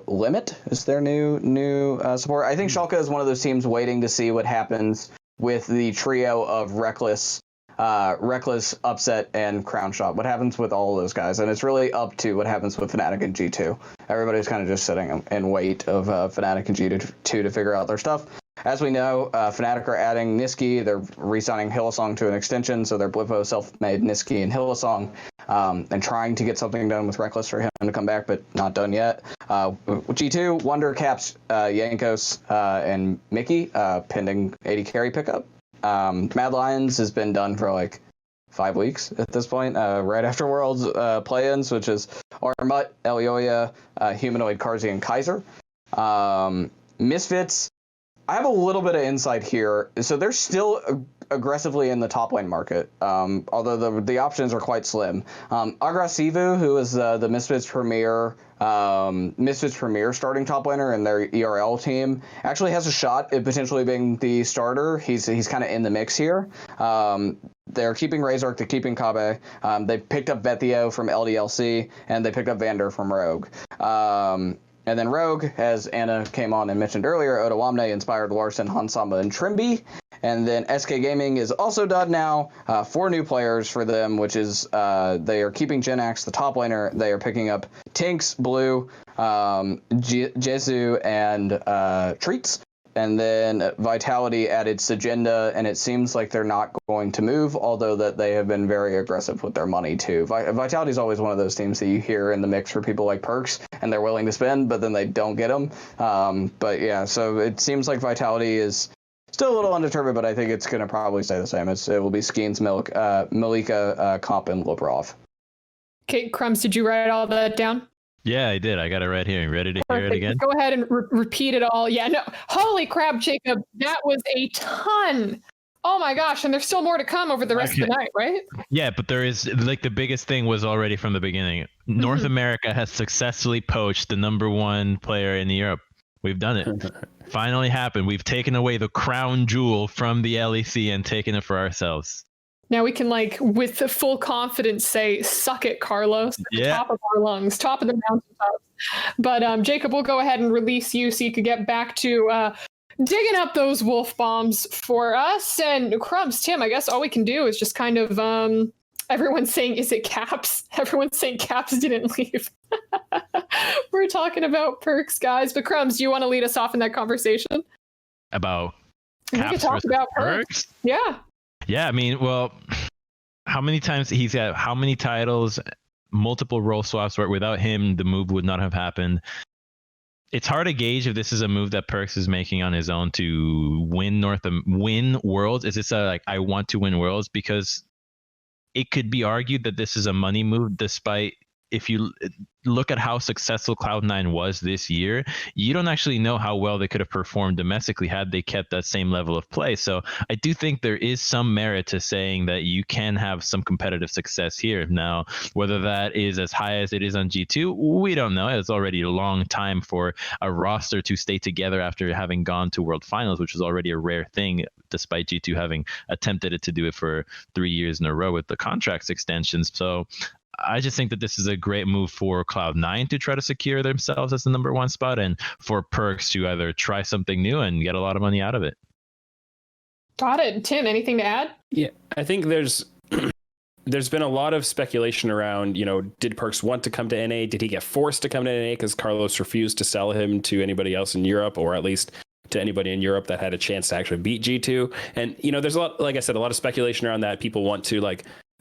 Limit is their new support. I think Schalke is one of those teams waiting to see what happens with the trio of Reckless, Upset, and Crown Shot. What happens with all of those guys? And it's really up to what happens with Fnatic and G2. Everybody's kind of just sitting in wait of Fnatic and G2 to figure out their stuff. As we know, Fnatic are adding Niski. They're re-signing Hillsong to an extension, so they're Blippo self-made Niski and Hillsong, and trying to get something done with Reckless for him to come back, but not done yet. G2, Wonder, Caps, Yankos, and Mickey, pending 80 carry pickup. Mad Lions has been done for like 5 weeks at this point, right after Worlds play-ins, which is Armut, Elioya, Humanoid, Karzi, and Kaiser. Misfits, I have a little bit of insight here. So they're still aggressively in the top lane market, although the options are quite slim. Agresivu, who is the Misfits Premier starting top laner in their ERL team, actually has a shot at potentially being the starter. He's kind of in the mix here. They're keeping Razork, they're keeping Kabe. They picked up Vethio from LDLC, and they picked up Vander from Rogue. And then Rogue, as Anna came on and mentioned earlier, Otawamne, Inspired, Larson, Hansama, and Trimby. And then SK Gaming is also done now. 4 new players for them, which is they are keeping Jinax, the top laner. They are picking up Tinks, Blue, Jesu, and Treats. And then Vitality added Sagenda, and it seems like they're not going to move, although that they have been very aggressive with their money too. Vitality is always one of those teams that you hear in the mix for people like Perks, and they're willing to spend, but then they don't get them. But yeah, so it seems like Vitality is still a little undetermined, but I think it's going to probably stay the same. It will be Skeens, Malika, Comp, and Lobrov. Okay, Crumbs, did you write all that down? Yeah, I did. I got it right here. Ready to hear it again? Go ahead and repeat it all. Yeah, no. Holy crap, Jacob. That was a ton. Oh my gosh. And there's still more to come over the rest of the night, right? Yeah, but there is, like, the biggest thing was already from the beginning. North America has successfully poached the #1 player in Europe. We've done it. Finally happened. We've taken away the crown jewel from the LEC and taken it for ourselves. Now we can, like, with the full confidence say, suck it, Carlos. At the top of our lungs, top of the mountaintops. But Jacob, we'll go ahead and release you so you could get back to digging up those wolf bombs for us. And Crumbs, Tim, I guess all we can do is just kind of, everyone's saying, is it Caps? Everyone's saying Caps didn't leave. We're talking about Perks, guys. But Crumbs, do you want to lead us off in that conversation? About Caps we can talk about Perks. Yeah. Yeah, I mean, well, how many times he's got how many titles, multiple role swaps where without him the move would not have happened. It's hard to gauge if this is a move that Perks is making on his own to win Worlds. Is this like I want to win Worlds? Because it could be argued that this is a money move, despite if you look at how successful Cloud9 was this year, you don't actually know how well they could have performed domestically had they kept that same level of play. So I do think there is some merit to saying that you can have some competitive success here. Now, whether that is as high as it is on G2, we don't know. It's already a long time for a roster to stay together after having gone to World Finals, which is already a rare thing, despite G2 having attempted it to do it for 3 years in a row with the contracts extensions. So I just think that this is a great move for Cloud9 to try to secure themselves as the #1 spot, and for Perks to either try something new and get a lot of money out of it. Got it. Tim, anything to add? Yeah, I think there's been a lot of speculation around, did Perks want to come to NA? Did he get forced to come to NA because Carlos refused to sell him to anybody else in Europe, or at least to anybody in Europe that had a chance to actually beat G2? And, there's a lot, like I said, a lot of speculation around that. People want to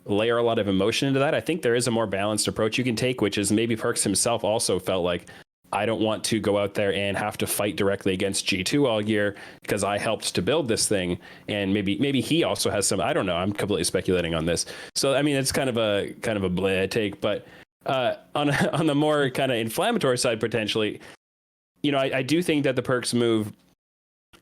layer a lot of emotion into that. I think there is a more balanced approach you can take, which is maybe Perks himself also felt like, I don't want to go out there and have to fight directly against G2 all year because I helped to build this thing. And maybe he also has some, I don't know, I'm completely speculating on this. So, I mean, it's kind of a bleh take, but on the more kind of inflammatory side, potentially, I do think that the Perks move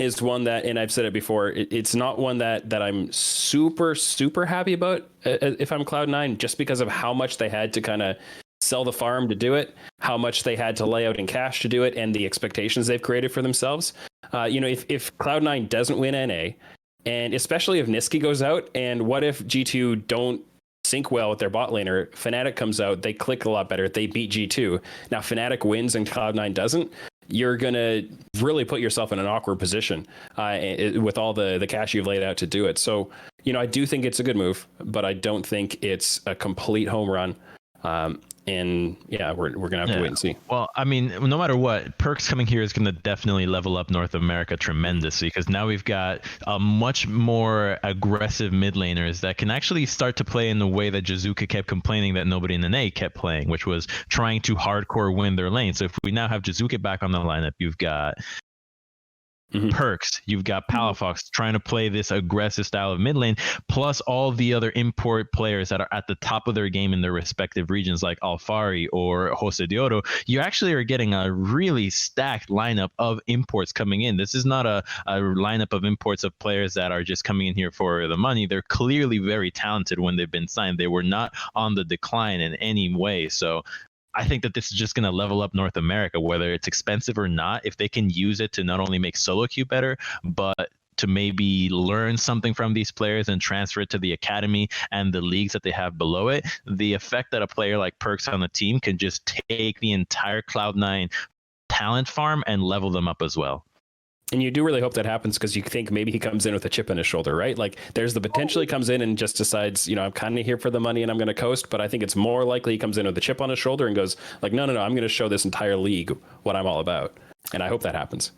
is one that, and I've said it before, it's not one that I'm super, super happy about if I'm Cloud9, just because of how much they had to kind of sell the farm to do it, how much they had to lay out in cash to do it, and the expectations they've created for themselves. If Cloud9 doesn't win NA, and especially if Niski goes out, and what if G2 don't sync well with their bot laner, Fnatic comes out, they click a lot better, they beat G2. Now Fnatic wins and Cloud9 doesn't. You're going to really put yourself in an awkward position with all the cash you've laid out to do it. So, I do think it's a good move, but I don't think it's a complete home run. And yeah, we're going to have to wait and see. Well, I mean, no matter what, Perks coming here is going to definitely level up North America tremendously, because now we've got a much more aggressive mid laners that can actually start to play in the way that Jizuka kept complaining that nobody in the NA kept playing, which was trying to hardcore win their lane. So if we now have Jizuka back on the lineup, you've got Perks, you've got Palafox trying to play this aggressive style of mid lane, plus all the other import players that are at the top of their game in their respective regions, like Alfari or Jose de Oro. You actually are getting a really stacked lineup of imports coming in. This is not a lineup of imports of players that are just coming in here for the money. They're clearly very talented when they've been signed. They were not on the decline in any way. So I think that this is just going to level up North America, whether it's expensive or not. If they can use it to not only make solo queue better, but to maybe learn something from these players and transfer it to the academy and the leagues that they have below it, the effect that a player like Perks on the team can just take the entire Cloud9 talent farm and level them up as well. And you do really hope that happens, because you think maybe he comes in with a chip on his shoulder, right? Like there's the potential he comes in and just decides, I'm kind of here for the money and I'm going to coast. But I think it's more likely he comes in with a chip on his shoulder and goes like, no, I'm going to show this entire league what I'm all about. And I hope that happens.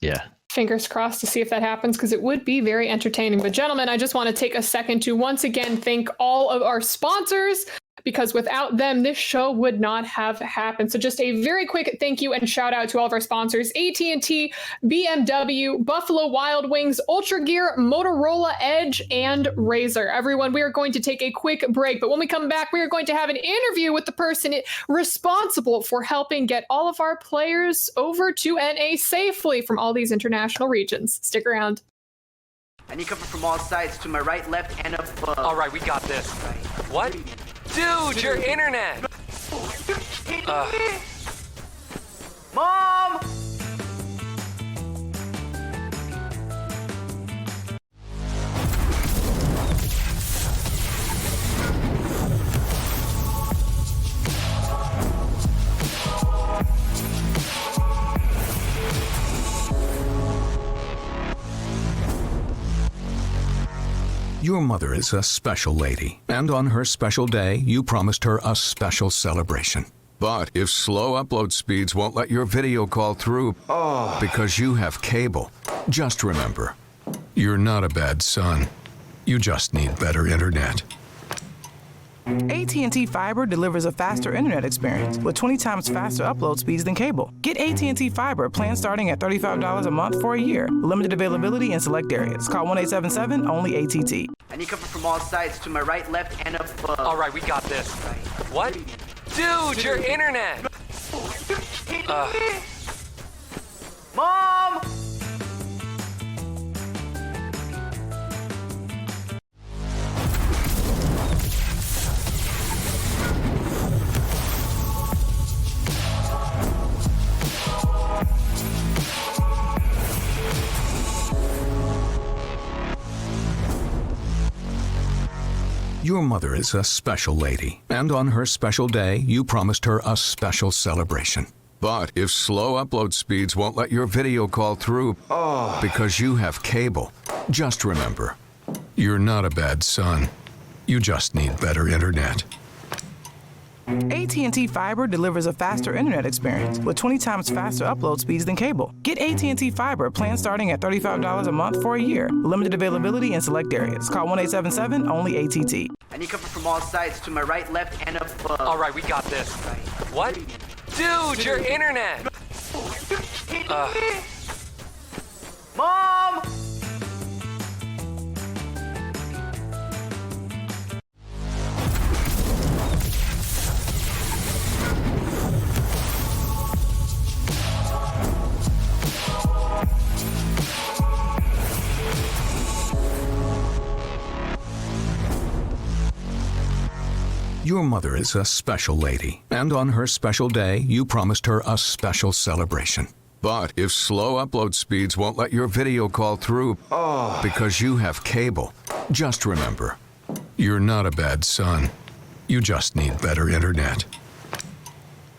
Yeah. Fingers crossed to see if that happens, because it would be very entertaining. But gentlemen, I just want to take a second to once again thank all of our sponsors, because without them, this show would not have happened. So just a very quick thank you and shout out to all of our sponsors: AT&T, BMW, Buffalo Wild Wings, Ultra Gear, Motorola Edge, and Razer. Everyone, we are going to take a quick break, but when we come back, we are going to have an interview with the person responsible for helping get all of our players over to NA safely from all these international regions. Stick around. I need cover from all sides, to my right, left, and above. All right, we got this. What? Dude, your internet! Mom! Your mother is a special lady, and on her special day, you promised her a special celebration. But if slow upload speeds won't let your video call through because you have cable, just remember, you're not a bad son. You just need better internet. AT&T Fiber delivers a faster internet experience with 20 times faster upload speeds than cable. Get AT&T Fiber, plan starting at $35 a month for a year. Limited availability in select areas. Call 1-877, only ATT. I need cover from all sides, to my right, left, and above. All right, we got this. What? Dude, your internet! Mom! Your mother is a special lady, and on her special day, you promised her a special celebration. But if slow upload speeds won't let your video call through because you have cable, just remember, you're not a bad son. You just need better internet. AT&T Fiber delivers a faster internet experience with 20 times faster upload speeds than cable. Get AT&T Fiber, plan starting at $35 a month for a year. Limited availability in select areas. Call 1-877, only ATT. I need cover from all sides, to my right, left, and above. All right, we got this. What? Dude, your internet! Mom! Your mother is a special lady, and on her special day, you promised her a special celebration. But if slow upload speeds won't let your video call through because you have cable, just remember, you're not a bad son. You just need better internet.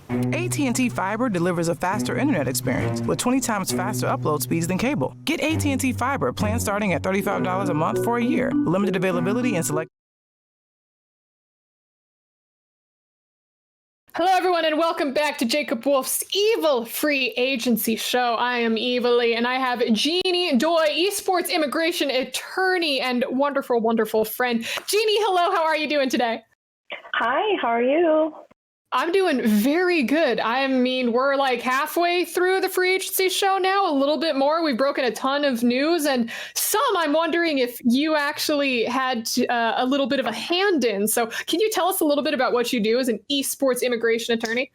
AT&T Fiber delivers a faster internet experience with 20 times faster upload speeds than cable. Get AT&T Fiber, plan starting at $35 a month for a year. Limited availability in select. Hello, everyone, and welcome back to Jacob Wolf's Evil Free Agency Show. I am Evilly, and I have Jeannie Doi, esports immigration attorney and wonderful, wonderful friend. Jeannie, hello. How are you doing today? Hi, how are you? I'm doing very good. I mean, we're like halfway through the free agency show now, a little bit more. We've broken a ton of news, and some I'm wondering if you actually had a little bit of a hand in. So can you tell us a little bit about what you do as an esports immigration attorney?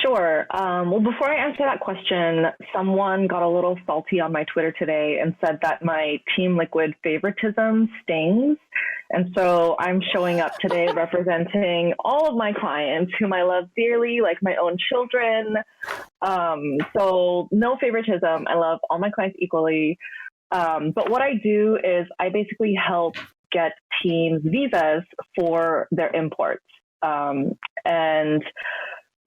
Sure. Well, before I answer that question, someone got a little salty on my Twitter today and said that my Team Liquid favoritism stings. And so I'm showing up today representing all of my clients whom I love dearly, like my own children. So no favoritism. I love all my clients equally. But what I do is I basically help get teams visas for their imports. And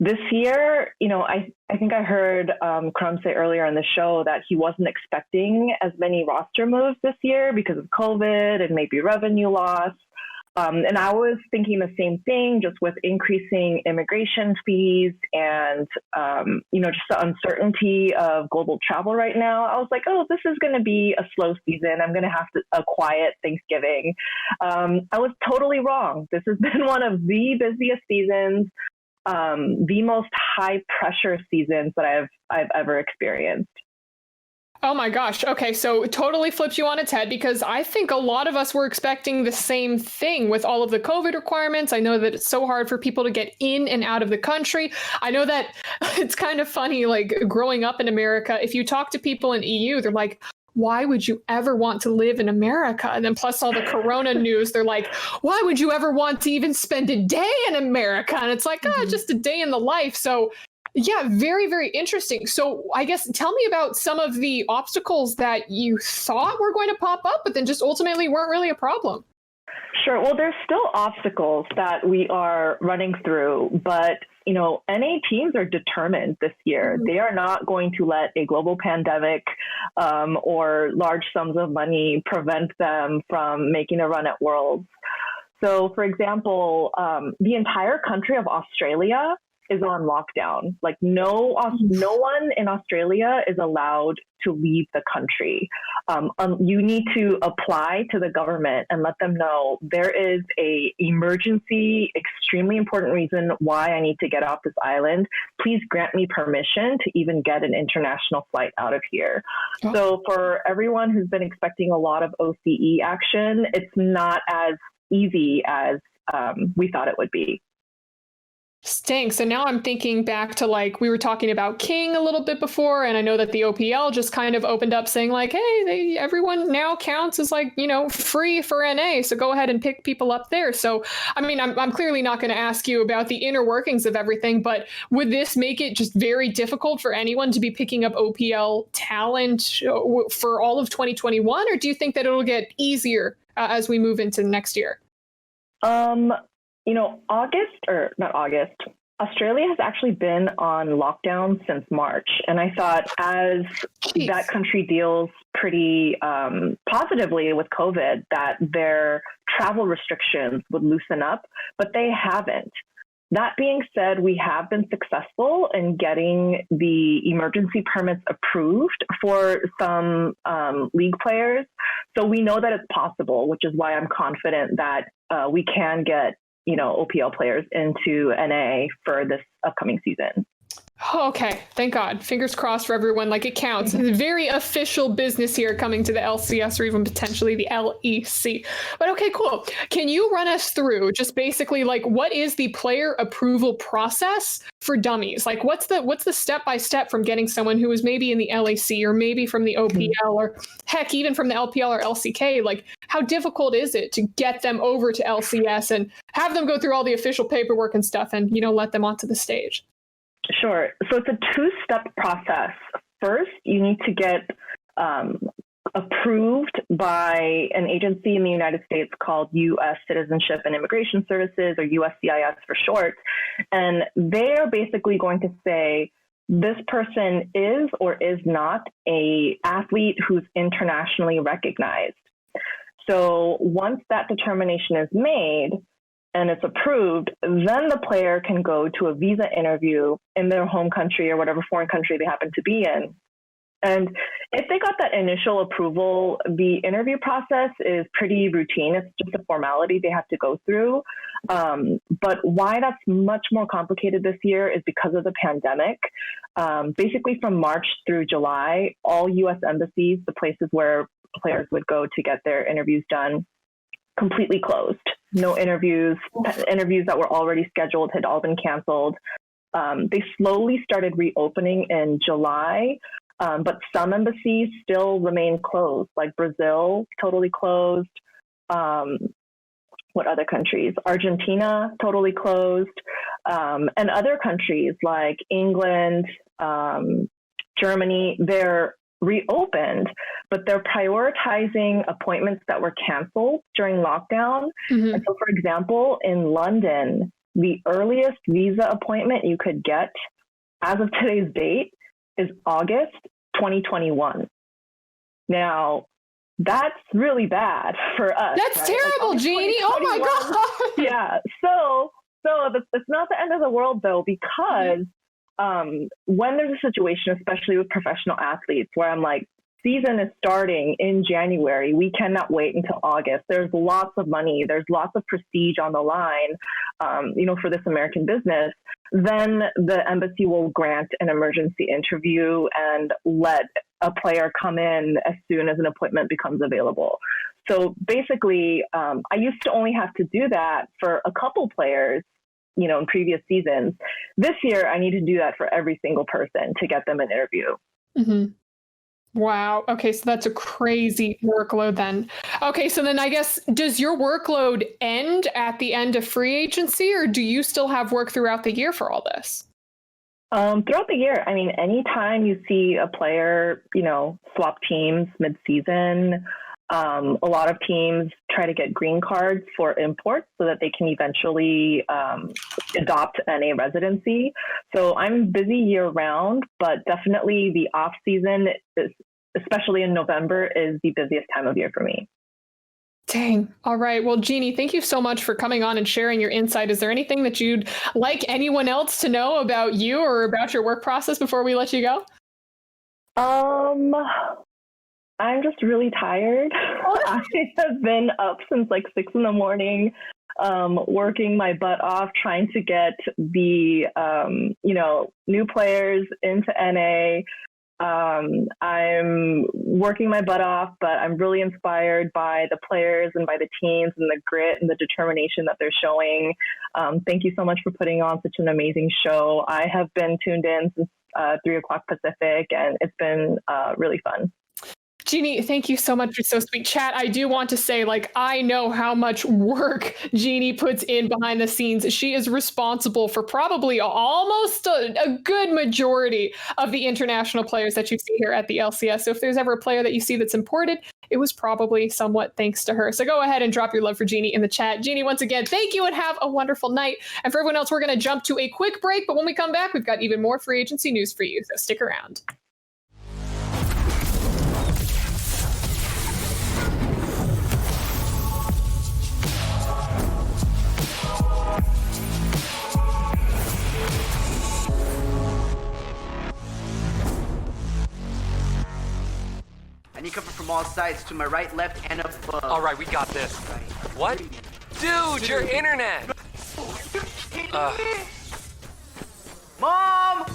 this year, you know, I think I heard Crumb say earlier in the show that he wasn't expecting as many roster moves this year because of COVID and maybe revenue loss. And I was thinking the same thing, just with increasing immigration fees and, you know, just the uncertainty of global travel right now. I was like, oh, this is going to be a slow season. I'm going to have a quiet Thanksgiving. I was totally wrong. This has been one of the busiest seasons. The most high pressure seasons that I've ever experienced. Oh my gosh. Okay, so totally flips you on its head, because I think a lot of us were expecting the same thing with all of the COVID requirements. I know that it's so hard for people to get in and out of the country. I know that it's kind of funny, like growing up in America, if you talk to people in EU, they're like, why would you ever want to live in America? And then plus all the corona news, they're like, why would you ever want to even spend a day in America? And it's like, just a day in the life. So yeah, very, very interesting. So I guess tell me about some of the obstacles that you thought were going to pop up, but then just ultimately weren't really a problem. Sure. Well, there's still obstacles that we are running through, but you know, NA teams are determined this year. They are not going to let a global pandemic or large sums of money prevent them from making a run at Worlds. So, for example, the entire country of Australia is on lockdown. Like no one in Australia is allowed to leave the country. You need to apply to the government and let them know there is a emergency, extremely important reason why I need to get off this island. Please grant me permission to even get an international flight out of here. Oh. So for everyone who's been expecting a lot of OCE action, it's not as easy as we thought it would be. Stinks. So now I'm thinking back to like we were talking about King a little bit before, and I know that the OPL just kind of opened up saying like, hey, everyone now counts as like, you know, free for NA. So go ahead and pick people up there. So, I mean, I'm clearly not going to ask you about the inner workings of everything, but would this make it just very difficult for anyone to be picking up OPL talent for all of 2021? Or do you think that it'll get easier as we move into next year? You know, Australia has actually been on lockdown since March. And I thought as that country deals pretty positively with COVID, that their travel restrictions would loosen up, but they haven't. That being said, we have been successful in getting the emergency permits approved for some league players. So we know that it's possible, which is why I'm confident that we can get, you know, OPL players into NA for this upcoming season. Oh, okay. Thank God. Fingers crossed for everyone. Like it counts. Very official business here coming to the LCS or even potentially the LEC. But okay, cool. Can you run us through just basically like what is the player approval process for dummies? Like what's the step-by-step from getting someone who is maybe in the LEC or maybe from the OPL or heck, even from the LPL or LCK? Like how difficult is it to get them over to LCS and have them go through all the official paperwork and stuff and, you know, let them onto the stage? Sure. So it's a two-step process. First, you need to get approved by an agency in the United States called U.S. Citizenship and Immigration Services, or USCIS for short. And they're basically going to say, this person is or is not an athlete who's internationally recognized. So once that determination is made, and it's approved, then the player can go to a visa interview in their home country or whatever foreign country they happen to be in. And if they got that initial approval, the interview process is pretty routine. It's just a formality they have to go through. But why that's much more complicated this year is because of the pandemic. Basically from March through July, all U.S. embassies, the places where players would go to get their interviews done, completely closed. No interviews. Interviews that were already scheduled had all been canceled. They slowly started reopening in July, but some embassies still remain closed, like Brazil, totally closed. What other countries? Argentina, totally closed. And other countries like England, Germany, they're reopened, but they're prioritizing appointments that were canceled during lockdown. And so, for example, in London, the earliest visa appointment you could get as of today's date is August 2021. Now, that's really bad for us. That's right? Terrible, like, Jeannie. Oh my God. Yeah. So it's not the end of the world, though, because when there's a situation, especially with professional athletes, where I'm like, season is starting in January, we cannot wait until August. There's lots of money, there's lots of prestige on the line, for this American business. Then the embassy will grant an emergency interview and let a player come in as soon as an appointment becomes available. So basically, I used to only have to do that for a couple players, in previous seasons. This year, I need to do that for every single person to get them an interview. Wow. Okay, so that's a crazy workload then. Okay, so then I guess, does your workload end at the end of free agency, or do you still have work throughout the year for all this? Throughout the year, I mean, anytime you see a player, swap teams mid-season, a lot of teams try to get green cards for imports so that they can eventually adopt NA residency. So I'm busy year round, but definitely the off season, especially in November, is the busiest time of year for me. Dang. All right. Well, Jeannie, thank you so much for coming on and sharing your insight. Is there anything that you'd like anyone else to know about you or about your work process before we let you go? I'm just really tired. I have been up since like 6 a.m, working my butt off, trying to get the, new players into NA. I'm working my butt off, but I'm really inspired by the players and by the teams and the grit and the determination that they're showing. Thank you so much for putting on such an amazing show. I have been tuned in since 3 o'clock Pacific, and it's been really fun. Jeannie, thank you so much. You're so sweet. Chat, I do want to say, like, I know how much work Jeannie puts in behind the scenes. She is responsible for probably almost a good majority of the international players that you see here at the LCS. So if there's ever a player that you see that's imported, it was probably somewhat thanks to her. So go ahead and drop your love for Jeannie in the chat. Jeannie, once again, thank you and have a wonderful night. And for everyone else, we're going to jump to a quick break. But when we come back, we've got even more free agency news for you. So stick around. I need cover from all sides, to my right, left, and above. All right, we got this. What? Dude, your internet! Mom!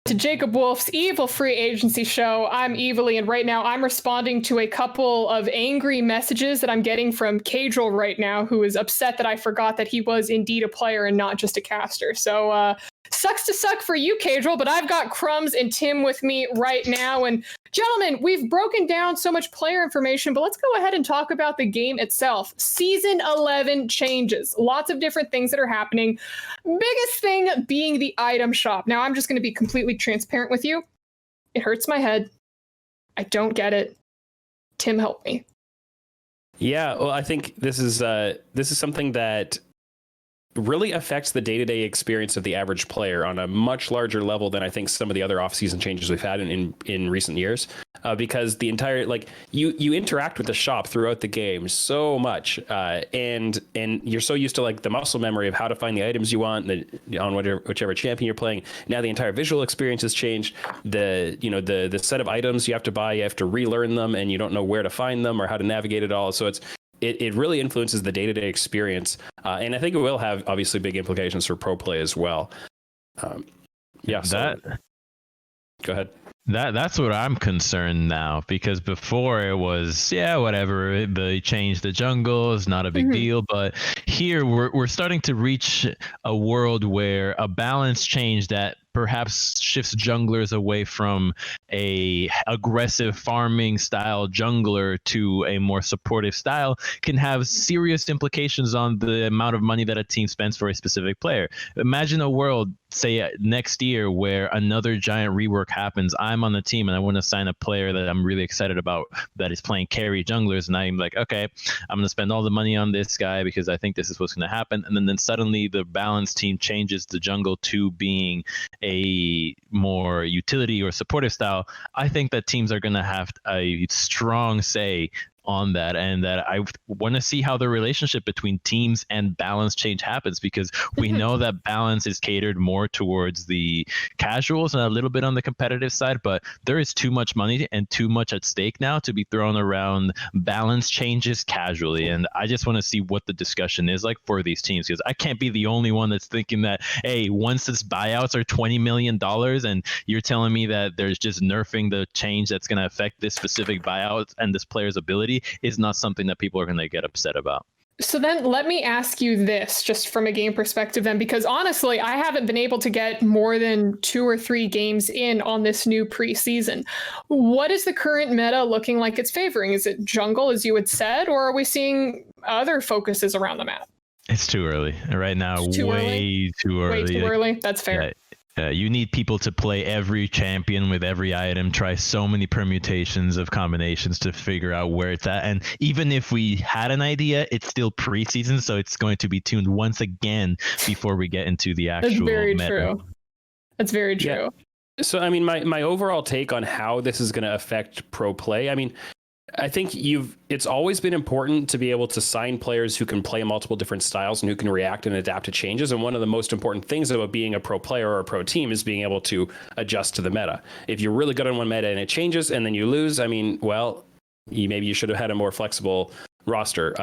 To Jacob Wolf's Evil Free Agency Show. I'm Evilly, and right now I'm responding to a couple of angry messages that I'm getting from Cadril right now, who is upset that I forgot that he was indeed a player and not just a caster. So sucks to suck for you, Cadril, but I've got Crumbs and Tim with me right now. And gentlemen, we've broken down so much player information, but let's go ahead and talk about the game itself. Season 11 changes. Lots of different things that are happening. Biggest thing being the item shop. Now, I'm just going to be completely transparent with you. It hurts my head. I don't get it. Tim, help me. Yeah, well, I think this is something that really affects the day-to-day experience of the average player on a much larger level than I think some of the other off-season changes we've had in recent years, because the entire, like, you interact with the shop throughout the game so much, and you're so used to, like, the muscle memory of how to find the items you want on whichever champion you're playing. Now the entire visual experience has changed. The set of items you have to buy, you have to relearn them, and you don't know where to find them or how to navigate it all. So it really influences the day-to-day experience, and I think it will have obviously big implications for pro play as well. Go ahead. That's what I'm concerned now, because before it was, whatever, they changed the jungle, it's not a big deal, but here we're starting to reach a world where a balance change that perhaps shifts junglers away from a aggressive farming style jungler to a more supportive style can have serious implications on the amount of money that a team spends for a specific player. Imagine a world, say next year, where another giant rework happens. I'm on the team and I want to sign a player that I'm really excited about that is playing carry junglers, and I'm like, okay, I'm going to spend all the money on this guy because I think this is what's going to happen. And then suddenly the balance team changes the jungle to being a more utility or supportive style. I think that teams are going to have a strong say on that, and that I want to see how the relationship between teams and balance change happens, because we know that balance is catered more towards the casuals and a little bit on the competitive side, but there is too much money and too much at stake now to be thrown around balance changes casually. And I just want to see what the discussion is like for these teams, because I can't be the only one that's thinking that, hey, once its buyouts are $20 million and you're telling me that there's just nerfing the change that's going to affect this specific buyout and this player's ability is not something that people are going to get upset about. So then let me ask you this, just from a game perspective then, because honestly, I haven't been able to get more than 2 or 3 games in on this new preseason. What is the current meta looking like it's favoring? Is it jungle, as you had said, or are we seeing other focuses around the map? It's too early right now. It's too Way too early. Way too early. That's fair. You need people to play every champion with every item, try so many permutations of combinations to figure out where it's at. And even if we had an idea, it's still preseason, so it's going to be tuned once again before we get into the actual That's very meta. true. That's very true. Yeah. So, I mean, my overall take on how this is going to affect pro play, I mean, I think it's always been important to be able to sign players who can play multiple different styles and who can react and adapt to changes. And one of the most important things about being a pro player or a pro team is being able to adjust to the meta. If you're really good on one meta and it changes and then you lose, I mean, well, maybe you should have had a more flexible roster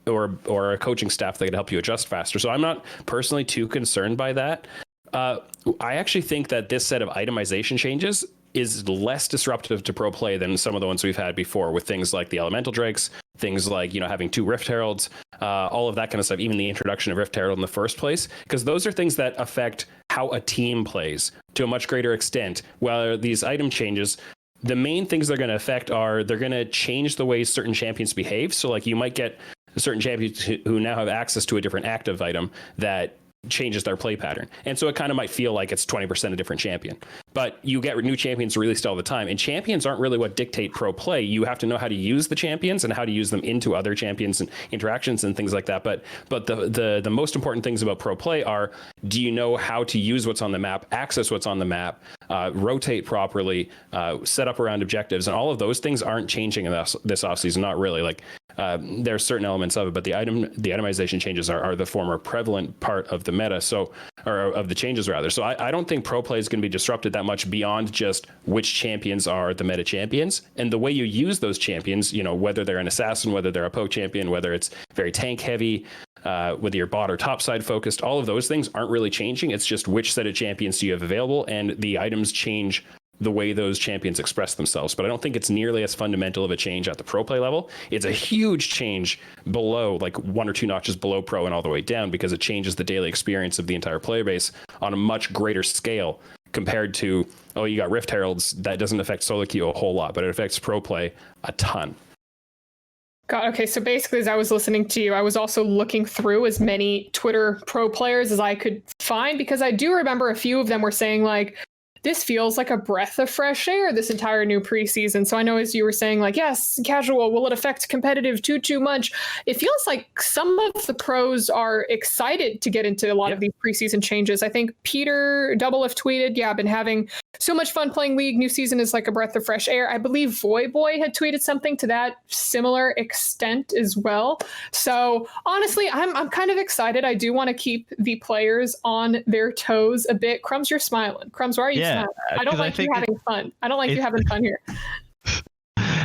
or a coaching staff that could help you adjust faster. So I'm not personally too concerned by that. I actually think that this set of itemization changes is less disruptive to pro play than some of the ones we've had before, with things like the elemental drakes, things like, having 2 rift heralds, all of that kind of stuff, even the introduction of rift herald in the first place, because those are things that affect how a team plays to a much greater extent. While these item changes, the main things they're going to affect are they're going to change the way certain champions behave. So like you might get certain champions who now have access to a different active item that changes their play pattern. And so it kind of might feel like it's 20% a different champion, but you get new champions released all the time, and champions aren't really what dictate pro play. You have to know how to use the champions and how to use them into other champions and interactions and things like that. But the most important things about pro play are, do you know how to use what's on the map, access what's on the map, rotate properly, set up around objectives, and all of those things aren't changing in this offseason. Not really. Like there are certain elements of it, but the itemization changes are the former prevalent part of the meta, or of the changes rather. So I don't think pro play is going to be disrupted that much beyond just which champions are the meta champions, and the way you use those champions, whether they're an assassin, whether they're a poke champion, whether it's very tank heavy, whether you're bot or top side focused, all of those things aren't really changing. It's just which set of champions do you have available, and the items change the way those champions express themselves. But I don't think it's nearly as fundamental of a change at the pro play level. It's a huge change below, like 1 or 2 notches below pro and all the way down, because it changes the daily experience of the entire player base on a much greater scale compared to, you got Rift Heralds. That doesn't affect solo queue a whole lot, but it affects pro play a ton. God, okay, so basically as I was listening to you, I was also looking through as many Twitter pro players as I could find, because I do remember a few of them were saying like, this feels like a breath of fresh air, this entire new preseason. So I know, as you were saying, like, yes, casual, will it affect competitive too much? It feels like some of the pros are excited to get into a lot of these preseason changes. I think Peter Doublelift tweeted, I've been having so much fun playing League. New season is like a breath of fresh air. I believe Voyboy had tweeted something to that similar extent as well. So honestly, I'm kind of excited. I do want to keep the players on their toes a bit. Crumbs, you're smiling. Crumbs, why are you smiling? I don't like you having fun. I don't like you having fun here.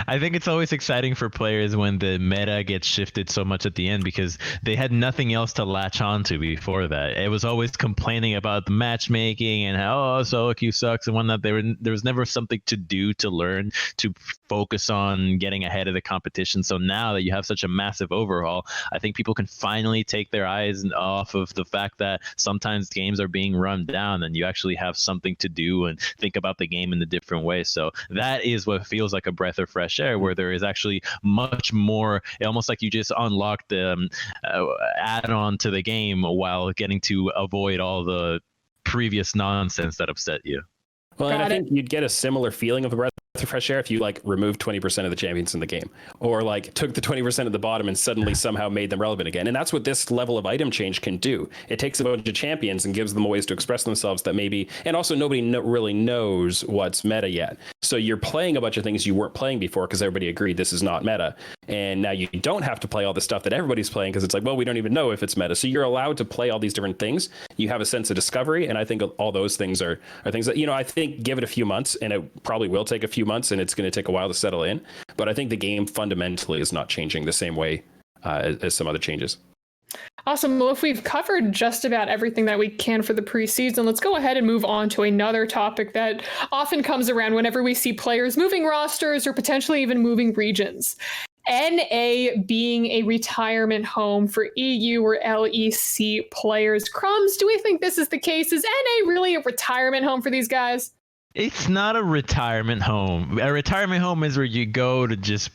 I think it's always exciting for players when the meta gets shifted so much at the end, because they had nothing else to latch on to before that. It was always complaining about the matchmaking and how solo queue sucks and whatnot. There was never something to do, to learn, to focus on getting ahead of the competition. So now that you have such a massive overhaul, I think people can finally take their eyes off of the fact that sometimes games are being run down and you actually have something to do and think about the game in a different way. So that is what feels like a breath of fresh air, where there is actually much more, almost like you just unlocked the add-on to the game while getting to avoid all the previous nonsense that upset you. Well, and I think you'd get a similar feeling of a breath of fresh air if you like removed 20% of the champions in the game, or like took the 20% at the bottom and suddenly somehow made them relevant again. And that's what this level of item change can do. It takes a bunch of champions and gives them ways to express themselves that maybe, and also nobody really knows what's meta yet. So you're playing a bunch of things you weren't playing before because everybody agreed this is not meta. And now you don't have to play all the stuff that everybody's playing because it's like, well, we don't even know if it's meta. So you're allowed to play all these different things. You have a sense of discovery. And I think all those things are things that, I think give it a few months, and it probably will take a few months, and it's going to take a while to settle in. But I think the game fundamentally is not changing the same way as some other changes. Awesome. Well, if we've covered just about everything that we can for the preseason, let's go ahead and move on to another topic that often comes around whenever we see players moving rosters or potentially even moving regions. NA being a retirement home for EU or LEC players. Crumbs, do we think this is the case? Is NA really a retirement home for these guys? It's not a retirement home. A retirement home is where you go to just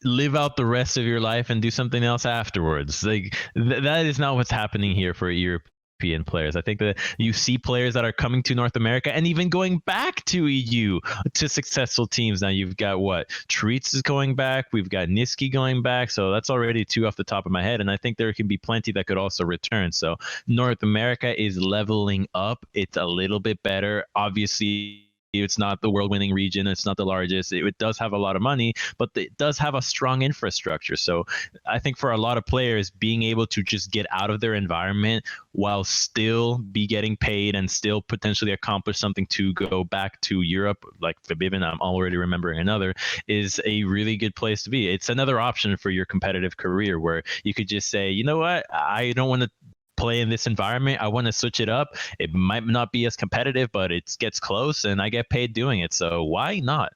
live out the rest of your life and do something else afterwards. Like that is not what's happening here for European players. I think that you see players that are coming to North America and even going back to EU to successful teams. Now you've got Treats is going back. We've got Niski going back. So that's already 2 off the top of my head. And I think there can be plenty that could also return. So North America is leveling up. It's a little bit better. Obviously, it's not the world winning region. It's not the largest. It does have a lot of money, but it does have a strong infrastructure. So I think for a lot of players, being able to just get out of their environment while still be getting paid and still potentially accomplish something to go back to Europe, like Forbidden, I'm already remembering another, is a really good place to be. It's another option for your competitive career where you could just say, you know what, I don't want to play in this environment. I want to switch it up. It might not be as competitive, but it gets close and I get paid doing it. So why not?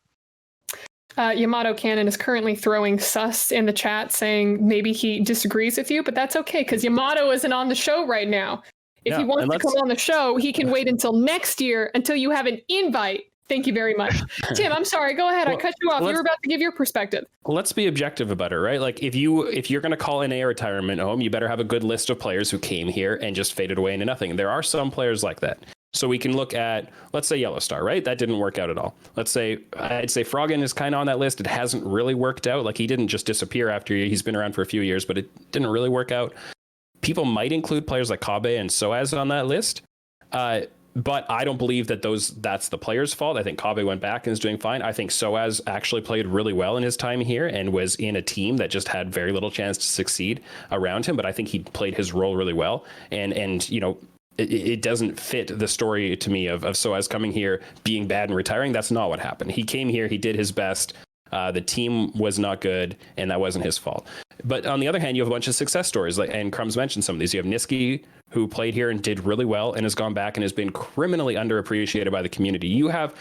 Yamato Cannon is currently throwing sus in the chat saying maybe he disagrees with you, but that's okay because Yamato isn't on the show right now. If he wants to come on the show, he can wait until next year until you have an invite. Thank you very much. Tim, I'm sorry. Go ahead. I cut you off. You were about to give your perspective. Let's be objective about it, right? Like if you're going to call NA retirement home, you better have a good list of players who came here and just faded away into nothing. There are some players like that. So we can look at, let's say Yellowstar, right? That didn't work out at all. I'd say Froggen is kind of on that list. It hasn't really worked out. Like he didn't just disappear after he's been around for a few years, but it didn't really work out. People might include players like Kabe and Soaz on that list. But I don't believe that that's the player's fault. I think Kabe went back and is doing fine. I think Soaz actually played really well in his time here and was in a team that just had very little chance to succeed around him. But I think he played his role really well. And you know, it doesn't fit the story to me of Soaz coming here, being bad and retiring. That's not what happened. He came here, he did his best. The team was not good, and that wasn't his fault. But on the other hand, you have a bunch of success stories, and Crumbs mentioned some of these. You have Niski, who played here and did really well and has gone back and has been criminally underappreciated by the community. You have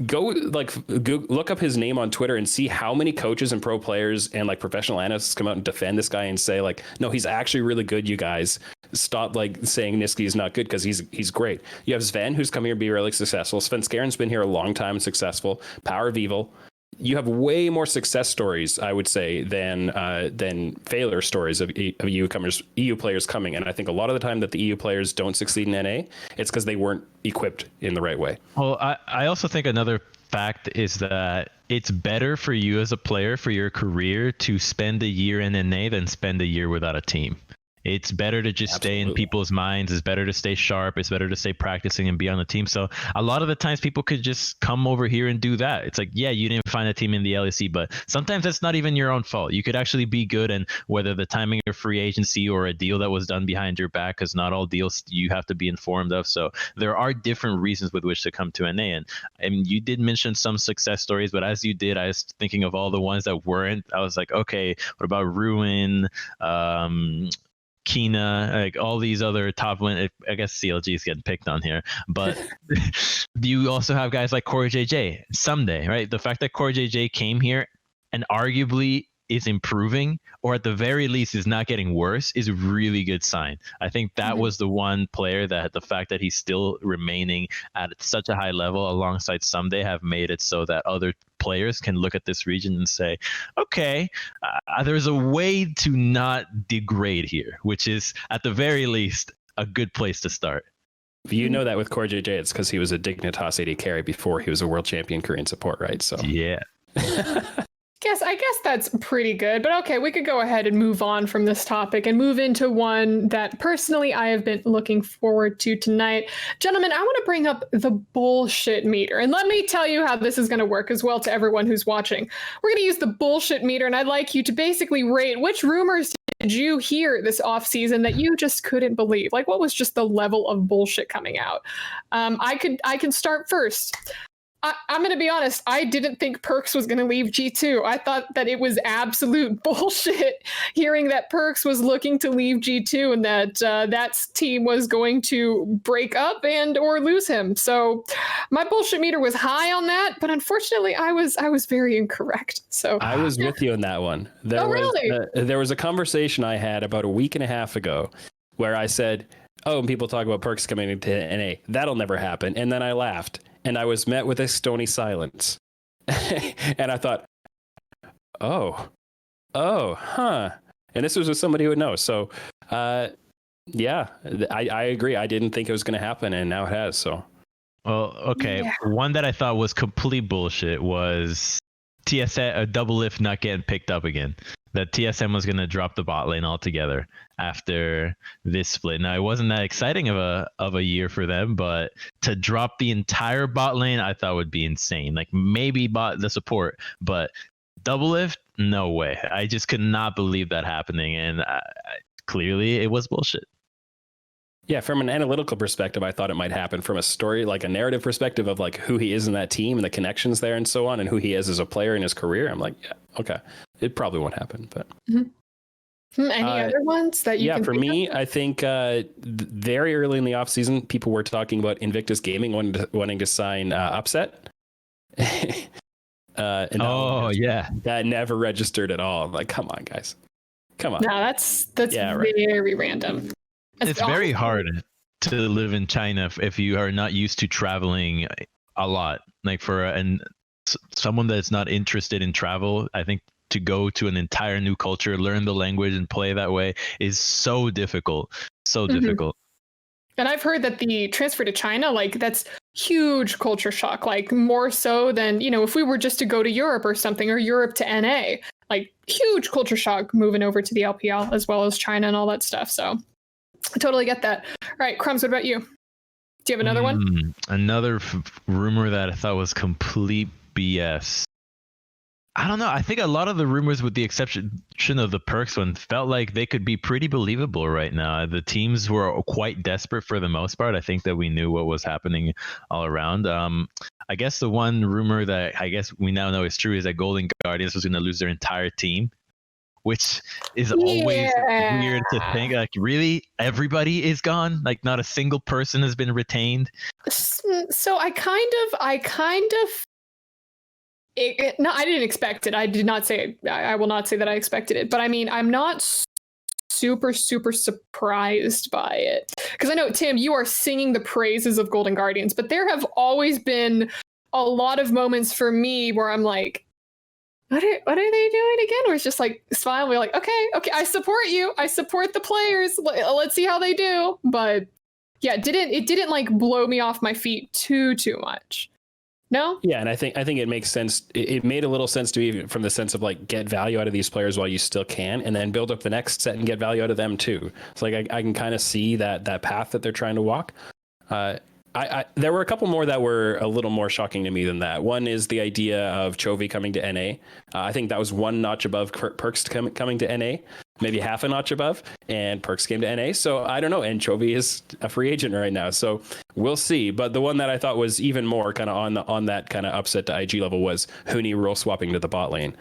look up his name on Twitter and see how many coaches and pro players and like professional analysts come out and defend this guy and say like, no, he's actually really good. You guys stop like saying Niski is not good because he's great. You have Sven, who's come here to be really successful. Sven Skaren's been here a long time and successful. Power of Evil. You have way more success stories, I would say, than failure stories of EU players coming. And I think a lot of the time that the EU players don't succeed in NA, it's because they weren't equipped in the right way. Well, I also think another fact is that it's better for you as a player for your career to spend a year in NA than spend a year without a team. It's better to just stay in people's minds. It's better to stay sharp. It's better to stay practicing and be on the team. So a lot of the times people could just come over here and do that. It's like, yeah, you didn't find a team in the LEC, but sometimes that's not even your own fault. You could actually be good, and whether the timing of free agency or a deal that was done behind your back, because not all deals you have to be informed of. So there are different reasons with which to come to NA. And you did mention some success stories, but as you did, I was thinking of all the ones that weren't. I was like, okay, what about Ruin? Kina, like all these other top win. I guess CLG is getting picked on here, but you also have guys like Corey JJ someday, right? The fact that Corey JJ came here and arguably is improving, or at the very least is not getting worse, is a really good sign. I think that was the one player that the fact that he's still remaining at such a high level alongside Someday have made it so that other players can look at this region and say, okay, there's a way to not degrade here, which is at the very least a good place to start. You know that with Core JJ, it's because he was a Dignitas AD carry before he was a world champion Korean support, right? So yeah. I guess that's pretty good, but okay, we could go ahead and move on from this topic and move into one that personally I have been looking forward to tonight. Gentlemen, I want to bring up the bullshit meter, and let me tell you how this is going to work as well to everyone who's watching. We're going to use the bullshit meter, and I'd like you to basically rate which rumors did you hear this offseason that you just couldn't believe? Like, what was just the level of bullshit coming out? I can start first. I'm going to be honest. I didn't think Perks was going to leave G2. I thought that it was absolute bullshit hearing that Perks was looking to leave G2 and that that team was going to break up and or lose him. So my bullshit meter was high on that, but unfortunately I was very incorrect. So I was with you on that one. There was a conversation I had about a week and a half ago where I said, oh, and people talk about Perks coming into NA. That'll never happen. And then I laughed. And I was met with a stony silence. And I thought, oh, Oh, huh. And this was with somebody who would know. So, yeah, I agree. I didn't think it was going to happen, and now it has. So, well, okay. Yeah. One that I thought was complete bullshit was TSM, a double lift not getting picked up again. That TSM was going to drop the bot lane altogether after this split. Now, it wasn't that exciting of a year for them, but to drop the entire bot lane, I thought would be insane. Like maybe bot the support, but double lift, no way. I just could not believe that happening, and clearly it was bullshit. yeah, from an analytical perspective, I thought it might happen. From a story, like a narrative perspective of like who he is in that team and the connections there and so on, and who he is as a player in his career, I'm like, yeah, okay, it probably won't happen. But any other ones that you? Yeah, can for think me, of? I think very early in the offseason, people were talking about Invictus Gaming wanting to sign Upset. And that never registered at all. I'm like, come on, guys, come on. No, that's Yeah, right. very random. It's very hard to live in China if you are not used to traveling a lot. Like for someone that's not interested in travel, I think to go to an entire new culture, learn the language, and play that way is so difficult. So difficult. And I've heard that the transfer to China, like that's huge culture shock, like more so than, if we were just to go to Europe or something, or Europe to NA, like huge culture shock moving over to the LPL as well as China and all that stuff. So I totally get that. All right, Crumbs, what about you? Do you have another one? Another rumor that I thought was complete BS. I don't know. I think a lot of the rumors, with the exception of the Perks one, felt like they could be pretty believable right now. The teams were quite desperate for the most part. I think that we knew what was happening all around. I guess the one rumor that I guess we now know is true is that Golden Guardians was going to lose their entire team, which is always weird to think. Like, really, everybody is gone? Like, not a single person has been retained? So I didn't expect it. I did not say it. I will not say that I expected it. But I mean, I'm not super surprised by it. Because I know, Tim, you are singing the praises of Golden Guardians, but there have always been a lot of moments for me where I'm like, what are they doing again? Where it's just like smile. We're like, okay, I support you. I support the players. Let's see how they do. But yeah, it didn't like blow me off my feet too much. No? Yeah, and I think it makes sense. It made a little sense to me from the sense of like get value out of these players while you still can, and then build up the next set and get value out of them too. So like I can kind of see that path that they're trying to walk. There were a couple more that were a little more shocking to me than that. One is the idea of Chovy coming to NA. I think that was one notch above Perks coming to NA, maybe half a notch above, and Perks came to NA. So I don't know. And Chovy is a free agent right now, so we'll see. But the one that I thought was even more kind of on that kind of upset to IG level was HUNI role swapping to the bot lane.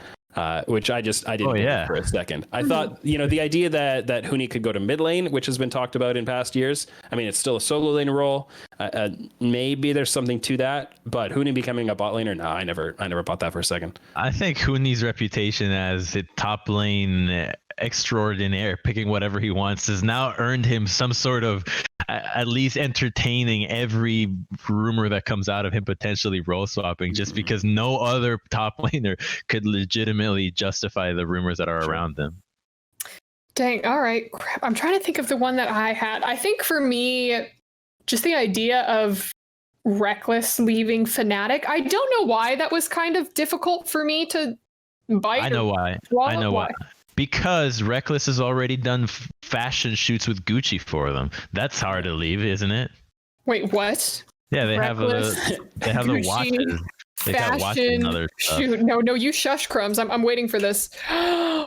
Which I didn't get for a second. I thought, the idea that HUNI could go to mid lane, which has been talked about in past years. I mean, it's still a solo lane role. Maybe there's something to that, but HUNI becoming a bot laner, no, I never bought that for a second. I think HUNI's reputation as a top lane extraordinaire, picking whatever he wants, has now earned him some sort of at least entertaining every rumor that comes out of him potentially role swapping, just because no other top laner could legitimately justify the rumors that are around them. Dang, all right. Crap. I'm trying to think of the one that I had. I think for me, just the idea of Reckless leaving Fnatic, I don't know why that was kind of difficult for me to bite. I know why. Because Reckless has already done fashion shoots with Gucci for them. That's hard to leave, isn't it? Wait, what? Yeah, they Reckless, have the watches. They got watches and other stuff. Shoot, no, you shush, Crumbs. I'm waiting for this.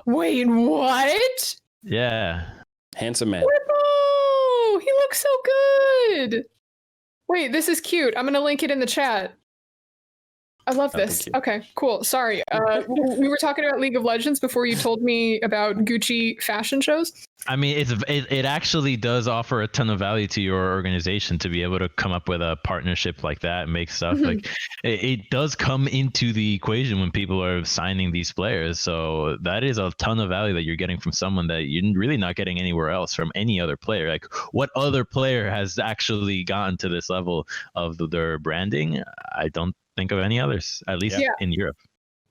Wait, what? Yeah. Handsome man. Rippo! He looks so good. Wait, this is cute. I'm gonna link it in the chat. I love this. Okay, cool. Sorry. We were talking about League of Legends before you told me about Gucci fashion shows. I mean, it actually does offer a ton of value to your organization to be able to come up with a partnership like that and make stuff. Like it does come into the equation when people are signing these players. So that is a ton of value that you're getting from someone that you're really not getting anywhere else from any other player. Like, what other player has actually gotten to this level of their branding? I don't think of any others, at least in Europe.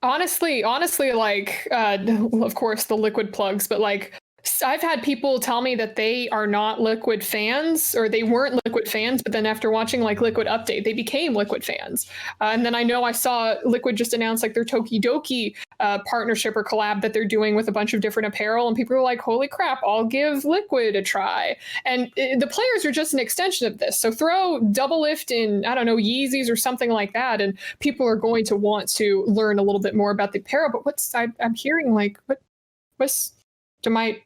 Honestly, like, of course, the Liquid plugs, but like, I've had people tell me that they are not Liquid fans, or they weren't Liquid fans, but then after watching like Liquid Update, they became Liquid fans. And then I know I saw Liquid just announce like their Tokidoki partnership or collab that they're doing with a bunch of different apparel, and people are like, "Holy crap! I'll give Liquid a try." And the players are just an extension of this. So throw Double Lift in, I don't know, Yeezys or something like that, and people are going to want to learn a little bit more about the apparel. But I'm hearing like what's to my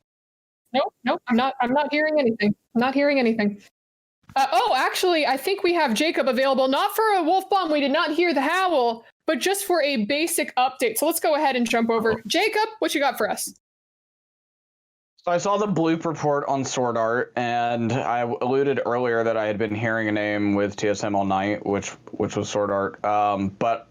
Nope. I'm not hearing anything. I'm not hearing anything. Actually, I think we have Jacob available, not for a wolf bomb. We did not hear the howl, but just for a basic update. So let's go ahead and jump over. Jacob, what you got for us? So I saw the bloop report on Sword Art, and I alluded earlier that I had been hearing a name with TSM all night, which was Sword Art. But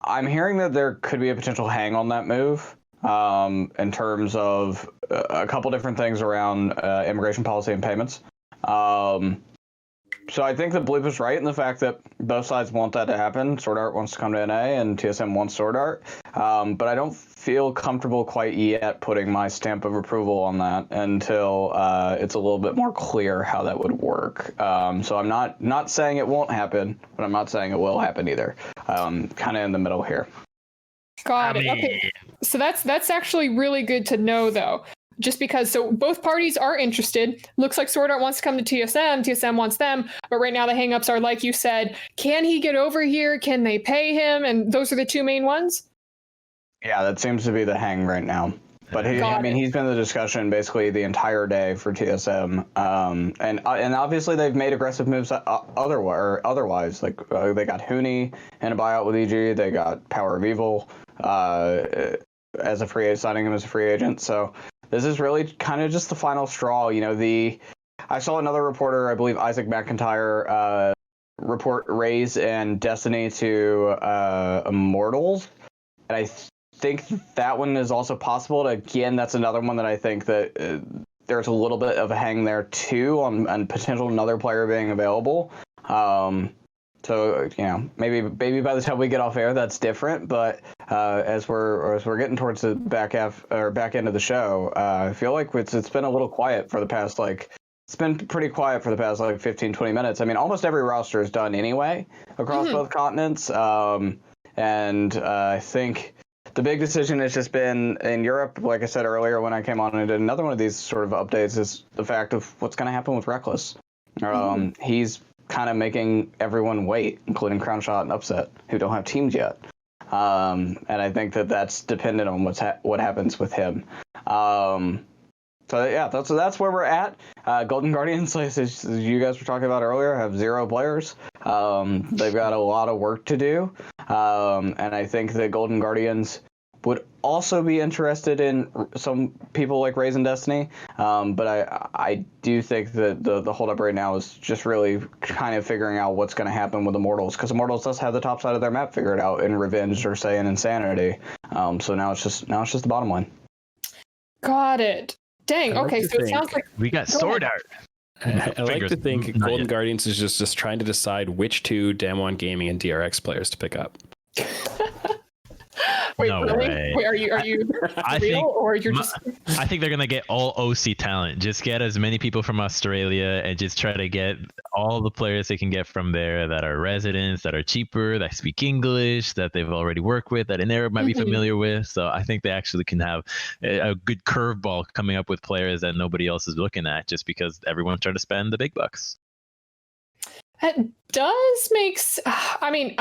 I'm hearing that there could be a potential hang on that move. In terms of a couple different things around immigration policy and payments. So I think that Bloop is right in the fact that both sides want that to happen. Sword Art wants to come to NA and TSM wants Sword Art. But I don't feel comfortable quite yet putting my stamp of approval on that until it's a little bit more clear how that would work. So I'm not saying it won't happen, but I'm not saying it will happen either. Kind of in the middle here. Got it. Okay. So that's actually really good to know, though. Just because, so both parties are interested. Looks like Sword Art wants to come to TSM. TSM wants them. But right now the hangups are, like you said, can he get over here? Can they pay him? And those are the two main ones? Yeah, that seems to be the hang right now. But he's been the discussion basically the entire day for TSM. And obviously they've made aggressive moves otherwise. Like they got HUNI in a buyout with EG. They got Power of Evil as a free agent, signing him as a free agent. So this is really kind of just the final straw. You know, I saw another reporter, I believe Isaac McIntyre, report Raze and Destiny to Immortals, and I think that one is also possible. Again, that's another one that I think that there's a little bit of a hang there too on potential another player being available. So you know, maybe by the time we get off air, that's different. But as we're getting towards the back end of the show, I feel like it's been a little quiet for the past it's been pretty quiet for the past 15-20 minutes. I mean, almost every roster is done anyway across both continents, and I think the big decision has just been in Europe. Like I said earlier, when I came on and did another one of these sort of updates, is the fact of what's going to happen with Reckless. He's kind of making everyone wait, including Crownshot and Upset, who don't have teams yet. And I think that's dependent on what happens with him. So yeah, that's where we're at. Golden Guardians, as you guys were talking about earlier, have 0 players. They've got a lot of work to do. And I think that Golden Guardians would also be interested in some people like Raze and Destiny. But I do think that the holdup right now is just really kind of figuring out what's going to happen with Immortals, because Immortals does have the top side of their map figured out in Revenge or say in Insanity. So now it's just the bottom line. Got it. Dang. Okay, so it sounds like we got Sword Art. I like to think Golden Guardians is just trying to decide which two Damwon Gaming and DRX players to pick up. Wait, No really? way. Wait, are you I real, think or you're just? I think they're gonna get all OC talent. Just get as many people from Australia and just try to get all the players they can get from there that are residents, that are cheaper, that speak English, that they've already worked with, that Inera might be familiar with. So I think they actually can have a good curveball coming up with players that nobody else is looking at, just because everyone's trying to spend the big bucks. That does make. I mean,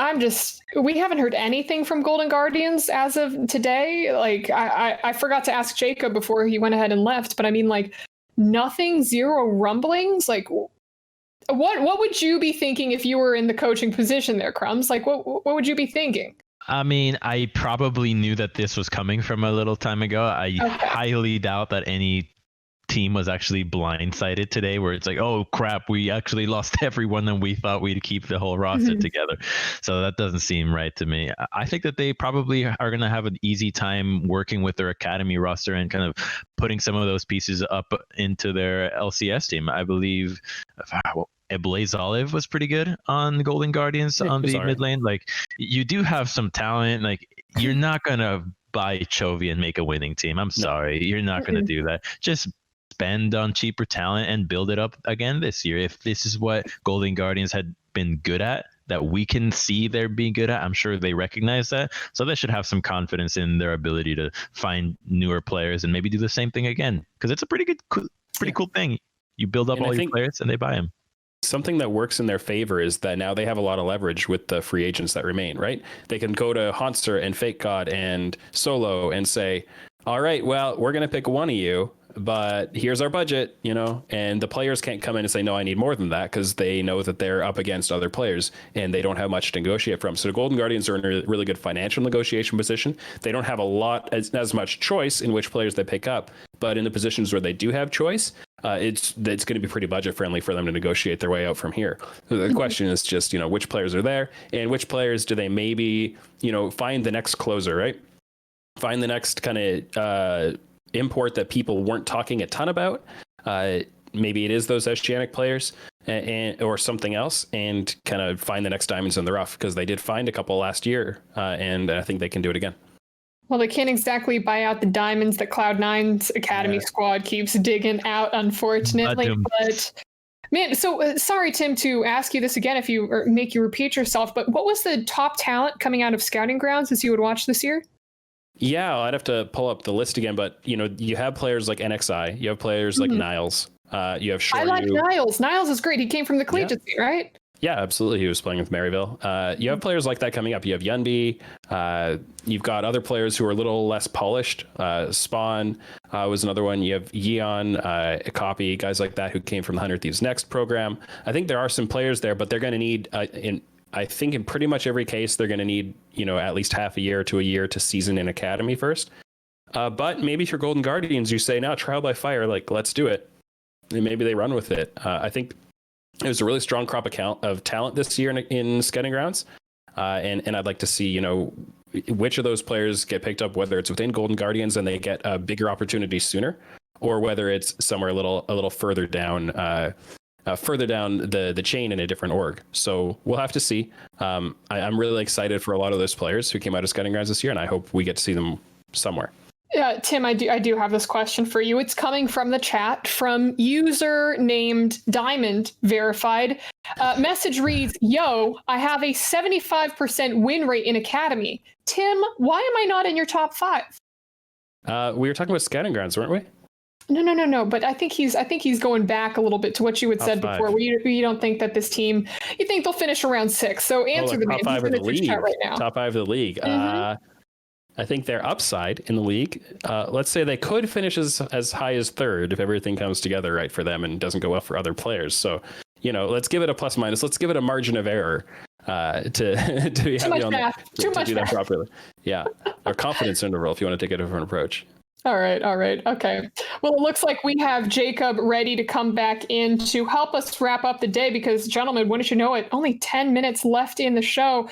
we haven't heard anything from Golden Guardians as of today. Like, I forgot to ask Jacob before he went ahead and left, but I mean, like, nothing, 0 rumblings. Like, what would you be thinking if you were in the coaching position there, Crumbs? Like, what would you be thinking? I mean, I probably knew that this was coming from a little time ago. I highly doubt that any team was actually blindsided today, where it's like, oh crap, we actually lost everyone and we thought we'd keep the whole roster together. So that doesn't seem right to me. I think that they probably are going to have an easy time working with their academy roster and kind of putting some of those pieces up into their LCS team. I believe Blaze Olive was pretty good on Golden Guardians on the mid lane. Like, you do have some talent. Like, you're not gonna buy Chovy and make a winning team. I'm sorry, you're not gonna do that. Just spend on cheaper talent and build it up again this year. If this is what Golden Guardians had been good at, that we can see they're being good at, I'm sure they recognize that. So they should have some confidence in their ability to find newer players and maybe do the same thing again. Because it's a pretty cool thing. You build up all your players and they buy them. Something that works in their favor is that now they have a lot of leverage with the free agents that remain, right? They can go to Honster and Fake God and Solo and say, all right, well, we're going to pick one of you, but here's our budget, and the players can't come in and say, no, I need more than that, because they know that they're up against other players and they don't have much to negotiate from. So the Golden Guardians are in a really good financial negotiation position. They don't have as much choice in which players they pick up, but in the positions where they do have choice, it's going to be pretty budget friendly for them to negotiate their way out from here. So the question is just, which players are there and which players do they maybe, find the next closer, right? Find the next kind of import that people weren't talking a ton about. Maybe it is those Oceanic players or something else, and kind of find the next diamonds in the rough, because they did find a couple last year, and I think they can do it again. Well, they can't exactly buy out the diamonds that Cloud9's Academy squad keeps digging out, unfortunately. But man, so sorry, Tim, to ask you this again, if you or make you repeat yourself, but what was the top talent coming out of Scouting Grounds as you would watch this year? Yeah, I'd have to pull up the list again, but you have players like NXI, you have players like Niles, you have Shoryu. I like Niles. Niles is great. He came from the collegiate scene, right? Yeah, absolutely. He was playing with Maryville. You have players like that coming up. You have Yunbi. You've got other players who are a little less polished. Spawn was another one. You have Yeon, Copy, guys like that who came from the 100 Thieves Next program. I think there are some players there, but they're going to need I think in pretty much every case, they're going to need, at least half a year to a year to season in Academy first. But maybe if you're Golden Guardians, you say, now trial by fire, let's do it. And maybe they run with it. I think it was a really strong crop of talent this year in Scouting Grounds. And I'd like to see, which of those players get picked up, whether it's within Golden Guardians and they get a bigger opportunity sooner, or whether it's somewhere a little further down the chain in a different org. So we'll have to see. I'm really excited for a lot of those players who came out of Scouting Grounds this year, and I hope we get to see them somewhere. Tim, I do have this question for you. It's coming from the chat from user named Diamond Verified. Message reads, yo, I have a 75% win rate in Academy. Tim, why am I not in your top 5? We were talking about Scouting Grounds, weren't we? No. But I think he's going back a little bit to what you had said before, where you don't think that this team, you think they'll finish around 6. So answer the man. Top 5 of the league right now. Top 5 of the league. I think their upside in the league, let's say they could finish as high as 3rd if everything comes together right for them and doesn't go well for other players. So, let's give it a plus minus. Let's give it a margin of error to do that properly. Yeah. Or confidence interval if you want to take a different approach. All right. Okay. Well, it looks like we have Jacob ready to come back in to help us wrap up the day because, gentlemen, wouldn't you know it, only 10 minutes left in the show.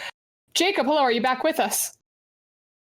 Jacob, hello. Are you back with us?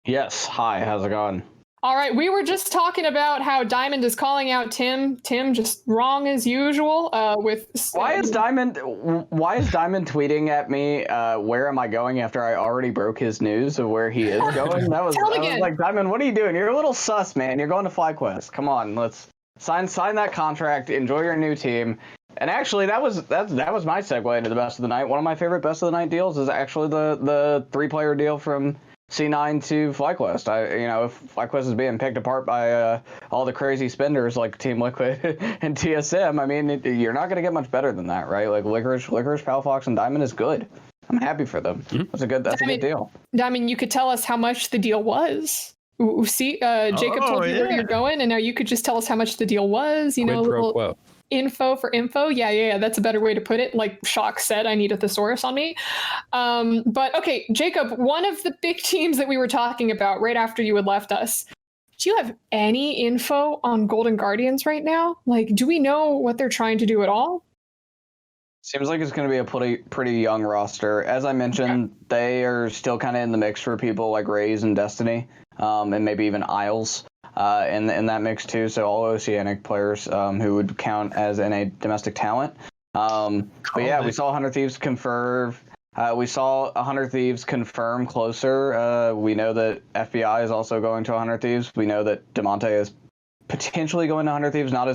Yes. Hi. How's it going? All right. We were just talking about how Diamond is calling out Tim. Tim just wrong as usual. Why is Diamond tweeting at me? Where am I going after I already broke his news of where he is going? I was like, Diamond, what are you doing? You're a little sus, man. You're going to FlyQuest. Come on, let's sign that contract. Enjoy your new team. And actually, that was my segue into the best of the night. One of my favorite best of the night deals is actually the 3-player deal from C9 to FlyQuest. If FlyQuest is being picked apart by all the crazy spenders like Team Liquid and TSM, I mean, you're not going to get much better than that, right? Like Licorice, Palafox, and Diamond is good. I'm happy for them. That's a good deal. Diamond, you could tell us how much the deal was. See, Jacob told you where you're going, and now you could just tell us how much the deal was. A little info for info. Yeah. That's a better way to put it. Like Shock said, I need a thesaurus on me. But okay, Jacob, one of the big teams that we were talking about right after you had left us, do you have any info on Golden Guardians right now? Like, do we know what they're trying to do at all? Seems like it's going to be a pretty young roster. As I mentioned, they are still kind of in the mix for people like Raze and Destiny, and maybe even Isles. In that mix too, so all Oceanic players who would count as NA domestic talent. But yeah, we saw 100 Thieves confirm We saw 100 Thieves confirm closer. We know that FBI is also going to 100 Thieves. We know that Demonte is potentially going to 100 Thieves, not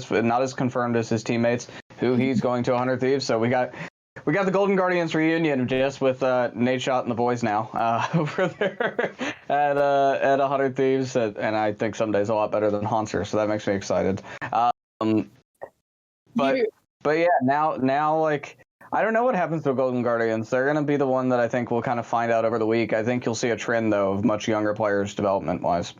as confirmed as his teammates, who he's going to 100 Thieves. So we got the Golden Guardians reunion just with Nate Shot and the boys now over there at 100 Thieves, and I think Someday's a lot better than Haunter, so that makes me excited. But yeah, now like, I don't know what happens to the Golden Guardians. They're going to be the one that I think we'll kind of find out over the week. I think you'll see a trend, though, of much younger players development-wise.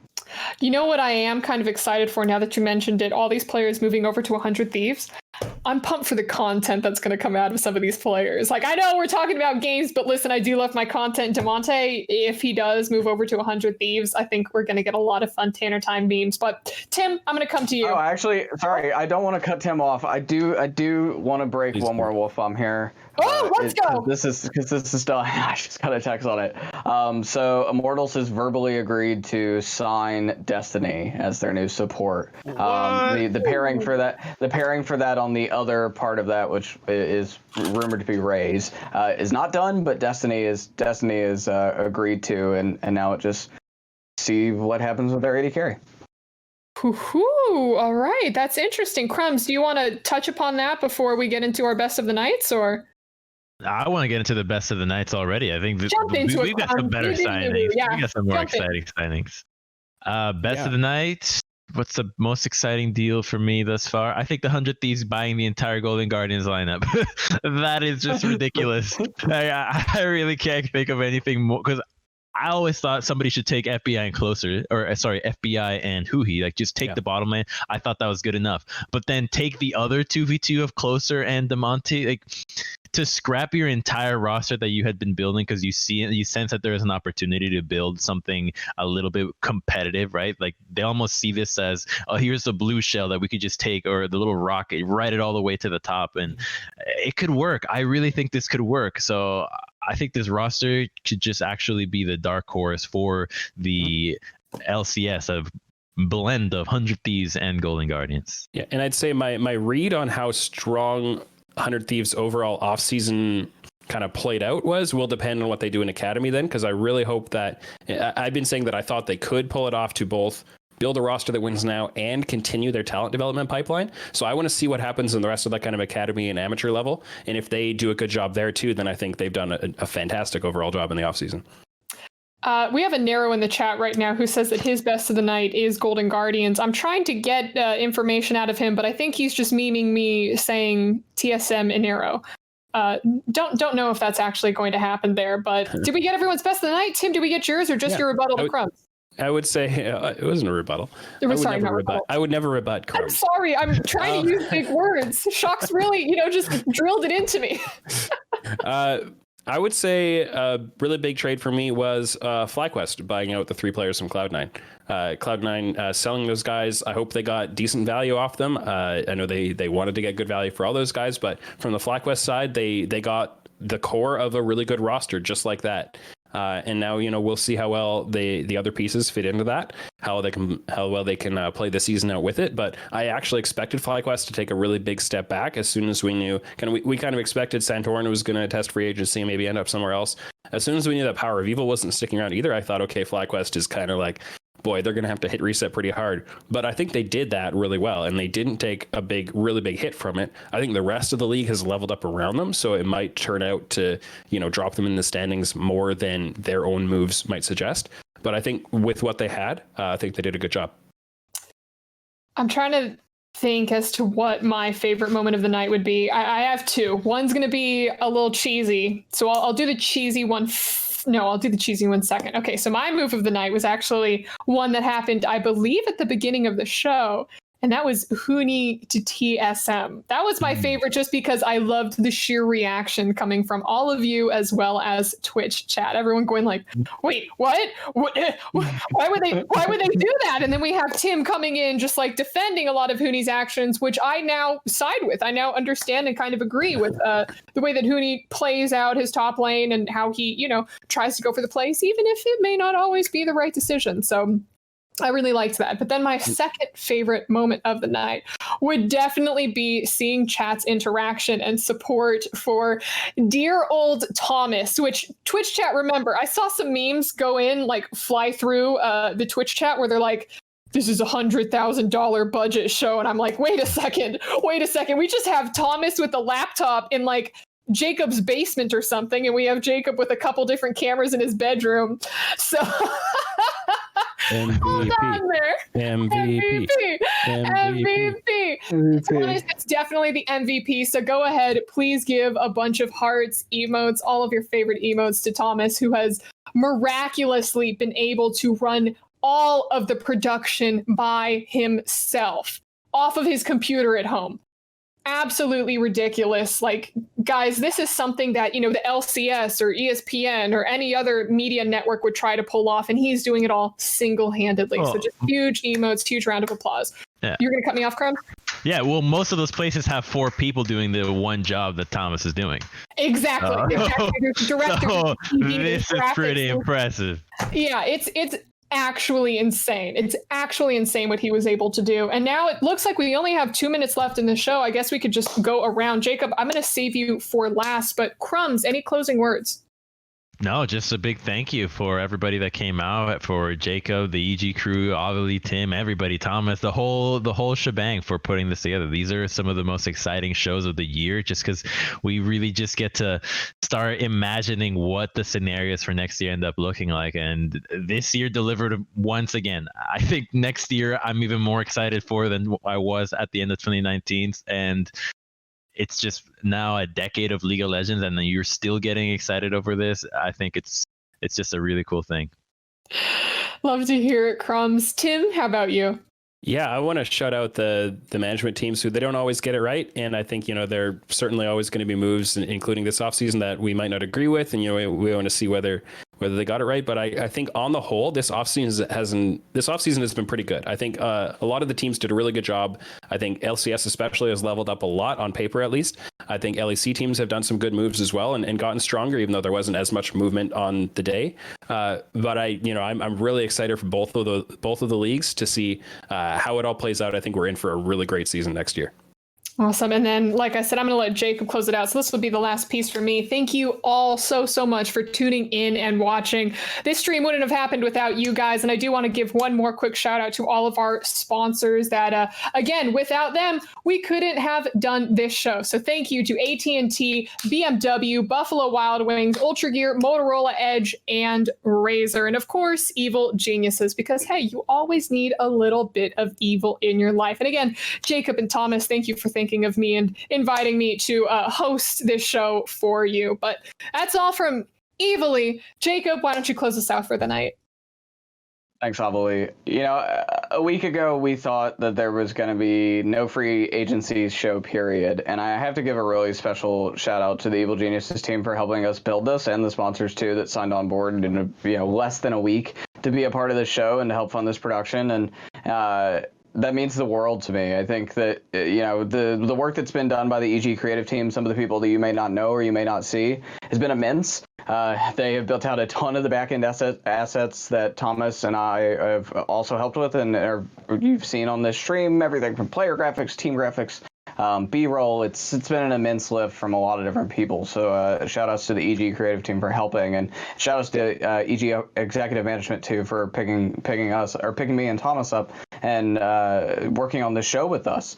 You know what I am kind of excited for now that you mentioned it? All these players moving over to 100 Thieves. I'm pumped for the content that's going to come out of some of these players. Like, I know we're talking about games, but listen, I do love my content. Demonte, if he does move over to 100 Thieves, I think we're going to get a lot of fun Tanner Time memes. But Tim, I'm going to come to you. Oh, actually, sorry, I don't want to cut Tim off. I do want to break one more wolf bomb here. Oh, let's go. This is done. I just got a text on it. So Immortals has verbally agreed to sign Destiny as their new support. The pairing for that on the other part of that, which is rumored to be Raze, is not done, but Destiny is agreed to, and now it just see what happens with their AD carry. All right, that's interesting. Crumbs, do you want to touch upon that before we get into our best of the nights, or? I want to get into the best of the nights already. I think we've got some better signings. Yeah. We got some more exciting signings. Best of the night. What's the most exciting deal for me thus far? I think the 100 Thieves buying the entire Golden Guardians lineup. That is just ridiculous. I really can't think of anything more, because I always thought somebody should take FBI and FBI and HUI, like just take the bottom lane. I thought that was good enough. But then take the other 2v2 of Closer and Demonte, like to scrap your entire roster that you had been building, because you sense that there is an opportunity to build something a little bit competitive, right? Like they almost see this as, oh, here's the blue shell that we could just take, or the little rocket, ride it all the way to the top, and it could work. I really think this could work. So I think this roster could just actually be the dark horse for the LCS of blend of 100 Thieves and Golden Guardians. Yeah, and I'd say my read on how strong 100 Thieves overall offseason kind of played out will depend on what they do in Academy then, because I really hope that, I've been saying that I thought they could pull it off to both build a roster that wins now and continue their talent development pipeline. So I want to see what happens in the rest of that kind of academy and amateur level. And if they do a good job there too, then I think they've done a fantastic overall job in the offseason. We have a Nero in the chat right now who says that his best of the night is Golden Guardians. I'm trying to get information out of him, but I think he's just memeing me saying TSM and Nero. Don't know if that's actually going to happen there, but did we get everyone's best of the night? Tim, did we get yours, or just your rebuttal to Crumbs? I would say it wasn't a rebuttal. I would never rebut Crumbs. I'm sorry. I'm trying to use big words. Shock's really, just drilled it into me. I would say a really big trade for me was FlyQuest buying out the 3 players from Cloud9. Cloud9 selling those guys. I hope they got decent value off them. I know they wanted to get good value for all those guys, but from the FlyQuest side, they got the core of a really good roster just like that. And now, we'll see how well the other pieces fit into that, how well they can play the season out with it. But I actually expected FlyQuest to take a really big step back as soon as we knew. We kind of expected Santorin was going to test free agency and maybe end up somewhere else. As soon as we knew that Power of Evil wasn't sticking around either, I thought, okay, FlyQuest is kind of like, boy, they're going to have to hit reset pretty hard. But I think they did that really well, and they didn't take a really big hit from it. I think the rest of the league has leveled up around them, so it might turn out to, drop them in the standings more than their own moves might suggest. But I think with what they had, I think they did a good job. I'm trying to think as to what my favorite moment of the night would be. I have 2. One's going to be a little cheesy, so I'll do the cheesy one No, I'll do the cheesy one second. Okay, so my move of the night was actually one that happened, I believe, at the beginning of the show. And that was HUNI to TSM. That was my favorite just because I loved the sheer reaction coming from all of you as well as Twitch chat. Everyone going like, wait, what? Why would they do that? And then we have Tim coming in just like defending a lot of HUNI's actions, which I now side with. I now understand and kind of agree with the way that HUNI plays out his top lane and how he, tries to go for the place, even if it may not always be the right decision. So I really liked that. But then my second favorite moment of the night would definitely be seeing chat's interaction and support for dear old Thomas, which Twitch chat, remember, I saw some memes go in, like fly through the Twitch chat where they're like, this is $100,000 budget show. And I'm like, wait a second. We just have Thomas with a laptop in like Jacob's basement or something. And we have Jacob with a couple different cameras in his bedroom. So MVP. hold on there. MVP. It's definitely the MVP. So go ahead, please give a bunch of hearts, emotes, all of your favorite emotes to Thomas, who has miraculously been able to run all of the production by himself off of his computer at home. Absolutely ridiculous. Like, guys, this is something that, you know, the LCS or ESPN or any other media network would try to pull off, and he's doing it all single-handedly. So just huge emotes, huge round of applause. Yeah. You're going to cut me off, Crumbs? Yeah, well, most of those places have 4 people doing the one job that Thomas is doing. Exactly. There's director, So TV, this is pretty impressive. Yeah, it's actually insane. It's actually insane what he was able to do. And now it looks like we only have 2 minutes left in the show. I guess we could just go around. Jacob, I'm going to save you for last, but Crumbs, any closing words? No, just a big thank you for everybody that came out, for Jacob, the EG crew, Avilee, Tim, everybody, Thomas, the whole shebang for putting this together. These are some of the most exciting shows of the year, just because we really just get to start imagining what the scenarios for next year end up looking like. And this year delivered once again. I think next year I'm even more excited for than I was at the end of 2019. And it's just now a decade of League of Legends, and then you're still getting excited over this. I think it's just a really cool thing. Love to hear it, Crumbs. Tim, how about you? Yeah, I want to shout out the management teams who they don't always get it right. And I think, you know, there are certainly always going to be moves, including this offseason, that we might not agree with. And, you know, we want to see whether they got it right. But I think on the whole, this offseason has been pretty good. I think a lot of the teams did a really good job. I think LCS especially has leveled up a lot on paper, at least. I think LEC teams have done some good moves as well and gotten stronger, even though there wasn't as much movement on the day. But I'm really excited for both of the leagues to see how it all plays out. I think we're in for a really great season next year. Awesome. And then, like I said, I'm going to let Jacob close it out. So this will be the last piece for me. Thank you all so much for tuning in and watching. This stream wouldn't have happened without you guys. And I do want to give one more quick shout out to all of our sponsors that, again, without them, we couldn't have done this show. So thank you to AT&T, BMW, Buffalo Wild Wings, Ultra Gear, Motorola Edge, and Razer. And of course, Evil Geniuses, because, hey, you always need a little bit of evil in your life. And again, Jacob and Thomas, thank you for thinking of me and inviting me to host this show for you. But that's all from Evilly. Jacob, why don't you close us out for the night? Thanks, Avilee. You know, a week ago, we thought that there was going to be no free agencies show, period. And I have to give a really special shout out to the Evil Geniuses team for helping us build this, and the sponsors, too, that signed on board in less than a week to be a part of the show and to help fund this production. And that means the world to me. I think that, the work that's been done by the EG creative team, some of the people that you may not know or you may not see, has been immense. They have built out a ton of the back-end assets that Thomas and I have also helped with, and you've seen on this stream, everything from player graphics, team graphics, B-roll. It's been an immense lift from a lot of different people. So shout outs to the EG creative team for helping, and shout outs to EG executive management too for picking me and Thomas up and working on this show with us.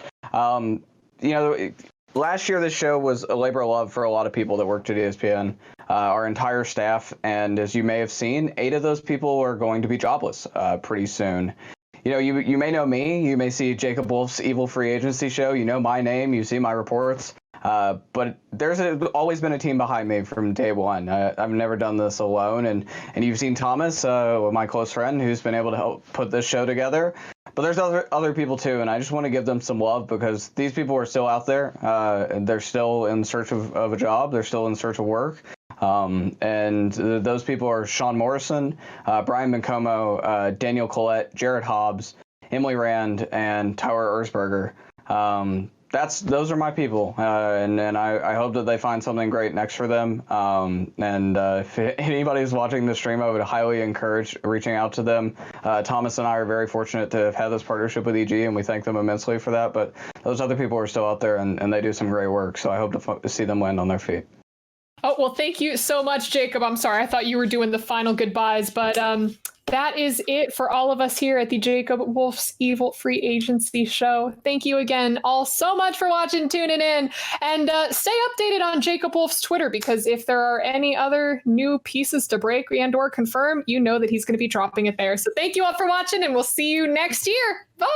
Last year this show was a labor of love for a lot of people that worked at ESPN, our entire staff, and as you may have seen, 8 of those people are going to be jobless pretty soon. You know, you may know me. You may see Jacob Wolf's Evil Free Agency show. You know my name. You see my reports. But there's always been a team behind me from day one. I've never done this alone. And you've seen Thomas, my close friend, who's been able to help put this show together. But there's other people, too, and I just want to give them some love because these people are still out there. And they're still in search of a job. They're still in search of work. And those people are Sean Morrison, Brian Bencomo, Daniel Collette, Jared Hobbs, Emily Rand, and Tyler Erzberger. those are my people, and I hope that they find something great next for them. If anybody's watching the stream, I would highly encourage reaching out to them. Thomas and I are very fortunate to have had this partnership with EG, and we thank them immensely for that. But those other people are still out there, and they do some great work. So I hope to see them land on their feet. Oh, well, thank you so much, Jacob. I'm sorry, I thought you were doing the final goodbyes, but that is it for all of us here at the Jacob Wolf's Evil Free Agency show. Thank you again all so much for watching, tuning in, and stay updated on Jacob Wolf's Twitter, because if there are any other new pieces to break and or confirm, you know that he's going to be dropping it there. So thank you all for watching, and we'll see you next year. Bye!